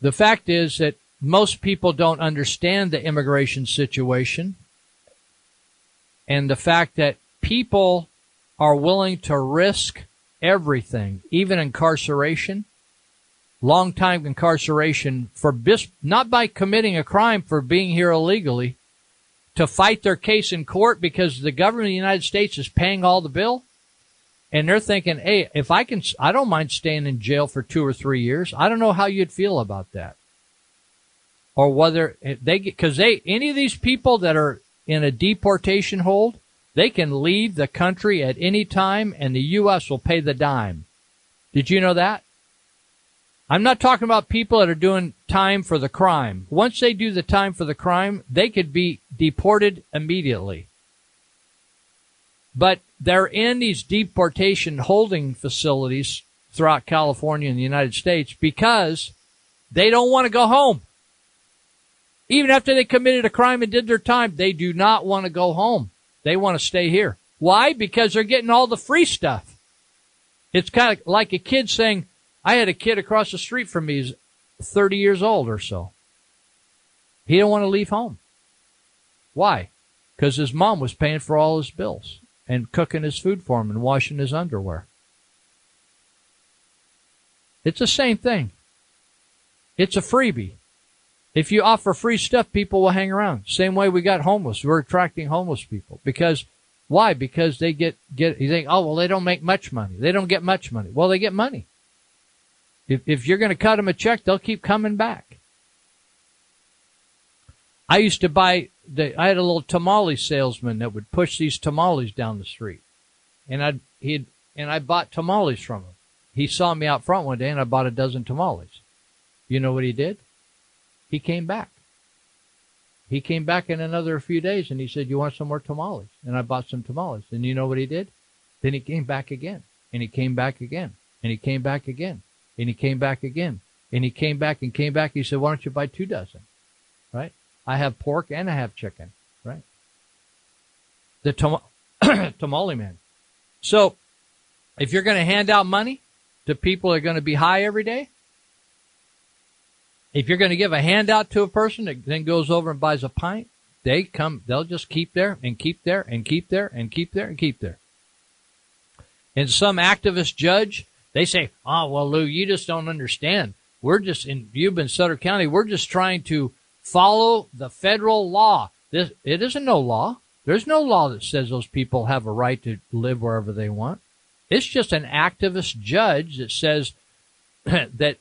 A: the fact is that most people don't understand the immigration situation and the fact that people are willing to risk everything, even incarceration, long-time incarceration, for not by committing a crime, for being here illegally, to fight their case in court because the government of the United States is paying all the bill. And they're thinking, hey, if I don't mind staying in jail for 2 or 3 years. I don't know how you'd feel about that. Or whether any of these people that are in a deportation hold, they can leave the country at any time and the U.S. will pay the dime. Did you know that? I'm not talking about people that are doing time for the crime. Once they do the time for the crime, they could be deported immediately. But they're in these deportation holding facilities throughout California and the United States because they don't want to go home. Even after they committed a crime and did their time, they do not want to go home. They want to stay here. Why? Because they're getting all the free stuff. It's kind of like a kid saying, I had a kid across the street from me, he's 30 years old or so. He didn't want to leave home. Why? Because his mom was paying for all his bills and cooking his food for him and washing his underwear. It's the same thing. It's a freebie. If you offer free stuff, people will hang around. Same way we got homeless. We're attracting homeless people. Because, why? Because they you think, oh, well, they don't make much money. They don't get much money. Well, they get money. If you're going to cut them a check, they'll keep coming back. I used to I had a little tamale salesman that would push these tamales down the street. And I bought tamales from him. He saw me out front one day and I bought a dozen tamales. You know what he did? He came back. He came back in another few days and he said, you want some more tamales? And I bought some tamales. And you know what he did? Then he came back again. And he came back again. And he came back again. And he came back again. And he came back and came back. He said, why don't you buy 2 dozen? Right? I have pork and I have chicken. Right? The tamale man. So, if you're going to hand out money to people that are going to be high every day, if you're going to give a handout to a person that then goes over and buys a pint, they'll just keep there and keep there and keep there and keep there and keep there. And some activist judge, they say, oh, well, Lou, you just don't understand. We're just in Yuba, Sutter County, we're just trying to follow the federal law. It isn't no law. There's no law that says those people have a right to live wherever they want. It's just an activist judge that says that,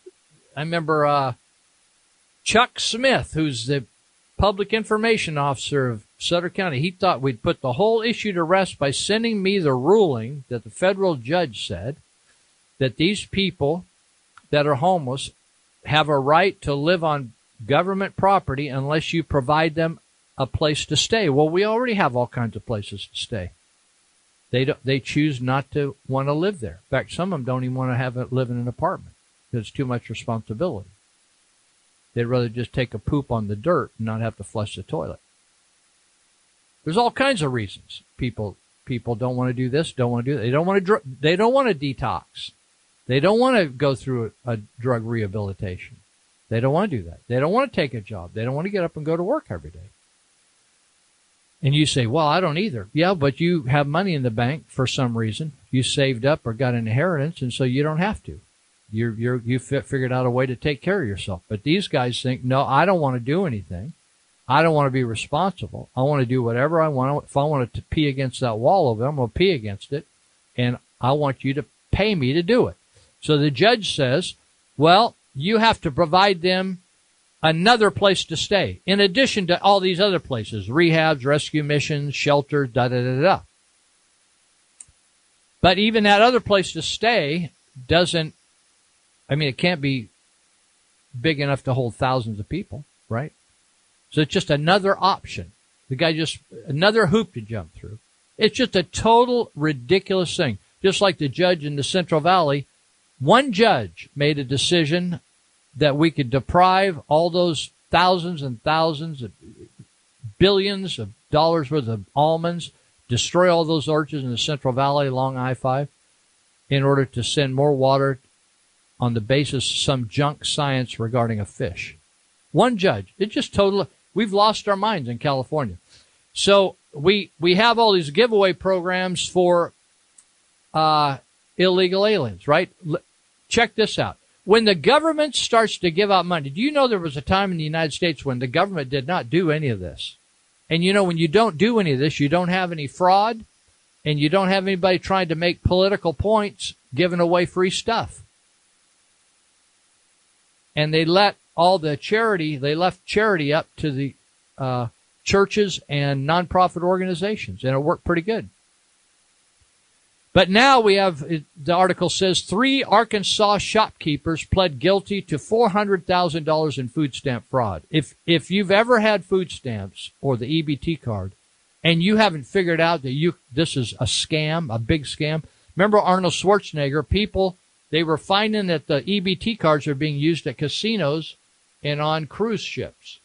A: I remember, Chuck Smith, who's the public information officer of Sutter County, he thought we'd put the whole issue to rest by sending me the ruling that the federal judge said that these people that are homeless have a right to live on government property unless you provide them a place to stay. Well, we already have all kinds of places to stay. They choose not to want to live there. In fact, some of them don't even want to live in an apartment because it's too much responsibility. They'd rather just take a poop on the dirt and not have to flush the toilet. There's all kinds of reasons people don't want to do this, don't want to do that. They don't want to detox. They don't want to go through a drug rehabilitation. They don't want to do that. They don't want to take a job. They don't want to get up and go to work every day. And you say, well, I don't either. Yeah, but you have money in the bank for some reason. You saved up or got an inheritance, and so you don't have to. You figured out a way to take care of yourself. But these guys think, no, I don't want to do anything. I don't want to be responsible. I want to do whatever I want. If I want to pee against that wall over there, I'm going to pee against it. And I want you to pay me to do it. So the judge says, well, you have to provide them another place to stay, in addition to all these other places, rehabs, rescue missions, shelters, da-da-da-da. But even that other place to stay it can't be big enough to hold thousands of people, right? So it's just another option. Another hoop to jump through. It's just a total ridiculous thing. Just like the judge in the Central Valley, one judge made a decision that we could deprive all those thousands and thousands of billions of dollars worth of almonds, destroy all those orchards in the Central Valley along I-5 in order to send more water on the basis of some junk science regarding a fish. One judge. It just totally, we've lost our minds in California. So we have all these giveaway programs for illegal aliens, right? Check this out. When the government starts to give out money, do you know there was a time in the United States when the government did not do any of this? And you know, when you don't do any of this, you don't have any fraud, and you don't have anybody trying to make political points giving away free stuff. And they let all the charity, they left charity up to the churches and nonprofit organizations, and it worked pretty good. But now we have, the article says, 3 Arkansas shopkeepers pled guilty to $400,000 in food stamp fraud. If you've ever had food stamps or the EBT card, and you haven't figured out that this is a scam, a big scam. Remember Arnold Schwarzenegger? People, they were finding that the EBT cards are being used at casinos and on cruise ships.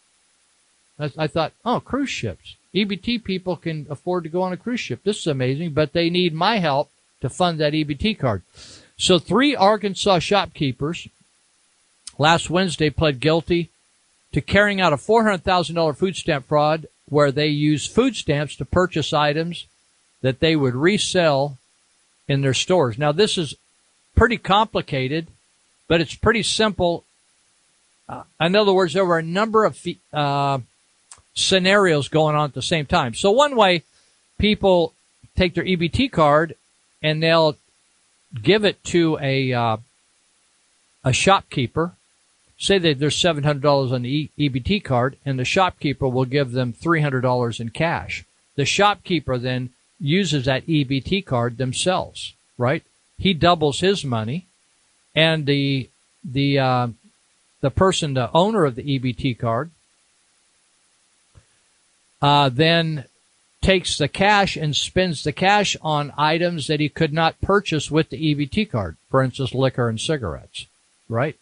A: I thought, oh, cruise ships. EBT people can afford to go on a cruise ship. This is amazing, but they need my help to fund that EBT card. So 3 Arkansas shopkeepers last Wednesday pled guilty to carrying out a $400,000 food stamp fraud where they used food stamps to purchase items that they would resell in their stores. Now, this is pretty complicated, but it's pretty simple. In other words, there were a number of scenarios going on at the same time. So one way, people take their EBT card and they'll give it to a shopkeeper. Say that there's $700 on the EBT card, and the shopkeeper will give them $300 in cash. The shopkeeper then uses that EBT card themselves, right? He doubles his money, and the person, the owner of the EBT card, then takes the cash and spends the cash on items that he could not purchase with the EBT card. For instance, liquor and cigarettes, right?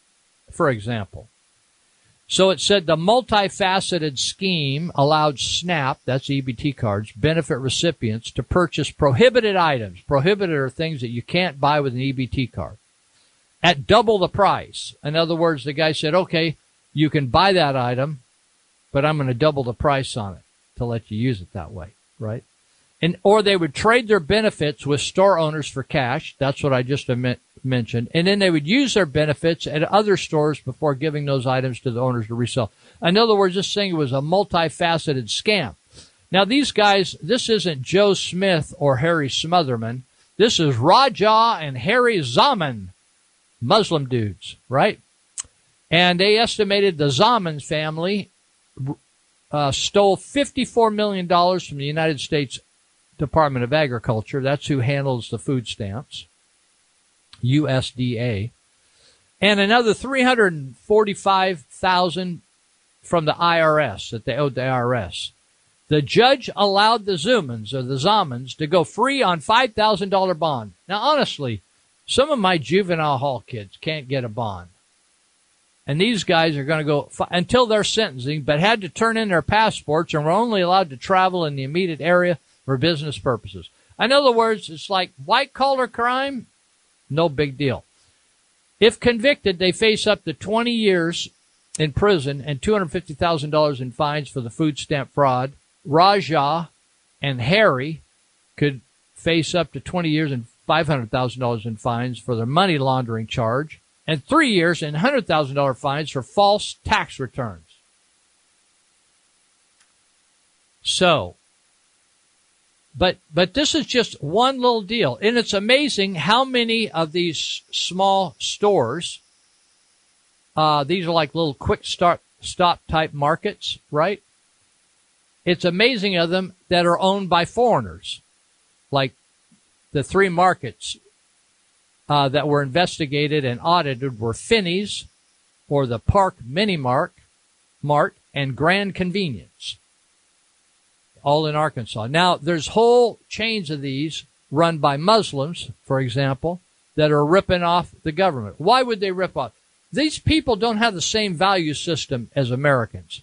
A: For example. So it said the multifaceted scheme allowed SNAP, that's EBT cards, benefit recipients to purchase prohibited items. Prohibited are things that you can't buy with an EBT card at double the price. In other words, the guy said, okay, you can buy that item, but I'm going to double the price on it to let you use it that way, right? Or they would trade their benefits with store owners for cash. That's what I just mentioned. And then they would use their benefits at other stores before giving those items to the owners to resell. In other words, this thing was a multifaceted scam. Now, these guys, this isn't Joe Smith or Harry Smotherman. This is Raja and Harry Zaman, Muslim dudes, right? And they estimated the Zaman family stole $54 million from the United States Department of Agriculture. That's who handles the food stamps, USDA, and another $345,000 from the IRS that they owed the IRS. The judge allowed the Zumans or the Zamans to go free on $5,000 bond. Now, honestly, some of my juvenile hall kids can't get a bond. And these guys are going to go until their sentencing, but had to turn in their passports and were only allowed to travel in the immediate area for business purposes. In other words, it's like white-collar crime, no big deal. If convicted, they face up to 20 years in prison and $250,000 in fines for the food stamp fraud. Raja and Harry could face up to 20 years and $500,000 in fines for their money laundering charge, and 3 years and $100,000 fines for false tax returns. So, but this is just one little deal. And it's amazing how many of these small stores, these are like little quick stop type markets, right? It's amazing of them that are owned by foreigners. Like the 3 markets that were investigated and audited were Finney's, or the Park Mini Mart, and Grand Convenience, all in Arkansas. Now, there's whole chains of these run by Muslims, for example, that are ripping off the government. Why would they rip off? These people don't have the same value system as Americans.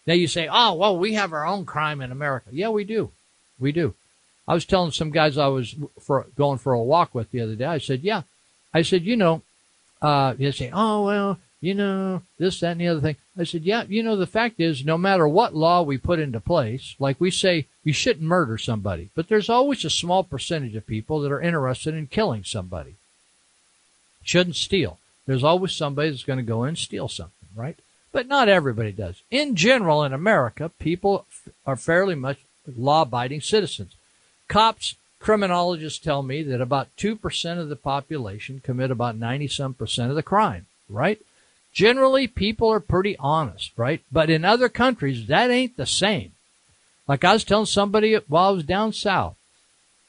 A: Now you say, oh, well, we have our own crime in America. Yeah, we do. We do. I was telling some guys I was going for a walk with the other day. I said, yeah. I said, you know, they say, oh, well, this, that, and the other thing. I said, yeah, the fact is, no matter what law we put into place, like we say, you shouldn't murder somebody, but there's always a small percentage of people that are interested in killing somebody. Shouldn't steal. There's always somebody that's going to go in and steal something, right? But not everybody does. In general, in America, people are fairly much law-abiding citizens. Cops, criminologists tell me that about 2% of the population commit about 90-some% of the crime, right? Generally, people are pretty honest, right? But in other countries, that ain't the same. Like I was telling somebody while I was down south,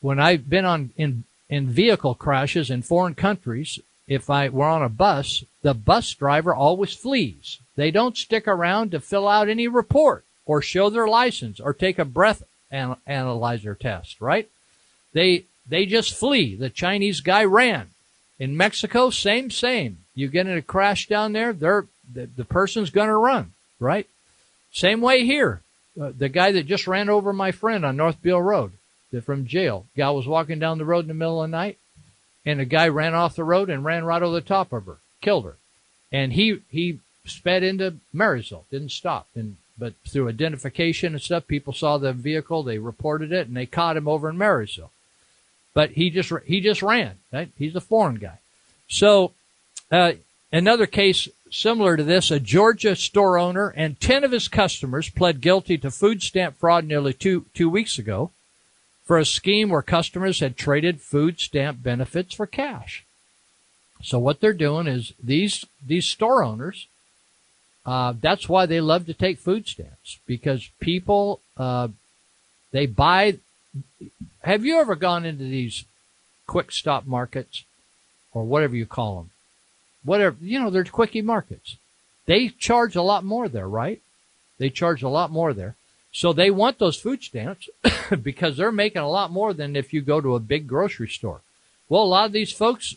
A: when I've been in vehicle crashes in foreign countries, if I were on a bus, the bus driver always flees. They don't stick around to fill out any report or show their license or take a breath analyzer test, right? They just flee. The Chinese guy ran. In Mexico, same. You get in a crash down there, the person's going to run, right? Same way here. The guy that just ran over my friend on North Beale Road from jail. Guy was walking down the road in the middle of the night, and a guy ran off the road and ran right over the top of her, killed her. And he sped into Marysville, didn't stop. But through identification and stuff, people saw the vehicle, they reported it, and they caught him over in Marysville. But he just ran, right? He's a foreign guy. So another case similar to this, a Georgia store owner and 10 of his customers pled guilty to food stamp fraud nearly two weeks ago for a scheme where customers had traded food stamp benefits for cash. So what they're doing is these store owners, that's why they love to take food stamps, because people, they buy. Have you ever gone into these quick stop markets or whatever you call them? Whatever, they're quickie markets. They charge a lot more there, right? They charge a lot more there. So they want those food stamps because they're making a lot more than if you go to a big grocery store. Well, a lot of these folks,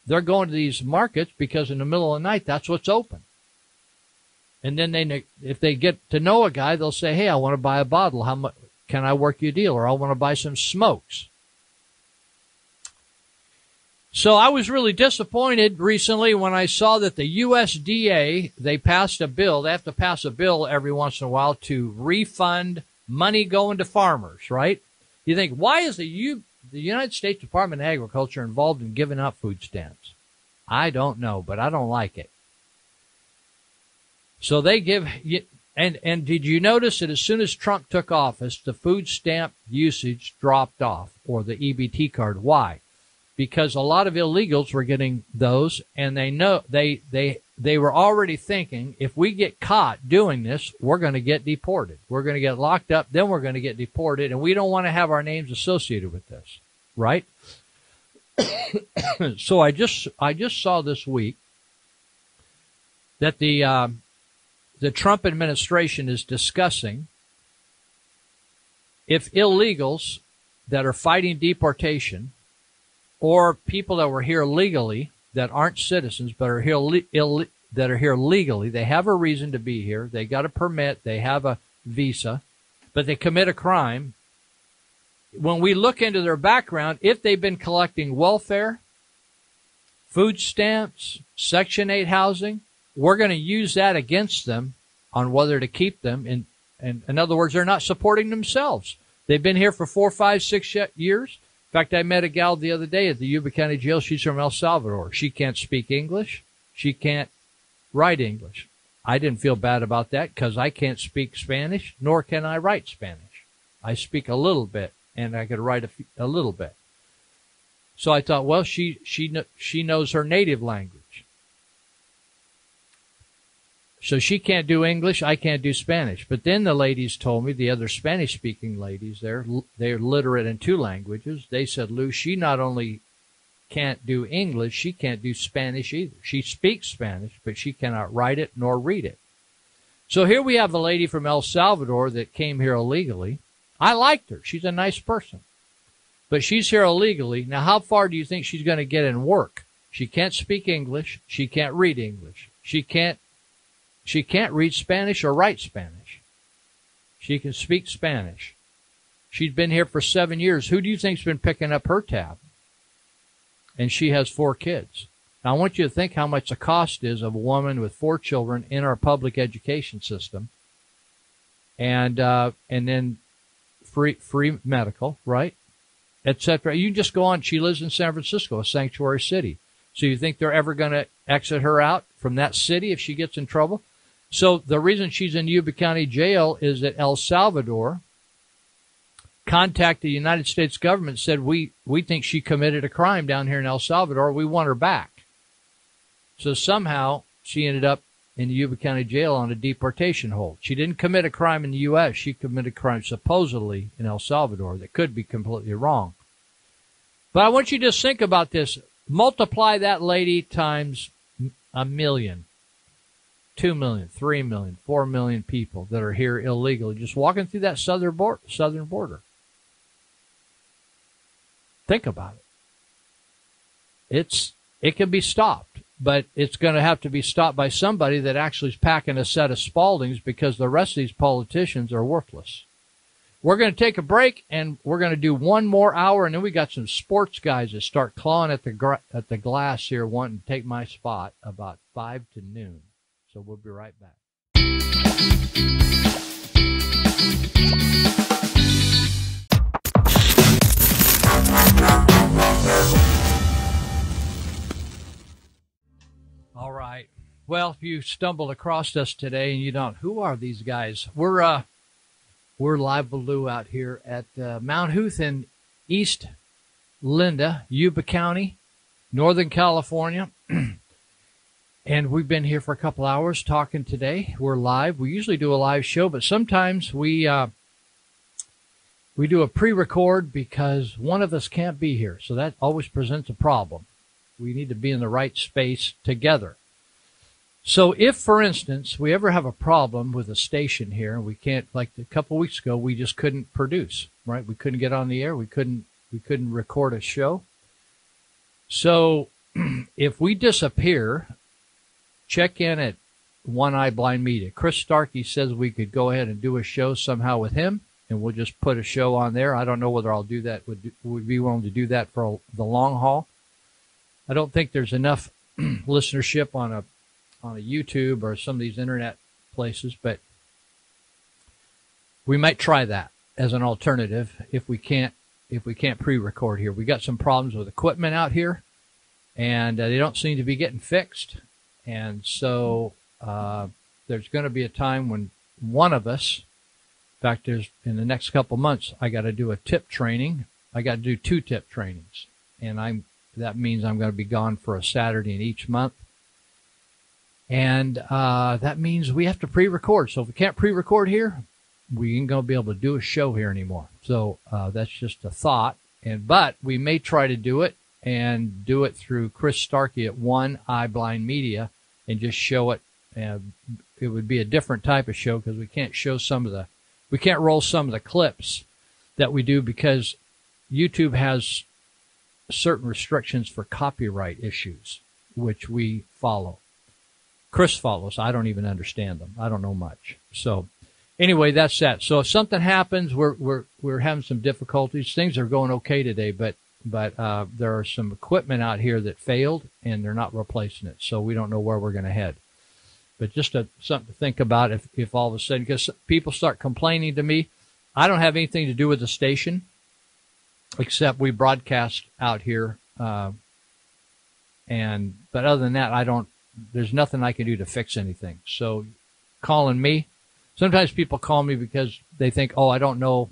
A: they're going to these markets because in the middle of the night, that's what's open. And then if they get to know a guy, they'll say, hey, I want to buy a bottle. How much can I work you a deal? Or I want to buy some smokes. So I was really disappointed recently when I saw that the USDA, they passed a bill. They have to pass a bill every once in a while to refund money going to farmers, right? You think, why is the United States Department of Agriculture involved in giving out food stamps? I don't know, but I don't like it. So they give, and did you notice that as soon as Trump took office, the food stamp usage dropped off, or the EBT card? Why? Because a lot of illegals were getting those, and they know they were already thinking, if we get caught doing this, we're going to get deported. We're going to get locked up, then we're going to get deported, and we don't want to have our names associated with this, right? So I just saw this week that the Trump administration is discussing if illegals that are fighting deportation or people that were here legally that aren't citizens but are here that are here legally, they have a reason to be here, they got a permit, they have a visa, but they commit a crime. When we look into their background, if they've been collecting welfare, food stamps, Section 8 housing, we're going to use that against them on whether to keep them. In other words, they're not supporting themselves. They've been here for 4, 5, 6 years. In fact, I met a gal the other day at the Yuba County Jail. She's from El Salvador. She can't speak English. She can't write English. I didn't feel bad about that because I can't speak Spanish, nor can I write Spanish. I speak a little bit, and I could write a little bit. So I thought, well, she knows her native language. So she can't do English, I can't do Spanish. But then the ladies told me, the other Spanish-speaking ladies there, they're literate in 2 languages. They said, Lou, she not only can't do English, she can't do Spanish either. She speaks Spanish, but she cannot write it nor read it. So here we have a lady from El Salvador that came here illegally. I liked her. She's a nice person. But she's here illegally. Now, how far do you think she's going to get in work? She can't speak English. She can't read English. She can't read Spanish or write Spanish. She can speak Spanish. She's been here for 7 years. Who do you think's been picking up her tab? And she has 4 kids. Now, I want you to think how much the cost is of a woman with 4 children in our public education system, and then free medical, right, etc. You just go on. She lives in San Francisco, a sanctuary city. So you think they're ever going to exit her out from that city if she gets in trouble? So the reason she's in Yuba County Jail is that El Salvador contacted the United States government, said, we think she committed a crime down here in El Salvador. We want her back. So somehow she ended up in the Yuba County Jail on a deportation hold. She didn't commit a crime in the U.S. She committed a crime supposedly in El Salvador. That could be completely wrong. But I want you to just think about this. Multiply that lady times 1 million, 2 million, 3 million, 4 million people that are here illegally, just walking through that southern border. Think about it. It can be stopped, but it's going to have to be stopped by somebody that actually is packing a set of Spaldings, because the rest of these politicians are worthless. We're going to take a break, and we're going to do one more hour, and then we got some sports guys that start clawing at the glass here, wanting to take my spot about 5 to noon. So we'll be right back. All right. Well, if you stumbled across us today and you don't, who are these guys? We're live below out here at Mount Huth in East Linda, Yuba County, Northern California. And we've been here for a couple hours talking today. We're live. We usually do a live show, but sometimes we do a pre-record because one of us can't be here. So that always presents a problem. We need to be in the right space together. So if, for instance, we ever have a problem with a station here, and we can't, like a couple weeks ago, we just couldn't produce, right? We couldn't get on the air. We couldn't record a show. So if we disappear, check in at One Eye Blind Media. Chris Starkey says we could go ahead and do a show somehow with him, and we'll just put a show on there. I don't know whether I'll do that. Would be willing to do that for the long haul. I don't think there's enough listenership on a YouTube or some of these internet places, but we might try that as an alternative if we can't pre-record here. We got some problems with equipment out here, and they don't seem to be getting fixed. And so there's going to be a time when one of us, in fact, in the next couple months, I got to do a tip training. I got to do 2 tip trainings, and that means I'm going to be gone for a Saturday in each month. And that means we have to pre-record. So if we can't pre-record here, we ain't going to be able to do a show here anymore. So that's just a thought. But we may try to do it and do it through Chris Starkey at One Eye Blind Media and just show it. It would be a different type of show because we can't roll some of the clips that we do because YouTube has certain restrictions for copyright issues, which we follow. Chris follows. I don't even understand them. I don't know much. So anyway, that's that. So if something happens, we're having some difficulties. Things are going okay today, but there are some equipment out here that failed, and they're not replacing it. So we don't know where we're going to head. But just something to think about if all of a sudden, because people start complaining to me, I don't have anything to do with the station, except we broadcast out here. But other than that, there's nothing I can do to fix anything. So calling me, sometimes people call me because they think, I don't know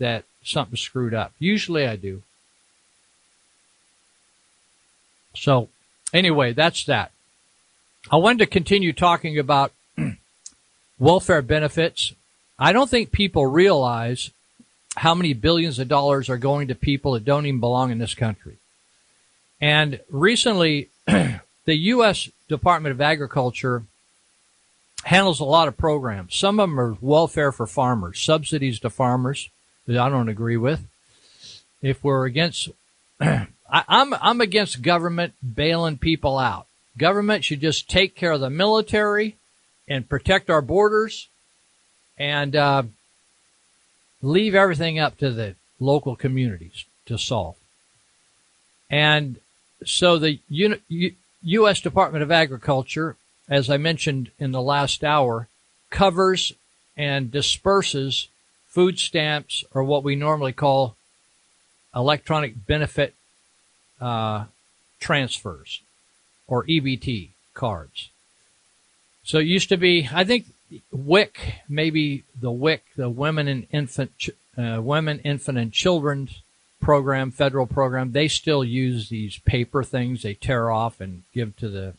A: that something's screwed up. Usually I do. So anyway, that's that. I wanted to continue talking about welfare benefits. I don't think people realize how many billions of dollars are going to people that don't even belong in this country. And recently, the U.S. Department of Agriculture handles a lot of programs. Some of them are welfare for farmers, subsidies to farmers that I don't agree with. If we're against, I'm against government bailing people out. Government should just take care of the military and protect our borders and leave everything up to the local communities to solve. And so U.S. Department of Agriculture, as I mentioned in the last hour, covers and disperses food stamps, or what we normally call electronic benefit transfers, or EBT cards. So it used to be, I think, WIC, maybe the WIC, the Women, Infant, and Children's program, federal program, they still use these paper things they tear off and give to the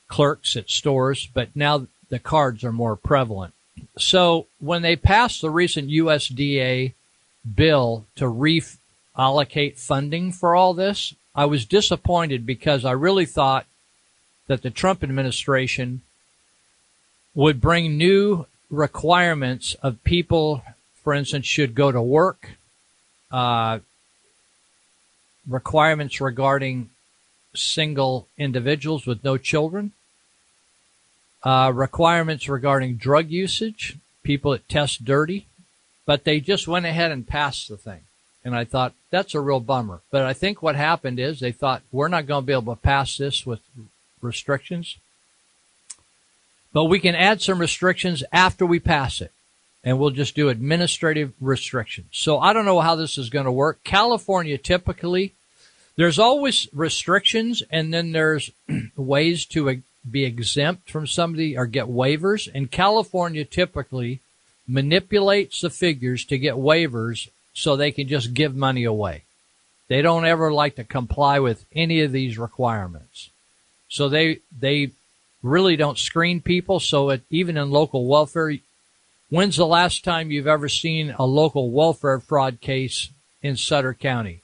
A: clerks at stores, but now the cards are more prevalent. So when they passed the recent USDA bill to reallocate funding for all this, I was disappointed because I really thought that the Trump administration would bring new requirements of people, for instance, should go to work, requirements regarding single individuals with no children, requirements regarding drug usage, people that test dirty, but they just went ahead and passed the thing. And I thought, that's a real bummer. But I think what happened is they thought, we're not going to be able to pass this with restrictions, but we can add some restrictions after we pass it, and we'll just do administrative restrictions. So I don't know how this is going to work. California, typically, there's always restrictions, and then there's ways to be exempt from somebody or get waivers. And California typically manipulates the figures to get waivers so they can just give money away. They don't ever like to comply with any of these requirements. So they really don't screen people. So even in local welfare, when's the last time you've ever seen a local welfare fraud case in Sutter County?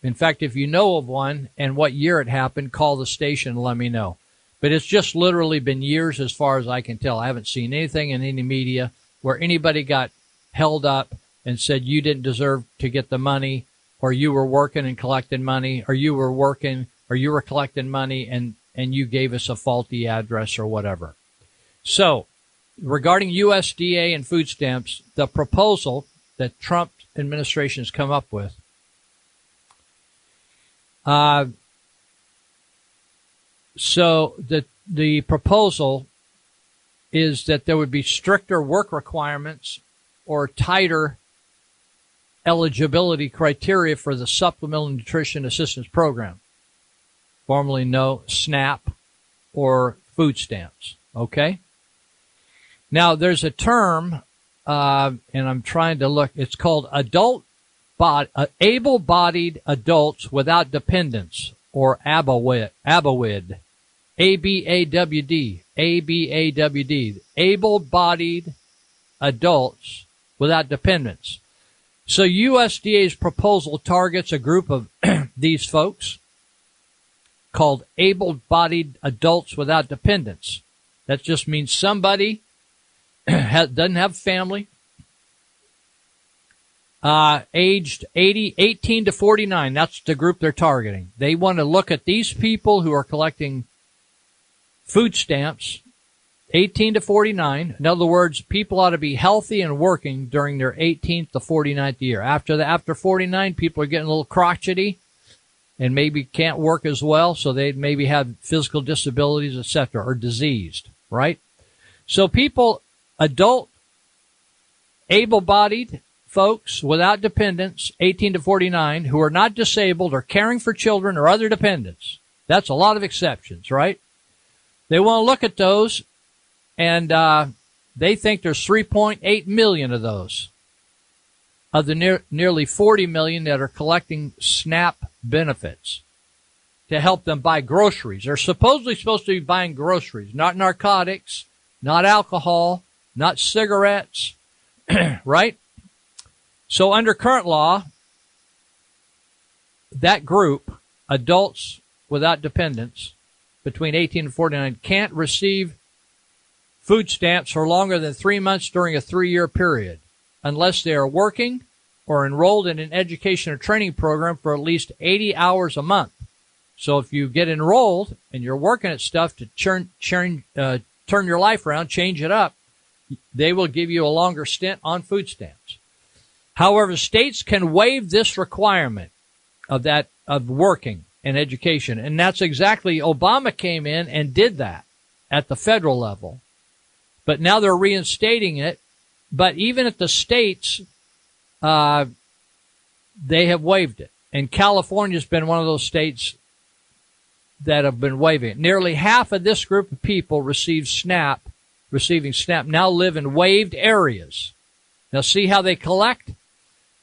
A: In fact, if you know of one and what year it happened, call the station and let me know. But it's just literally been years as far as I can tell. I haven't seen anything in any media where anybody got held up and said you didn't deserve to get the money, or you were working and collecting money, or you were working or you were collecting money and you gave us a faulty address or whatever. So regarding USDA and food stamps, the proposal that Trump administration has come up with, so the proposal is that there would be stricter work requirements or tighter eligibility criteria for the Supplemental Nutrition Assistance Program, formerly known SNAP, or food stamps. Okay? Now, there's a term, and I'm trying to look, it's called able-bodied adults without dependents, or ABAWD, ABAWD, able-bodied adults without dependents. So USDA's proposal targets a group of these folks called able-bodied adults without dependents. That just means somebody doesn't have family, aged 18 to 49. That's the group they're targeting. They want to look at these people who are collecting food stamps, 18 to 49. In other words, people ought to be healthy and working during their 18th to 49th year. After 49, people are getting a little crotchety and maybe can't work as well, so they maybe have physical disabilities, etc., or diseased, right? So people, adult, able-bodied folks without dependents, 18 to 49, who are not disabled or caring for children or other dependents. That's a lot of exceptions, right? They want to look at those, and they think there's 3.8 million of those, of the nearly 40 million that are collecting SNAP benefits to help them buy groceries. They're supposedly supposed to be buying groceries, not narcotics, not alcohol, not cigarettes, right? So under current law, that group, adults without dependents between 18 and 49, can't receive food stamps for longer than 3 months during a 3-year period unless they are working or enrolled in an education or training program for at least 80 hours a month. So if you get enrolled and you're working at stuff to turn your life around, change it up, they will give you a longer stint on food stamps. However, states can waive this requirement of working and education. And that's exactly, Obama came in and did that at the federal level. But now they're reinstating it. But even at the states, they have waived it. And California's been one of those states that have been waiving it. Nearly half of this group of people receiving SNAP now live in waived areas. Now see how they collect?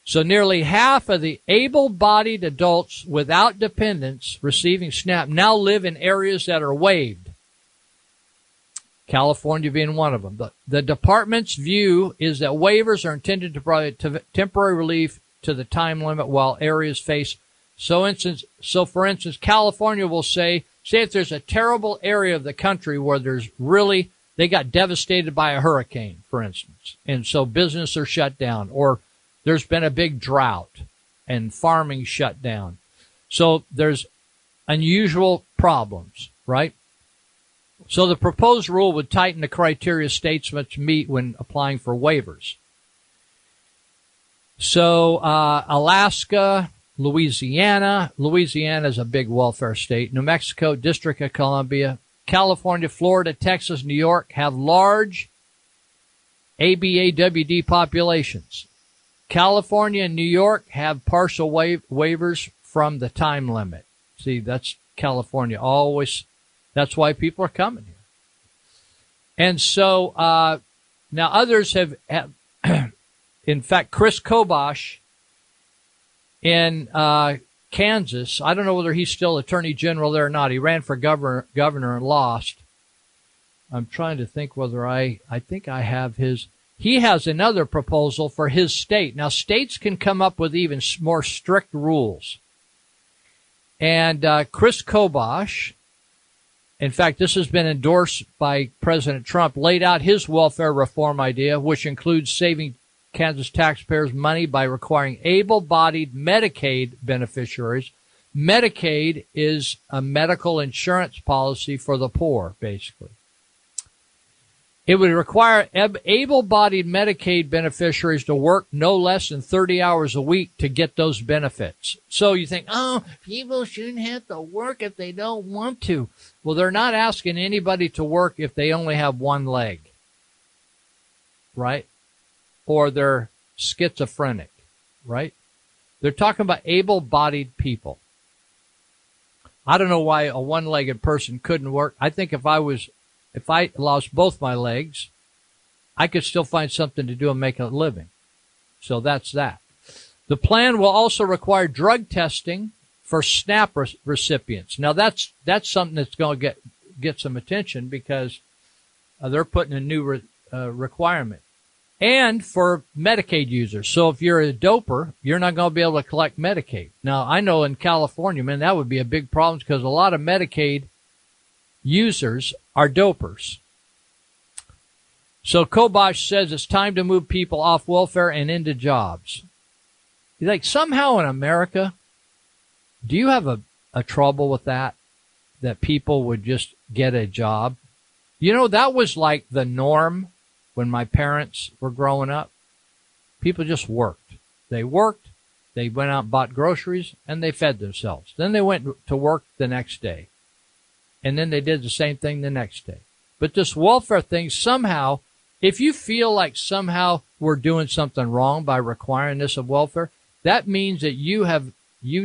A: So nearly half of the able-bodied adults without dependents receiving SNAP now live in areas that are waived. California being one of them. The department's view is that waivers are intended to provide temporary relief to the time limit while areas face. For instance, California will say if there's a terrible area of the country where they got devastated by a hurricane, for instance, and so business are shut down, or there's been a big drought and farming shut down. So there's unusual problems, right? So the proposed rule would tighten the criteria states must meet when applying for waivers. So Alaska, Louisiana is a big welfare state. New Mexico, District of Columbia, California, Florida, Texas, New York have large ABAWD populations. California and New York have partial waivers from the time limit. See, that's California always. That's why people are coming here. And so now others have in fact, Chris Kobosh in Kansas, I don't know whether he's still attorney general there or not. He ran for governor and lost. I'm trying to think whether I think I have his. He has another proposal for his state. Now, states can come up with even more strict rules. And Chris Kobosh, in fact, this has been endorsed by President Trump, laid out his welfare reform idea, which includes saving Kansas taxpayers money by requiring able-bodied Medicaid beneficiaries. Medicaid is a medical insurance policy for the poor, basically. It would require able-bodied Medicaid beneficiaries to work no less than 30 hours a week to get those benefits. So you think, people shouldn't have to work if they don't want to. Well, they're not asking anybody to work if they only have one leg, right? Or they're schizophrenic, right? They're talking about able-bodied people. I don't know why a one-legged person couldn't work. I think if I lost both my legs, I could still find something to do and make a living. So that's that. The plan will also require drug testing for SNAP recipients. Now that's something that's going to get some attention because they're putting a new requirement. And for Medicaid users. So if you're a doper, you're not going to be able to collect Medicaid. Now, I know in California, man, that would be a big problem because a lot of Medicaid users are dopers. So Kobosh says it's time to move people off welfare and into jobs. He's like, somehow in America, do you have a trouble with that people would just get a job? You know, that was like the norm when my parents were growing up. People just worked. They worked, they went out and bought groceries, and they fed themselves. Then they went to work the next day. And then they did the same thing the next day. But this welfare thing, somehow, if you feel like somehow we're doing something wrong by requiring this of welfare, that means that you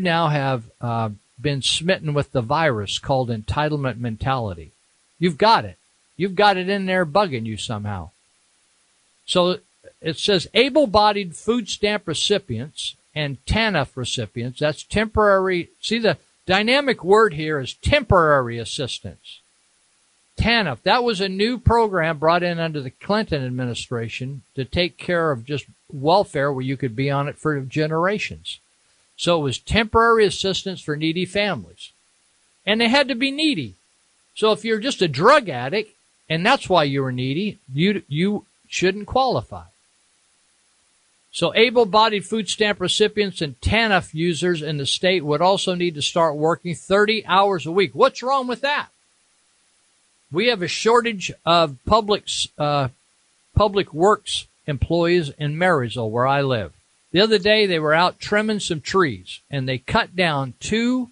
A: now have been smitten with the virus called entitlement mentality. You've got it. You've got it in there bugging you somehow. So it says able-bodied food stamp recipients and TANF recipients, that's temporary. See, the dynamic word here is temporary assistance. TANF, that was a new program brought in under the Clinton administration to take care of just welfare where you could be on it for generations. So it was temporary assistance for needy families. And they had to be needy. So if you're just a drug addict, and that's why you were needy, you shouldn't qualify. So able-bodied food stamp recipients and TANF users in the state would also need to start working 30 hours a week. What's wrong with that? We have a shortage of public works employees in Marysville, where I live. The other day, they were out trimming some trees, and they cut down 2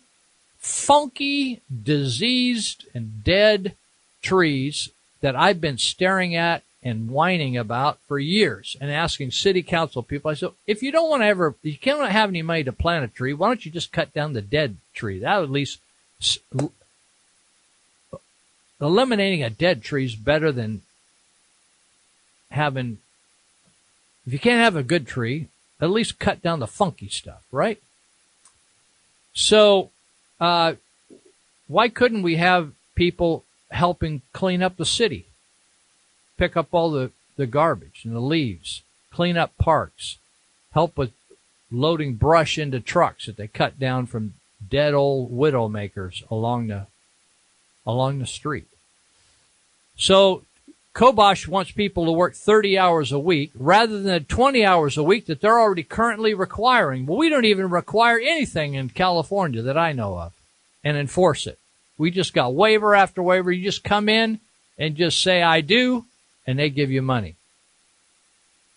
A: funky, diseased, and dead trees that I've been staring at and whining about for years and asking city council people. I said, if you don't want to ever, you can't have any money to plant a tree, why don't you just cut down the dead tree? That would at least, eliminating a dead tree is better than having, if you can't have a good tree, at least cut down the funky stuff, right? So, why couldn't we have people helping clean up the city? Pick up all the garbage and the leaves, clean up parks, help with loading brush into trucks that they cut down from dead old widow makers along the street. So Kobosh wants people to work 30 hours a week rather than 20 hours a week that they're already currently requiring. Well, we don't even require anything in California that I know of and enforce it. We just got waiver after waiver. You just come in and just say, I do, and they give you money.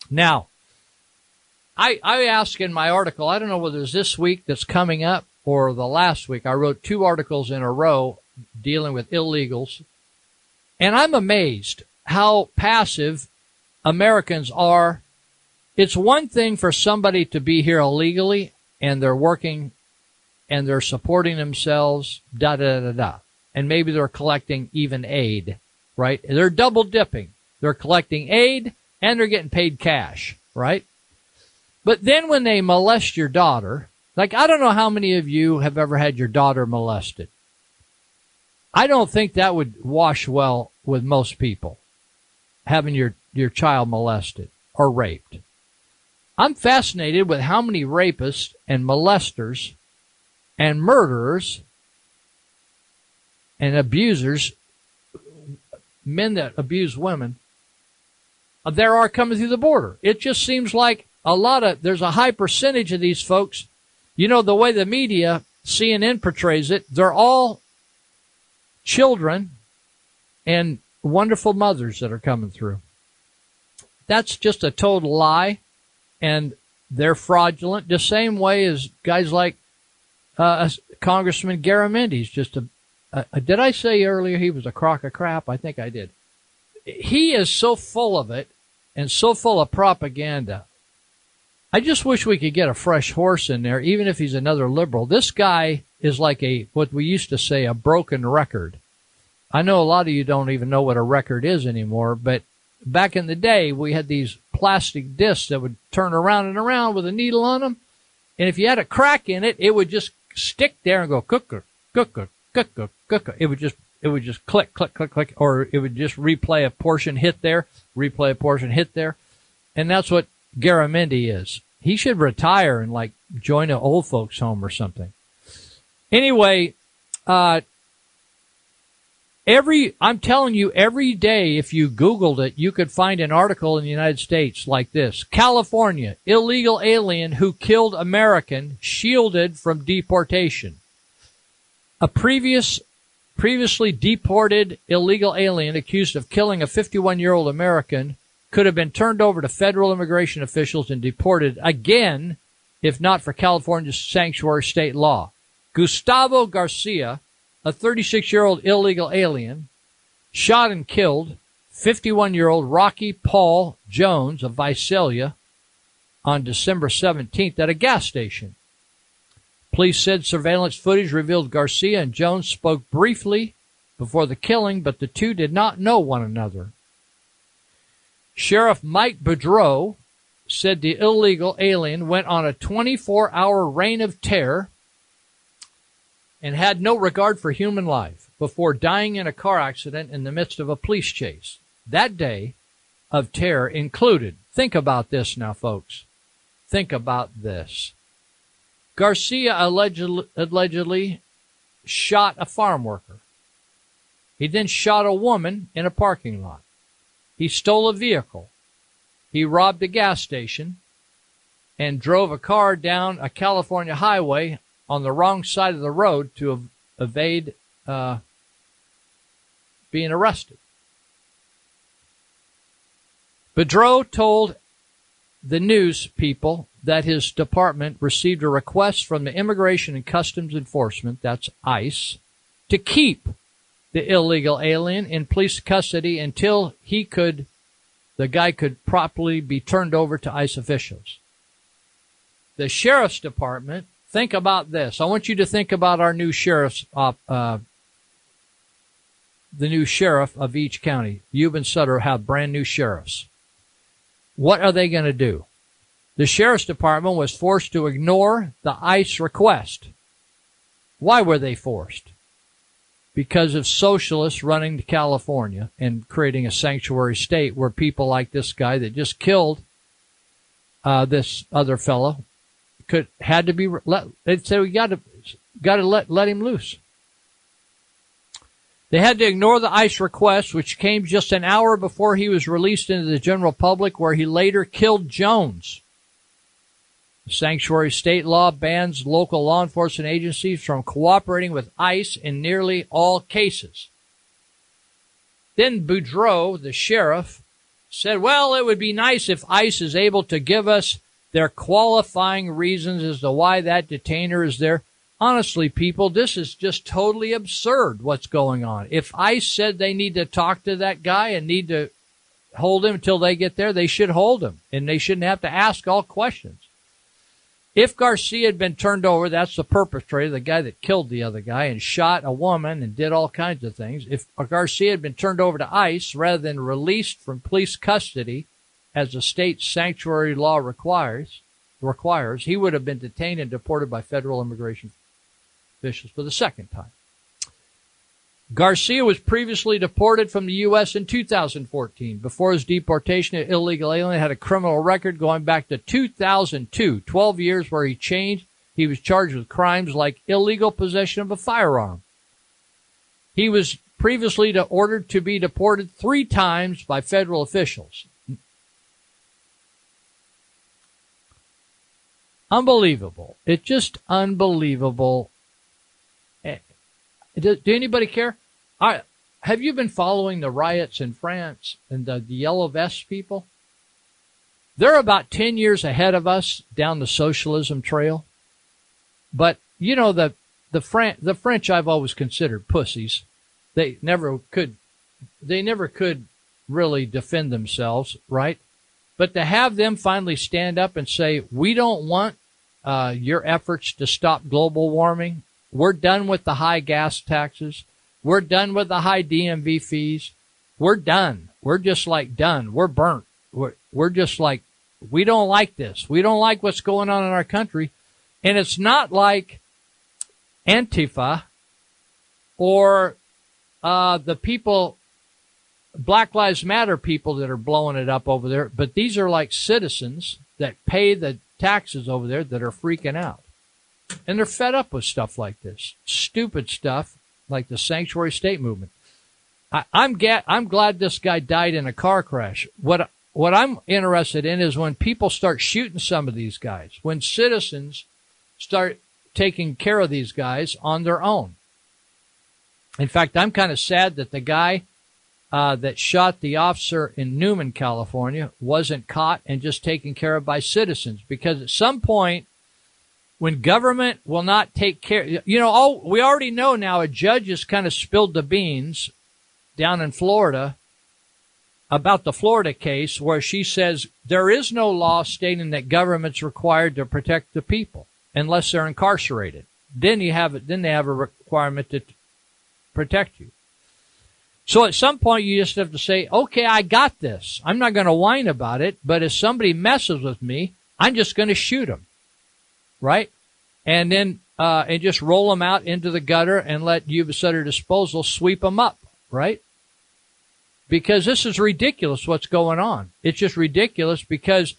A: Now, I ask in my article, I don't know whether it's this week that's coming up or the last week, I wrote 2 articles in a row dealing with illegals. And I'm amazed how passive Americans are. It's one thing for somebody to be here illegally and they're working and they're supporting themselves, and maybe they're collecting even aid, right? They're double dipping. They're collecting aid and they're getting paid cash, right? But then when they molest your daughter, like I don't know how many of you have ever had your daughter molested. I don't think that would wash well with most people, having your child molested or raped. I'm fascinated with how many rapists and molesters and murderers and abusers, men that abuse women, there are coming through the border. It just seems like there's a high percentage of these folks. You know, the way the media, CNN portrays it, they're all children and wonderful mothers that are coming through. That's just a total lie, and they're fraudulent the same way as guys like Congressman Garamendi's just did I say earlier he was a crock of crap? I think I did. He is so full of it and so full of propaganda. I just wish we could get a fresh horse in there, even if he's another liberal. This guy is like what we used to say, a broken record. I know a lot of you don't even know what a record is anymore, but back in the day, we had these plastic discs that would turn around and around with a needle on them. And if you had a crack in it, it would just stick there and go cooker, cooker, cooker, cooker. It would just click, click, click, click, or it would just replay a portion hit there, replay a portion hit there. And that's what Garamendi is. He should retire and like join an old folks home or something. Anyway, I'm telling you, every day, if you Googled it, you could find an article in the United States like this. California, illegal alien who killed American shielded from deportation. A previously deported illegal alien accused of killing a 51-year-old American could have been turned over to federal immigration officials and deported again if not for California's sanctuary state law. Gustavo Garcia, a 36-year-old illegal alien, shot and killed 51-year-old Rocky Paul Jones of Visalia on December 17th at a gas station. Police said surveillance footage revealed Garcia and Jones spoke briefly before the killing, but the two did not know one another. Sheriff Mike Boudreau said the illegal alien went on a 24-hour reign of terror and had no regard for human life before dying in a car accident in the midst of a police chase. That day of terror included, think about this now, folks. Think about this. Garcia allegedly shot a farm worker. He then shot a woman in a parking lot. He stole a vehicle. He robbed a gas station and drove a car down a California highway on the wrong side of the road to evade being arrested. Boudreau told the news people that his department received a request from the Immigration and Customs Enforcement, that's ICE, to keep the illegal alien in police custody until the guy could properly be turned over to ICE officials. The sheriff's department, think about this. I want you to think about our new sheriff's, the new sheriff of each county. Yuba and Sutter have brand new sheriffs. What are they going to do? The sheriff's department was forced to ignore the ICE request. Why were they forced? Because of socialists running to California and creating a sanctuary state where people like this guy that just killed this other fellow had to be let. They'd say we got to let him loose. They had to ignore the ICE request, which came just an hour before he was released into the general public, where he later killed Jones. The sanctuary state law bans local law enforcement agencies from cooperating with ICE in nearly all cases. Then Boudreaux, the sheriff, said, well, it would be nice if ICE is able to give us their qualifying reasons as to why that detainer is there. Honestly, people, this is just totally absurd what's going on. If ICE said they need to talk to that guy and need to hold him until they get there, they should hold him, and they shouldn't have to ask all questions. If Garcia had been turned over, that's the perpetrator, the guy that killed the other guy and shot a woman and did all kinds of things. If Garcia had been turned over to ICE rather than released from police custody, as the state sanctuary law requires, he would have been detained and deported by federal immigration officials for the second time. Garcia was previously deported from the U.S. in 2014. Before his deportation, an illegal alien had a criminal record going back to 2002, 12 years where he was charged with crimes like illegal possession of a firearm. He was previously ordered to be deported 3 times by federal officials. Unbelievable. It's just unbelievable. Do anybody care? Have you been following the riots in France and the Yellow Vest people? They're about 10 years ahead of us down the socialism trail. But, you know, the French I've always considered pussies. They never could really defend themselves, right? But to have them finally stand up and say, we don't want your efforts to stop global warming. We're done with the high gas taxes. We're done with the high DMV fees. We're done. We're just like done. We're burnt. We're just like, we don't like this. We don't like what's going on in our country. And it's not like Antifa or the people, Black Lives Matter people that are blowing it up over there, but these are like citizens that pay the taxes over there that are freaking out. And they're fed up with stuff like this. Stupid stuff like the sanctuary state movement. I'm glad this guy died in a car crash. What I'm interested in is when people start shooting some of these guys, when citizens start taking care of these guys on their own. In fact, I'm kind of sad that the guy that shot the officer in Newman, California, wasn't caught and just taken care of by citizens. Because at some point, when government will not take care, we already know now a judge has kind of spilled the beans down in Florida about the Florida case where she says there is no law stating that government's required to protect the people unless they're incarcerated. Then they have a requirement to protect you. So at some point you just have to say, okay, I got this. I'm not going to whine about it, but if somebody messes with me, I'm just going to shoot them. Right? And then, and just roll them out into the gutter and let Yuba Sutter Disposal sweep them up. Right? Because this is ridiculous what's going on. It's just ridiculous because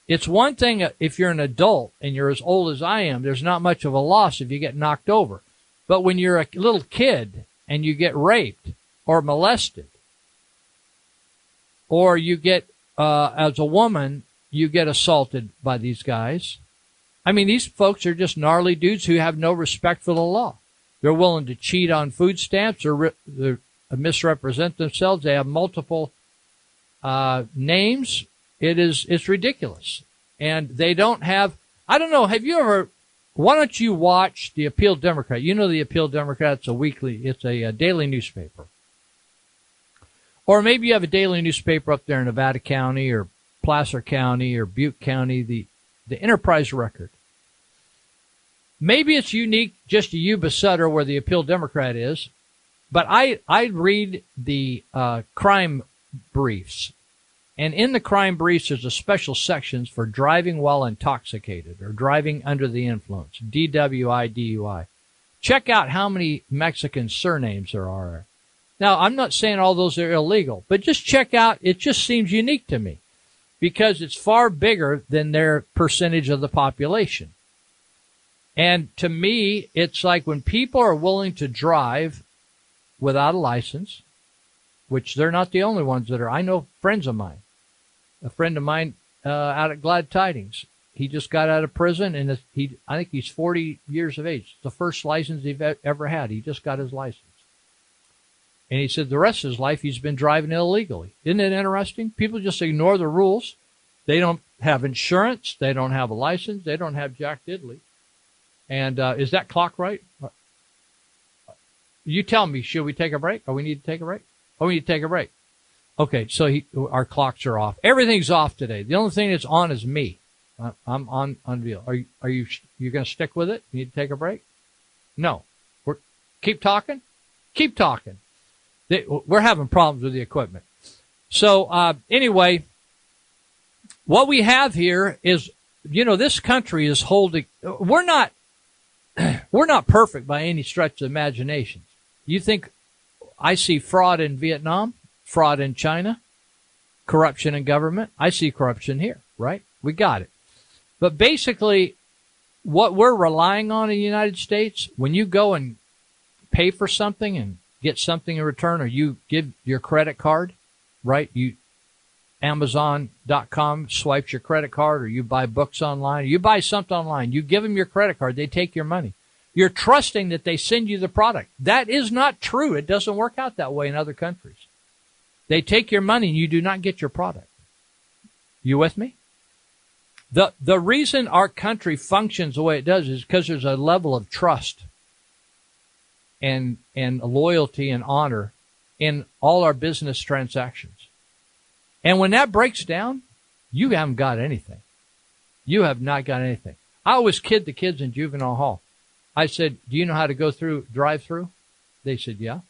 A: it's one thing if you're an adult and you're as old as I am, there's not much of a loss if you get knocked over. But when you're a little kid and you get raped or molested, or you get, as a woman, you get assaulted by these guys. I mean, these folks are just gnarly dudes who have no respect for the law. They're willing to cheat on food stamps or misrepresent themselves. They have multiple names. It's ridiculous. And they don't have, I don't know, have you ever, why don't you watch the Appeal Democrat? You know the Appeal Democrat, it's a daily newspaper. Or maybe you have a daily newspaper up there in Nevada County or Placer County or Butte County, the Enterprise Record. Maybe it's unique just to Yuba Sutter where the Appeal Democrat is, but I read the crime briefs. And in the crime briefs, there's a special sections for driving while intoxicated or driving under the influence, DWI, DUI. Check out how many Mexican surnames there are. Now, I'm not saying all those are illegal, but just check out, it just seems unique to me because it's far bigger than their percentage of the population. And to me, it's like when people are willing to drive without a license, which they're not the only ones that are. I know friends of mine. A friend of mine out at Glad Tidings, he just got out of prison, and I think he's 40 years of age. It's the first license he's ever had. He just got his license. And he said the rest of his life he's been driving illegally. Isn't it interesting? People just ignore the rules. They don't have insurance. They don't have a license. They don't have jack diddly. And is that clock right? You tell me, should we take a break? Or we need to take a break? Oh, we need to take a break. Okay, so our clocks are off. Everything's off today. The only thing that's on is me. I'm on View. Are you going to stick with it? You need to take a break? No. Keep talking? Keep talking. We're having problems with the equipment. So anyway, what we have here is, this country is holding. We're not perfect by any stretch of the imagination. You think I see fraud in Vietnam, fraud in China, corruption in government? I see corruption here, right? We got it. But basically, what we're relying on in the United States, when you go and pay for something and get something in return, or you give your credit card, right? Amazon.com swipes your credit card, or you buy books online, or you buy something online, you give them your credit card, they take your money. You're trusting that they send you the product. That is not true. It doesn't work out that way in other countries. They take your money and you do not get your product. You with me? The reason our country functions the way it does is because there's a level of trust and loyalty and honor in all our business transactions. And when that breaks down, you haven't got anything. You have not got anything. I always kid the kids in juvenile hall. I said, do you know how to go through drive-through? They said, yeah.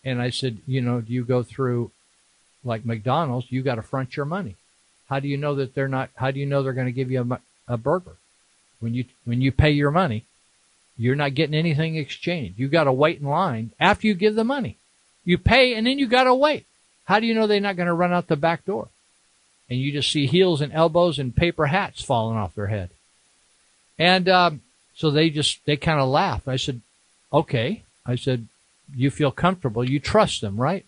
A: And I said, do you go through like McDonald's? You got to front your money. How do you know that how do you know they're going to give you a burger? When you pay your money, you're not getting anything exchanged. You got to wait in line after you give the money. You pay and then you got to wait. How do you know they're not going to run out the back door? And you just see heels and elbows and paper hats falling off their head. And so they kind of laughed. I said, okay. I said, you feel comfortable. You trust them, right?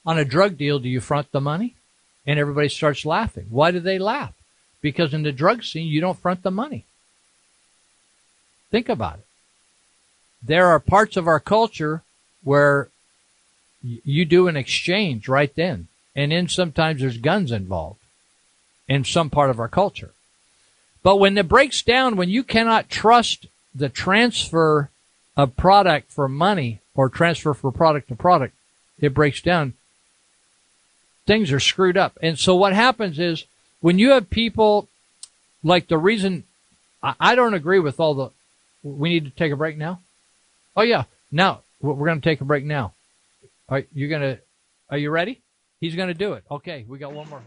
A: On a drug deal, do you front the money? And everybody starts laughing. Why do they laugh? Because in the drug scene, you don't front the money. Think about it. There are parts of our culture where you do an exchange right then. And then sometimes there's guns involved in some part of our culture. But when it breaks down, when you cannot trust the transfer of product for money or transfer for product to product, it breaks down. Things are screwed up. And so what happens is when you have people like the reason I don't agree with we need to take a break now. Oh yeah. Now we're going to take a break now. All right. Are you ready? He's going to do it. Okay. We got one more.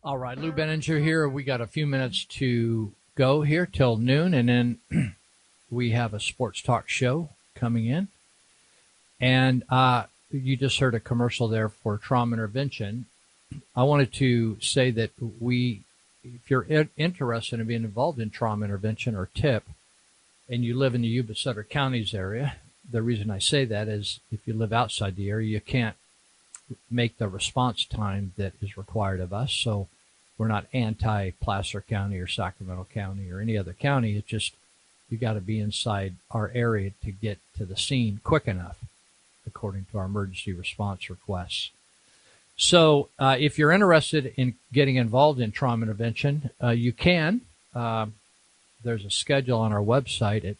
A: All right, Lou Benninger here. We got a few minutes to go here till noon, and then we have a sports talk show coming in. And you just heard a commercial there for trauma intervention. I wanted to say that if you're interested in being involved in trauma intervention or TIP, and you live in the Yuba Sutter counties area, the reason I say that is if you live outside the area, you can't make the response time that is required of us. So we're not anti-Placer County or Sacramento County or any other county. It's just you got to be inside our area to get to the scene quick enough, according to our emergency response requests. So if you're interested in getting involved in trauma intervention, you can. There's a schedule on our website at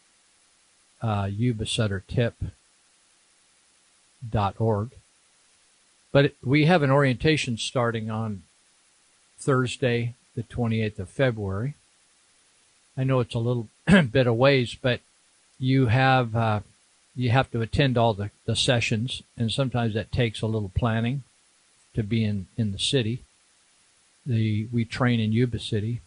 A: yubasuttertip.org. But we have an orientation starting on Thursday, the 28th of February. I know it's a little bit of ways, but you have to attend all the sessions, and sometimes that takes a little planning to be in the city. We train in Yuba City,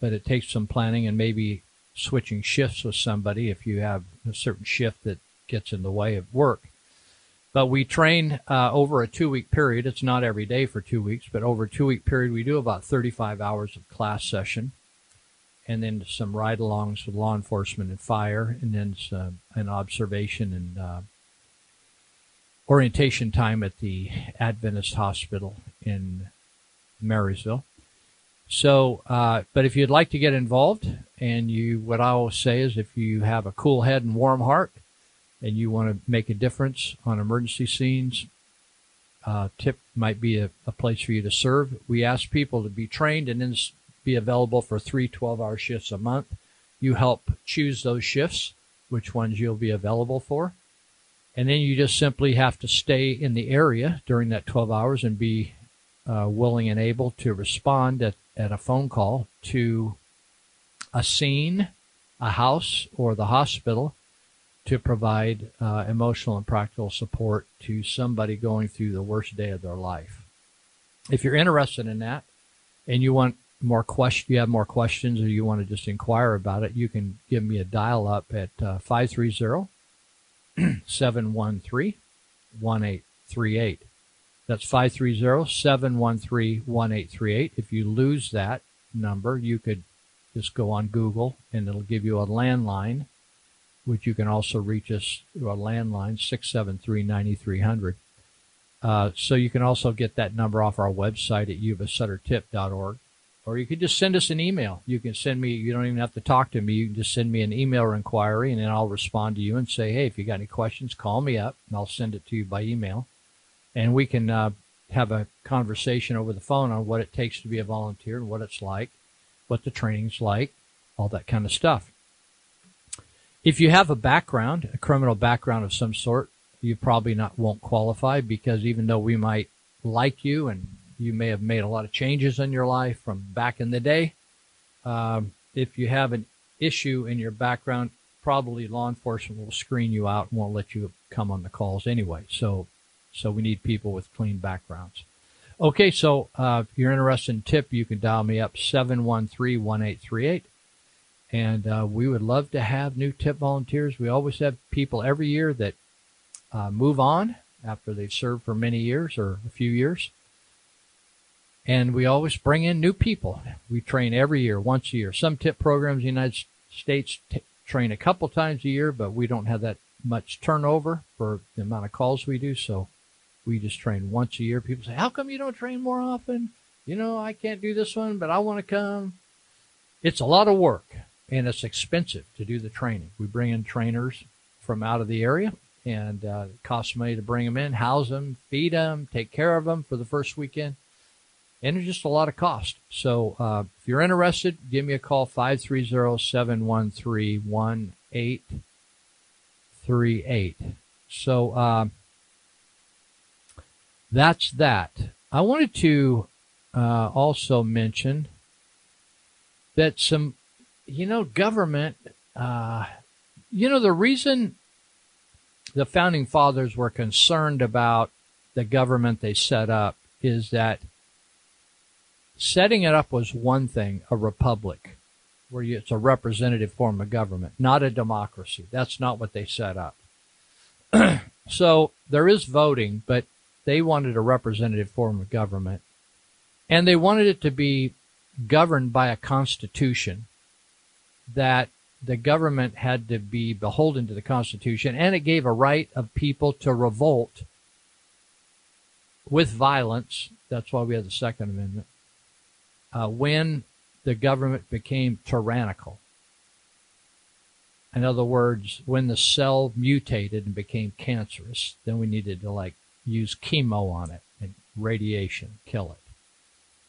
A: but it takes some planning and maybe switching shifts with somebody if you have a certain shift that gets in the way of work. But we train over a 2-week period. It's not every day for 2 weeks, but over a 2-week period, we do about 35 hours of class session, and then some ride-alongs with law enforcement and fire, and then an observation and orientation time at the Adventist Hospital in Marysville. So, but if you'd like to get involved, and what I always say is if you have a cool head and warm heart, and you want to make a difference on emergency scenes, TIP might be a place for you to serve. We ask people to be trained and then be available for 3 12-hour shifts a month. You help choose those shifts, which ones you'll be available for. And then you just simply have to stay in the area during that 12 hours and be willing and able to respond at a phone call to a scene, a house, or the hospital to provide emotional and practical support to somebody going through the worst day of their life. If you're interested in that and you want you have more questions, or you want to just inquire about it, you can give me a dial up at 530-713-1838. That's 530-713-1838. If you lose that number, you could just go on Google and it'll give you a landline, which you can also reach us through our landline, 673-9300. So you can also get that number off our website at yubasuttertip.org. Or you could just send us an email. You can send me, you don't even have to talk to me. You can just send me an email or inquiry, and then I'll respond to you and say, hey, if you got any questions, call me up, and I'll send it to you by email. And we can have a conversation over the phone on what it takes to be a volunteer and what it's like, what the training's like, all that kind of stuff. If you have a background, a criminal background of some sort, you probably won't qualify, because even though we might like you and you may have made a lot of changes in your life from back in the day, if you have an issue in your background, probably law enforcement will screen you out and won't let you come on the calls anyway. So we need people with clean backgrounds. Okay, so if you're interested in TIP, you can dial me up, 713-1838. And we would love to have new TIP volunteers. We always have people every year that move on after they've served for many years or a few years. And we always bring in new people. We train every year, once a year. Some TIP programs in the United States train a couple times a year, but we don't have that much turnover for the amount of calls we do. So we just train once a year. People say, how come you don't train more often? I can't do this one, but I want to come. It's a lot of work, and it's expensive to do the training. We bring in trainers from out of the area, and it costs money to bring them in, house them, feed them, take care of them for the first weekend. And there's just a lot of cost. So if you're interested, give me a call, 530-713-1838. So that's that. I wanted to also mention that some, government, the reason the Founding Fathers were concerned about the government they set up is that setting it up was one thing, a republic, where it's a representative form of government, not a democracy. That's not what they set up. So there is voting, but they wanted a representative form of government. And they wanted it to be governed by a constitution that the government had to be beholden to the Constitution, and it gave a right of people to revolt with violence. That's why we have the Second Amendment. When the government became tyrannical. In other words, when the cell mutated and became cancerous, then we needed to use chemo on it and radiation, kill it.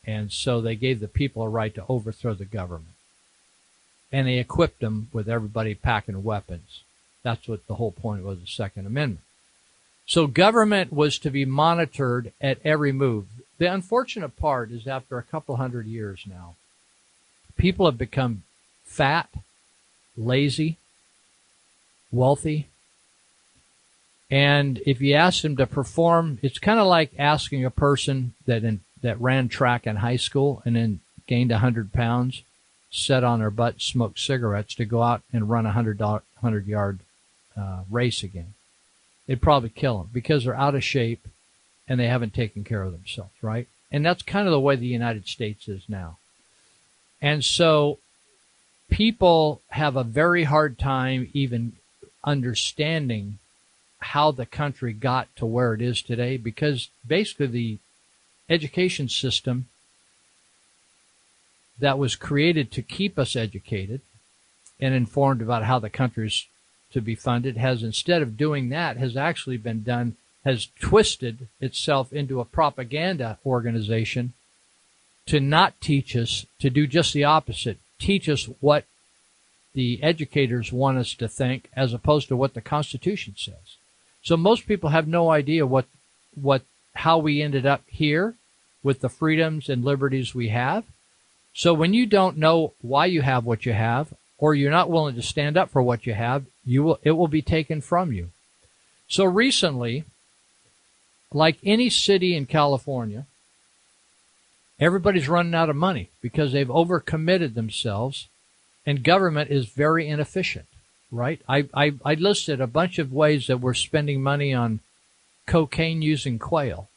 A: And so they gave the people a right to overthrow the government. And they equipped them with everybody packing weapons. That's what the whole point was of the Second Amendment. So government was to be monitored at every move. The unfortunate part is after a couple hundred years now, people have become fat, lazy, wealthy. And if you ask them to perform, it's kind of like asking a person that ran track in high school and then gained 100 pounds, sat on their butt, smoked cigarettes to go out and run a 100-yard race again. They'd probably kill them because they're out of shape and they haven't taken care of themselves, right? And that's kind of the way the United States is now. And so people have a very hard time even understanding how the country got to where it is today, because basically the education system that was created to keep us educated and informed about how the country's to be funded has, instead of doing that, has actually been done, has twisted itself into a propaganda organization to not teach us, to do just the opposite, teach us what the educators want us to think as opposed to what the Constitution says. So most people have no idea how we ended up here with the freedoms and liberties we have. So when you don't know why you have what you have, or you're not willing to stand up for what you have, it will be taken from you. So recently, like any city in California, everybody's running out of money because they've overcommitted themselves, and government is very inefficient, right? I listed a bunch of ways that we're spending money on cocaine using quail.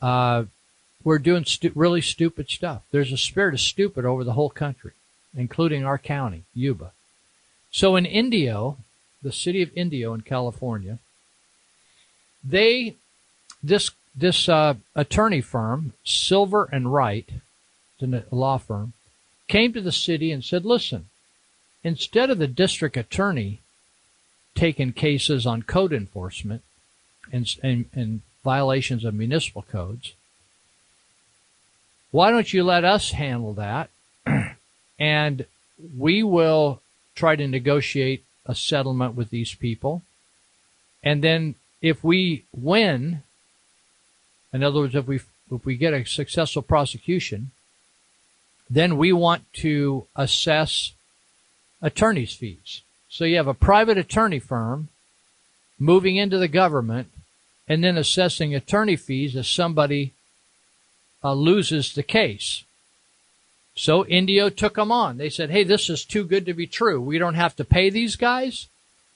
A: We're doing really stupid stuff. There's a spirit of stupid over the whole country, including our county, Yuba. So in Indio, the city of Indio in California, this attorney firm, Silver and Wright, it's a law firm, came to the city and said, listen, instead of the district attorney taking cases on code enforcement and violations of municipal codes, why don't you let us handle that? And we will try to negotiate a settlement with these people. And then if we win, in other words, if we get a successful prosecution, then we want to assess attorney's fees. So you have a private attorney firm moving into the government and then assessing attorney fees if somebody loses the case. So Indio took them on. They said, hey, this is too good to be true. We don't have to pay these guys.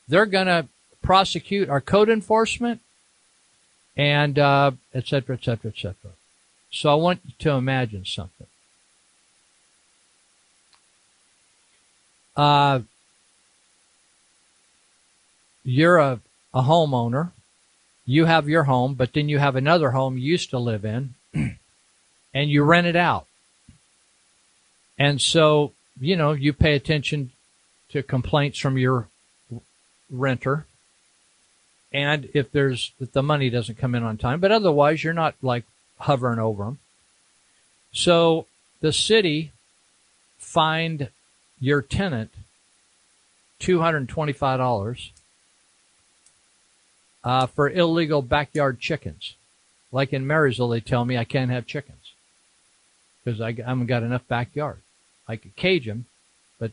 A: They're going to prosecute our code enforcement and et cetera, et cetera, et cetera. So I want you to imagine something. You're a homeowner. You have your home, but then you have another home you used to live in, and you rent it out. And so, you pay attention to complaints from your renter. And if the money doesn't come in on time, but otherwise you're not hovering over them. So the city fined your tenant $225 for illegal backyard chickens. Like in Marysville, they tell me I can't have chickens because I haven't got enough backyard. I could cage them, but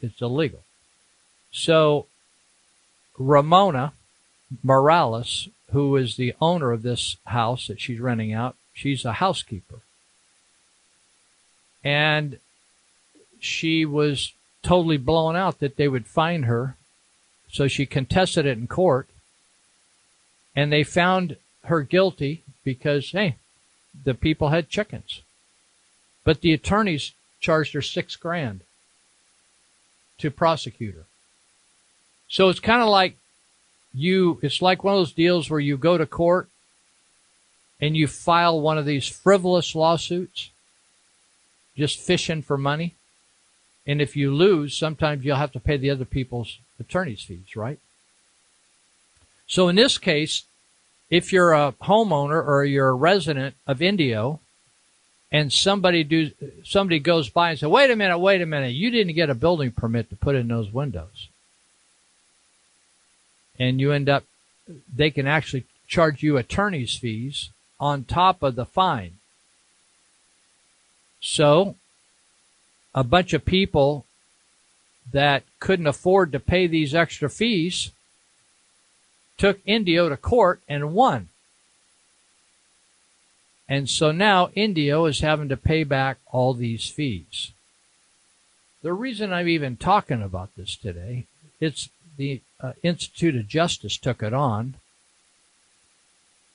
A: it's illegal. So Ramona Morales, who is the owner of this house that she's renting out, she's a housekeeper. And she was totally blown out that they would fine her. So she contested it in court. And they found her guilty because, hey, the people had chickens. But the attorneys charged her $6,000. to prosecute her. So it's kind of like it's like one of those deals where you go to court and you file one of these frivolous lawsuits, just fishing for money. And if you lose, sometimes you'll have to pay the other people's attorney's fees, right? So in this case, if you're a homeowner or you're a resident of Indio and somebody goes by and says, wait a minute, you didn't get a building permit to put in those windows. And you end up, they can actually charge you attorney's fees on top of the fine. So a bunch of people that couldn't afford to pay these extra fees took Indio to court and won. And so now Indio is having to pay back all these fees. The reason I'm even talking about this today, it's the Institute of Justice took it on.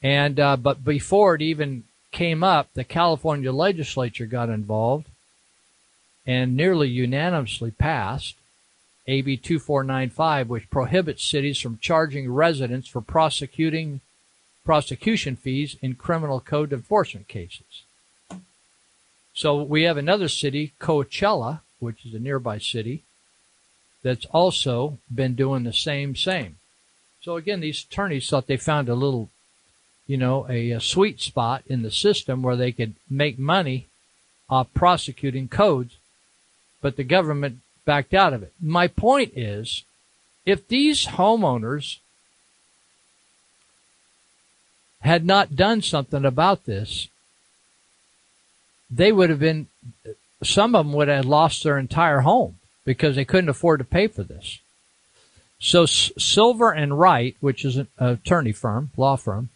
A: And but before it even came up, the California legislature got involved and nearly unanimously passed AB 2495, which prohibits cities from charging residents for prosecution fees in criminal code enforcement cases. So we have another city, Coachella, which is a nearby city, that's also been doing the same. So again, these attorneys thought they found a little, a sweet spot in the system where they could make money off prosecuting codes, but the government backed out of it. My point is, if these homeowners had not done something about this, they would have been, some of them would have lost their entire home because they couldn't afford to pay for this. So Silver and Wright, which is an attorney firm, law firm,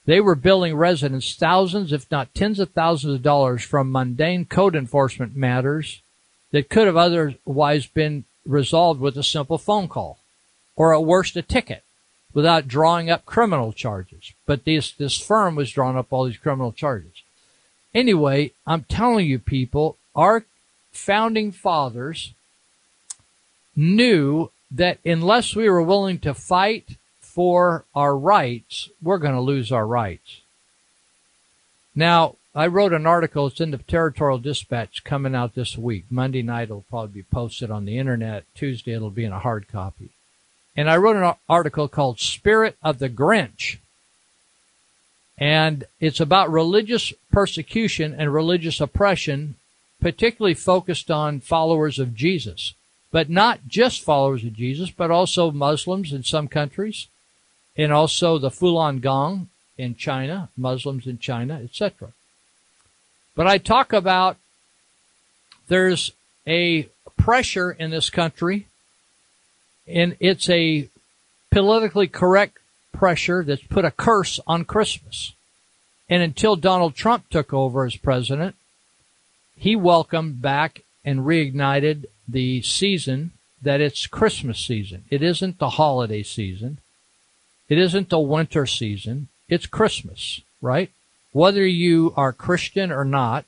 A: they were billing residents thousands, if not tens of thousands of dollars from mundane code enforcement matters that could have otherwise been resolved with a simple phone call, or at worst a ticket, without drawing up criminal charges. But this firm was drawing up all these criminal charges. Anyway, I'm telling you people, our founding fathers knew that unless we were willing to fight for our rights, we're going to lose our rights. Now, I wrote an article, it's in the Territorial Dispatch coming out this week. Monday night it'll probably be posted on the internet. Tuesday it'll be in a hard copy. And I wrote an article called Spirit of the Grinch. And it's about religious persecution and religious oppression, particularly focused on followers of Jesus. But not just followers of Jesus, but also Muslims in some countries, and also the Falun Gong in China, Muslims in China, etc. But I talk about there's a pressure in this country, and it's a politically correct pressure that's put a curse on Christmas. And until Donald Trump took over as president, he welcomed back and reignited the season that it's Christmas season. It isn't the holiday season. It isn't the winter season. It's Christmas, right? Whether you are Christian or not,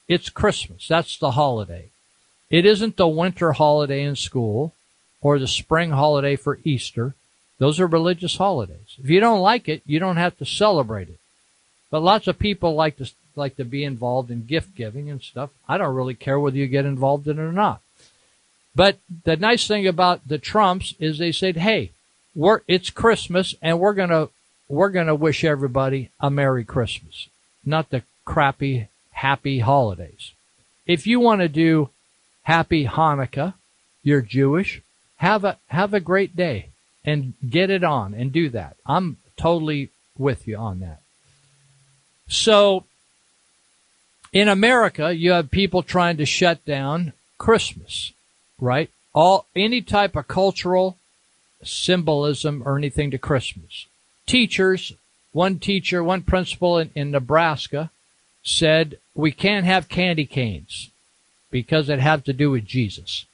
A: it's Christmas. That's the holiday. It isn't the winter holiday in school or the spring holiday for Easter. Those are religious holidays. If you don't like it, you don't have to celebrate it. But lots of people like to be involved in gift giving and stuff. I don't really care whether you get involved in it or not. But the nice thing about the Trumps is they said, hey, it's Christmas and we're gonna wish everybody a Merry Christmas, not the crappy, happy holidays. If you want to do Happy Hanukkah, you're Jewish, have a great day and get it on and do that. I'm totally with you on that. So in America, you have people trying to shut down Christmas, right? Any type of cultural symbolism or anything to Christmas. Teachers, one principal in Nebraska said, we can't have candy canes because it has to do with Jesus.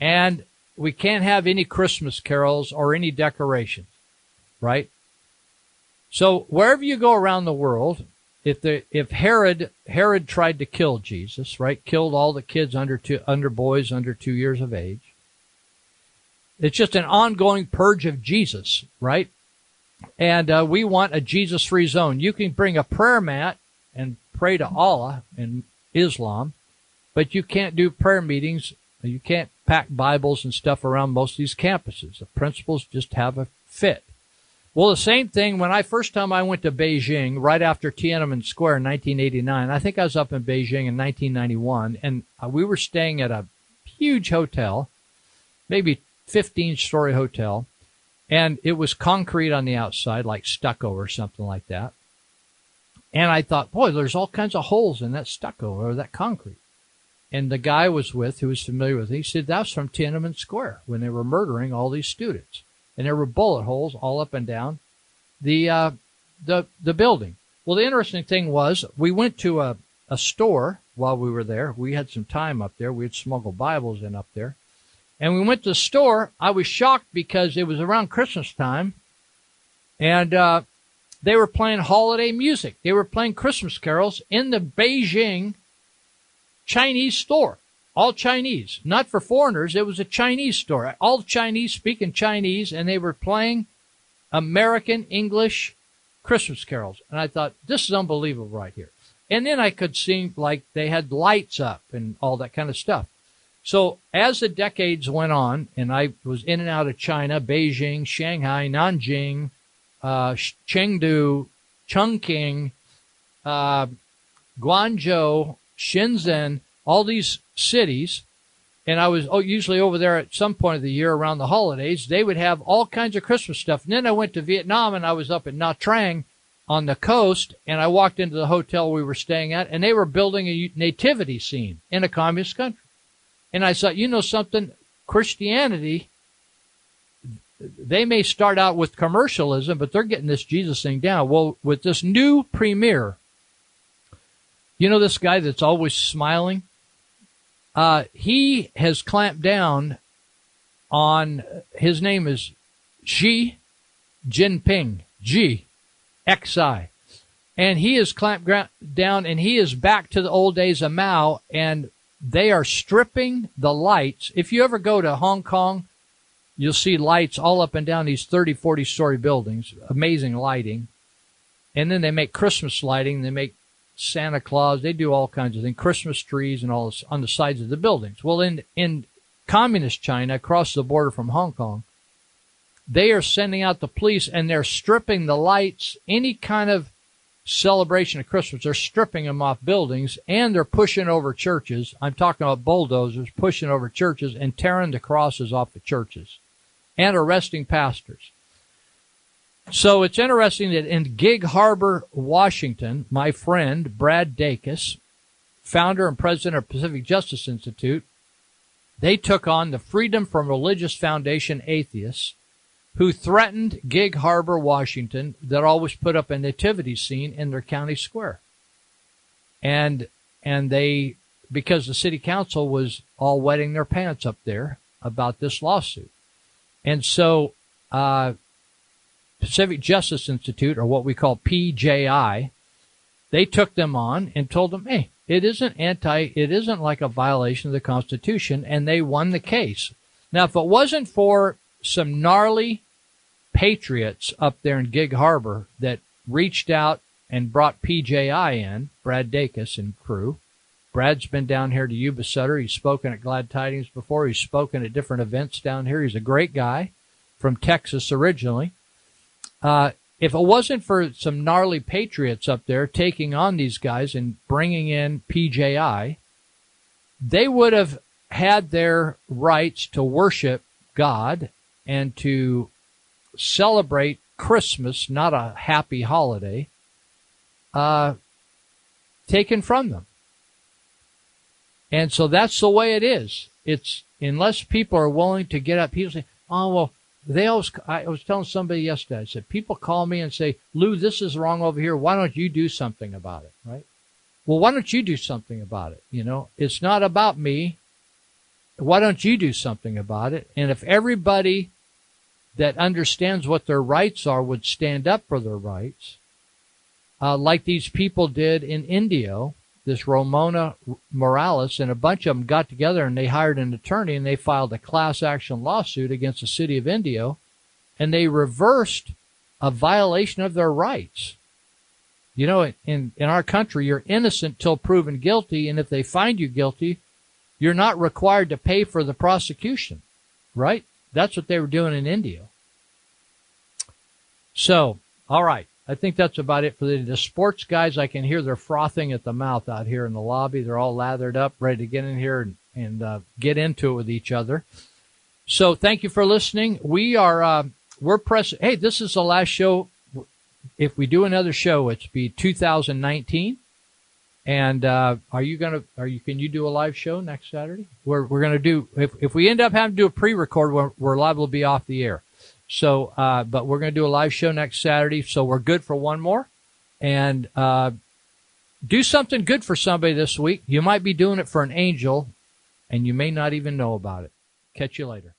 A: And we can't have any Christmas carols or any decorations, right? So wherever you go around the world, if Herod tried to kill Jesus, right? Killed all the kids boys under 2 years of age. It's just an ongoing purge of Jesus, right? And we want a Jesus-free zone. You can bring a prayer mat and pray to Allah in Islam, but you can't do prayer meetings. You can't pack Bibles and stuff around most of these campuses. The principals just have a fit. Well, the same thing when first time I went to Beijing, right after Tiananmen Square in 1989. I think I was up in Beijing in 1991, and we were staying at a huge hotel, maybe 15-story hotel, and it was concrete on the outside, like stucco or something like that. And I thought, boy, there's all kinds of holes in that stucco or that concrete. And the guy I was with, who was familiar with it, he said, that's from Tiananmen Square when they were murdering all these students. And there were bullet holes all up and down the building. Well, the interesting thing was we went to a store while we were there. We had some time up there. We had smuggled Bibles in up there. And we went to the store. I was shocked because it was around Christmas time. And they were playing holiday music. They were playing Christmas carols in the Beijing Chinese store. All Chinese, not for foreigners. It was a Chinese store. All Chinese speaking Chinese, and they were playing American English Christmas carols. And I thought, this is unbelievable right here. And then I could see, like, they had lights up and all that kind of stuff. So as the decades went on, and I was in and out of China, Beijing, Shanghai, Nanjing, Chengdu, Chongqing, Guangzhou, Shenzhen, all these cities, and I was usually over there at some point of the year around the holidays. They would have all kinds of Christmas stuff. And then I went to Vietnam, and I was up at Nha Trang on the coast, and I walked into the hotel we were staying at, and they were building a nativity scene in a communist country. And I thought, you know something, Christianity, they may start out with commercialism, but they're getting this Jesus thing down. Well, with this new premier, you know this guy that's always smiling? He has clamped down on, his name is Xi Jinping, Xi. And he has clamped down, and he is back to the old days of Mao, and they are stripping the lights. If you ever go to Hong Kong, you'll see lights all up and down these 30, 40-story buildings, amazing lighting. And then they make Christmas lighting, they make Santa Claus, they do all kinds of things, Christmas trees and all this on the sides of the buildings. Well, in communist China, across the border from Hong Kong, they are sending out the police, and they're stripping the lights, any kind of celebration of Christmas, they're stripping them off buildings, and they're pushing over churches. I'm talking about bulldozers pushing over churches and tearing the crosses off the churches and arresting pastors. So it's interesting that in Gig Harbor, Washington, my friend Brad Dacus, founder and president of Pacific Justice Institute, they took on the Freedom from Religious Foundation atheists who threatened Gig Harbor, Washington, that always put up a nativity scene in their county square. And they, because the city council was all wetting their pants up there about this lawsuit. And so, Pacific Justice Institute, or what we call PJI, they took them on and told them, hey, it isn't like a violation of the Constitution, and they won the case. Now, if it wasn't for some gnarly patriots up there in Gig Harbor that reached out and brought PJI in, Brad Dacus and crew. Brad's been down here to Yuba Sutter. He's spoken at Glad Tidings before. He's spoken at different events down here. He's a great guy from Texas originally. If it wasn't for some gnarly patriots up there taking on these guys and bringing in PJI, they would have had their rights to worship God and to celebrate Christmas, not a happy holiday, taken from them. And so that's the way it is. It's unless people are willing to get up. People say, oh, well, I was telling somebody yesterday, I said, people call me and say, Lou, this is wrong over here. Why don't you do something about it? Right? Well, why don't you do something about it? You know, it's not about me. Why don't you do something about it? And if everybody that understands what their rights are would stand up for their rights, like these people did in Indio, this Ramona Morales, and a bunch of them got together and they hired an attorney and they filed a class action lawsuit against the city of Indio, and they reversed a violation of their rights. You know, in our country, you're innocent till proven guilty, and if they find you guilty, you're not required to pay for the prosecution, right? That's what they were doing in Indio. So, all right. I think that's about it for the sports guys. I can hear they're frothing at the mouth out here in the lobby. They're all lathered up, ready to get in here and get into it with each other. So thank you for listening. We're pressing. Hey, this is the last show. If we do another show, it's be 2019. And can you do a live show next Saturday? We're going to do, if we end up having to do a pre-record, we're liable to be off the air. So, but we're going to do a live show next Saturday, so we're good for one more. And do something good for somebody this week. You might be doing it for an angel, and you may not even know about it. Catch you later.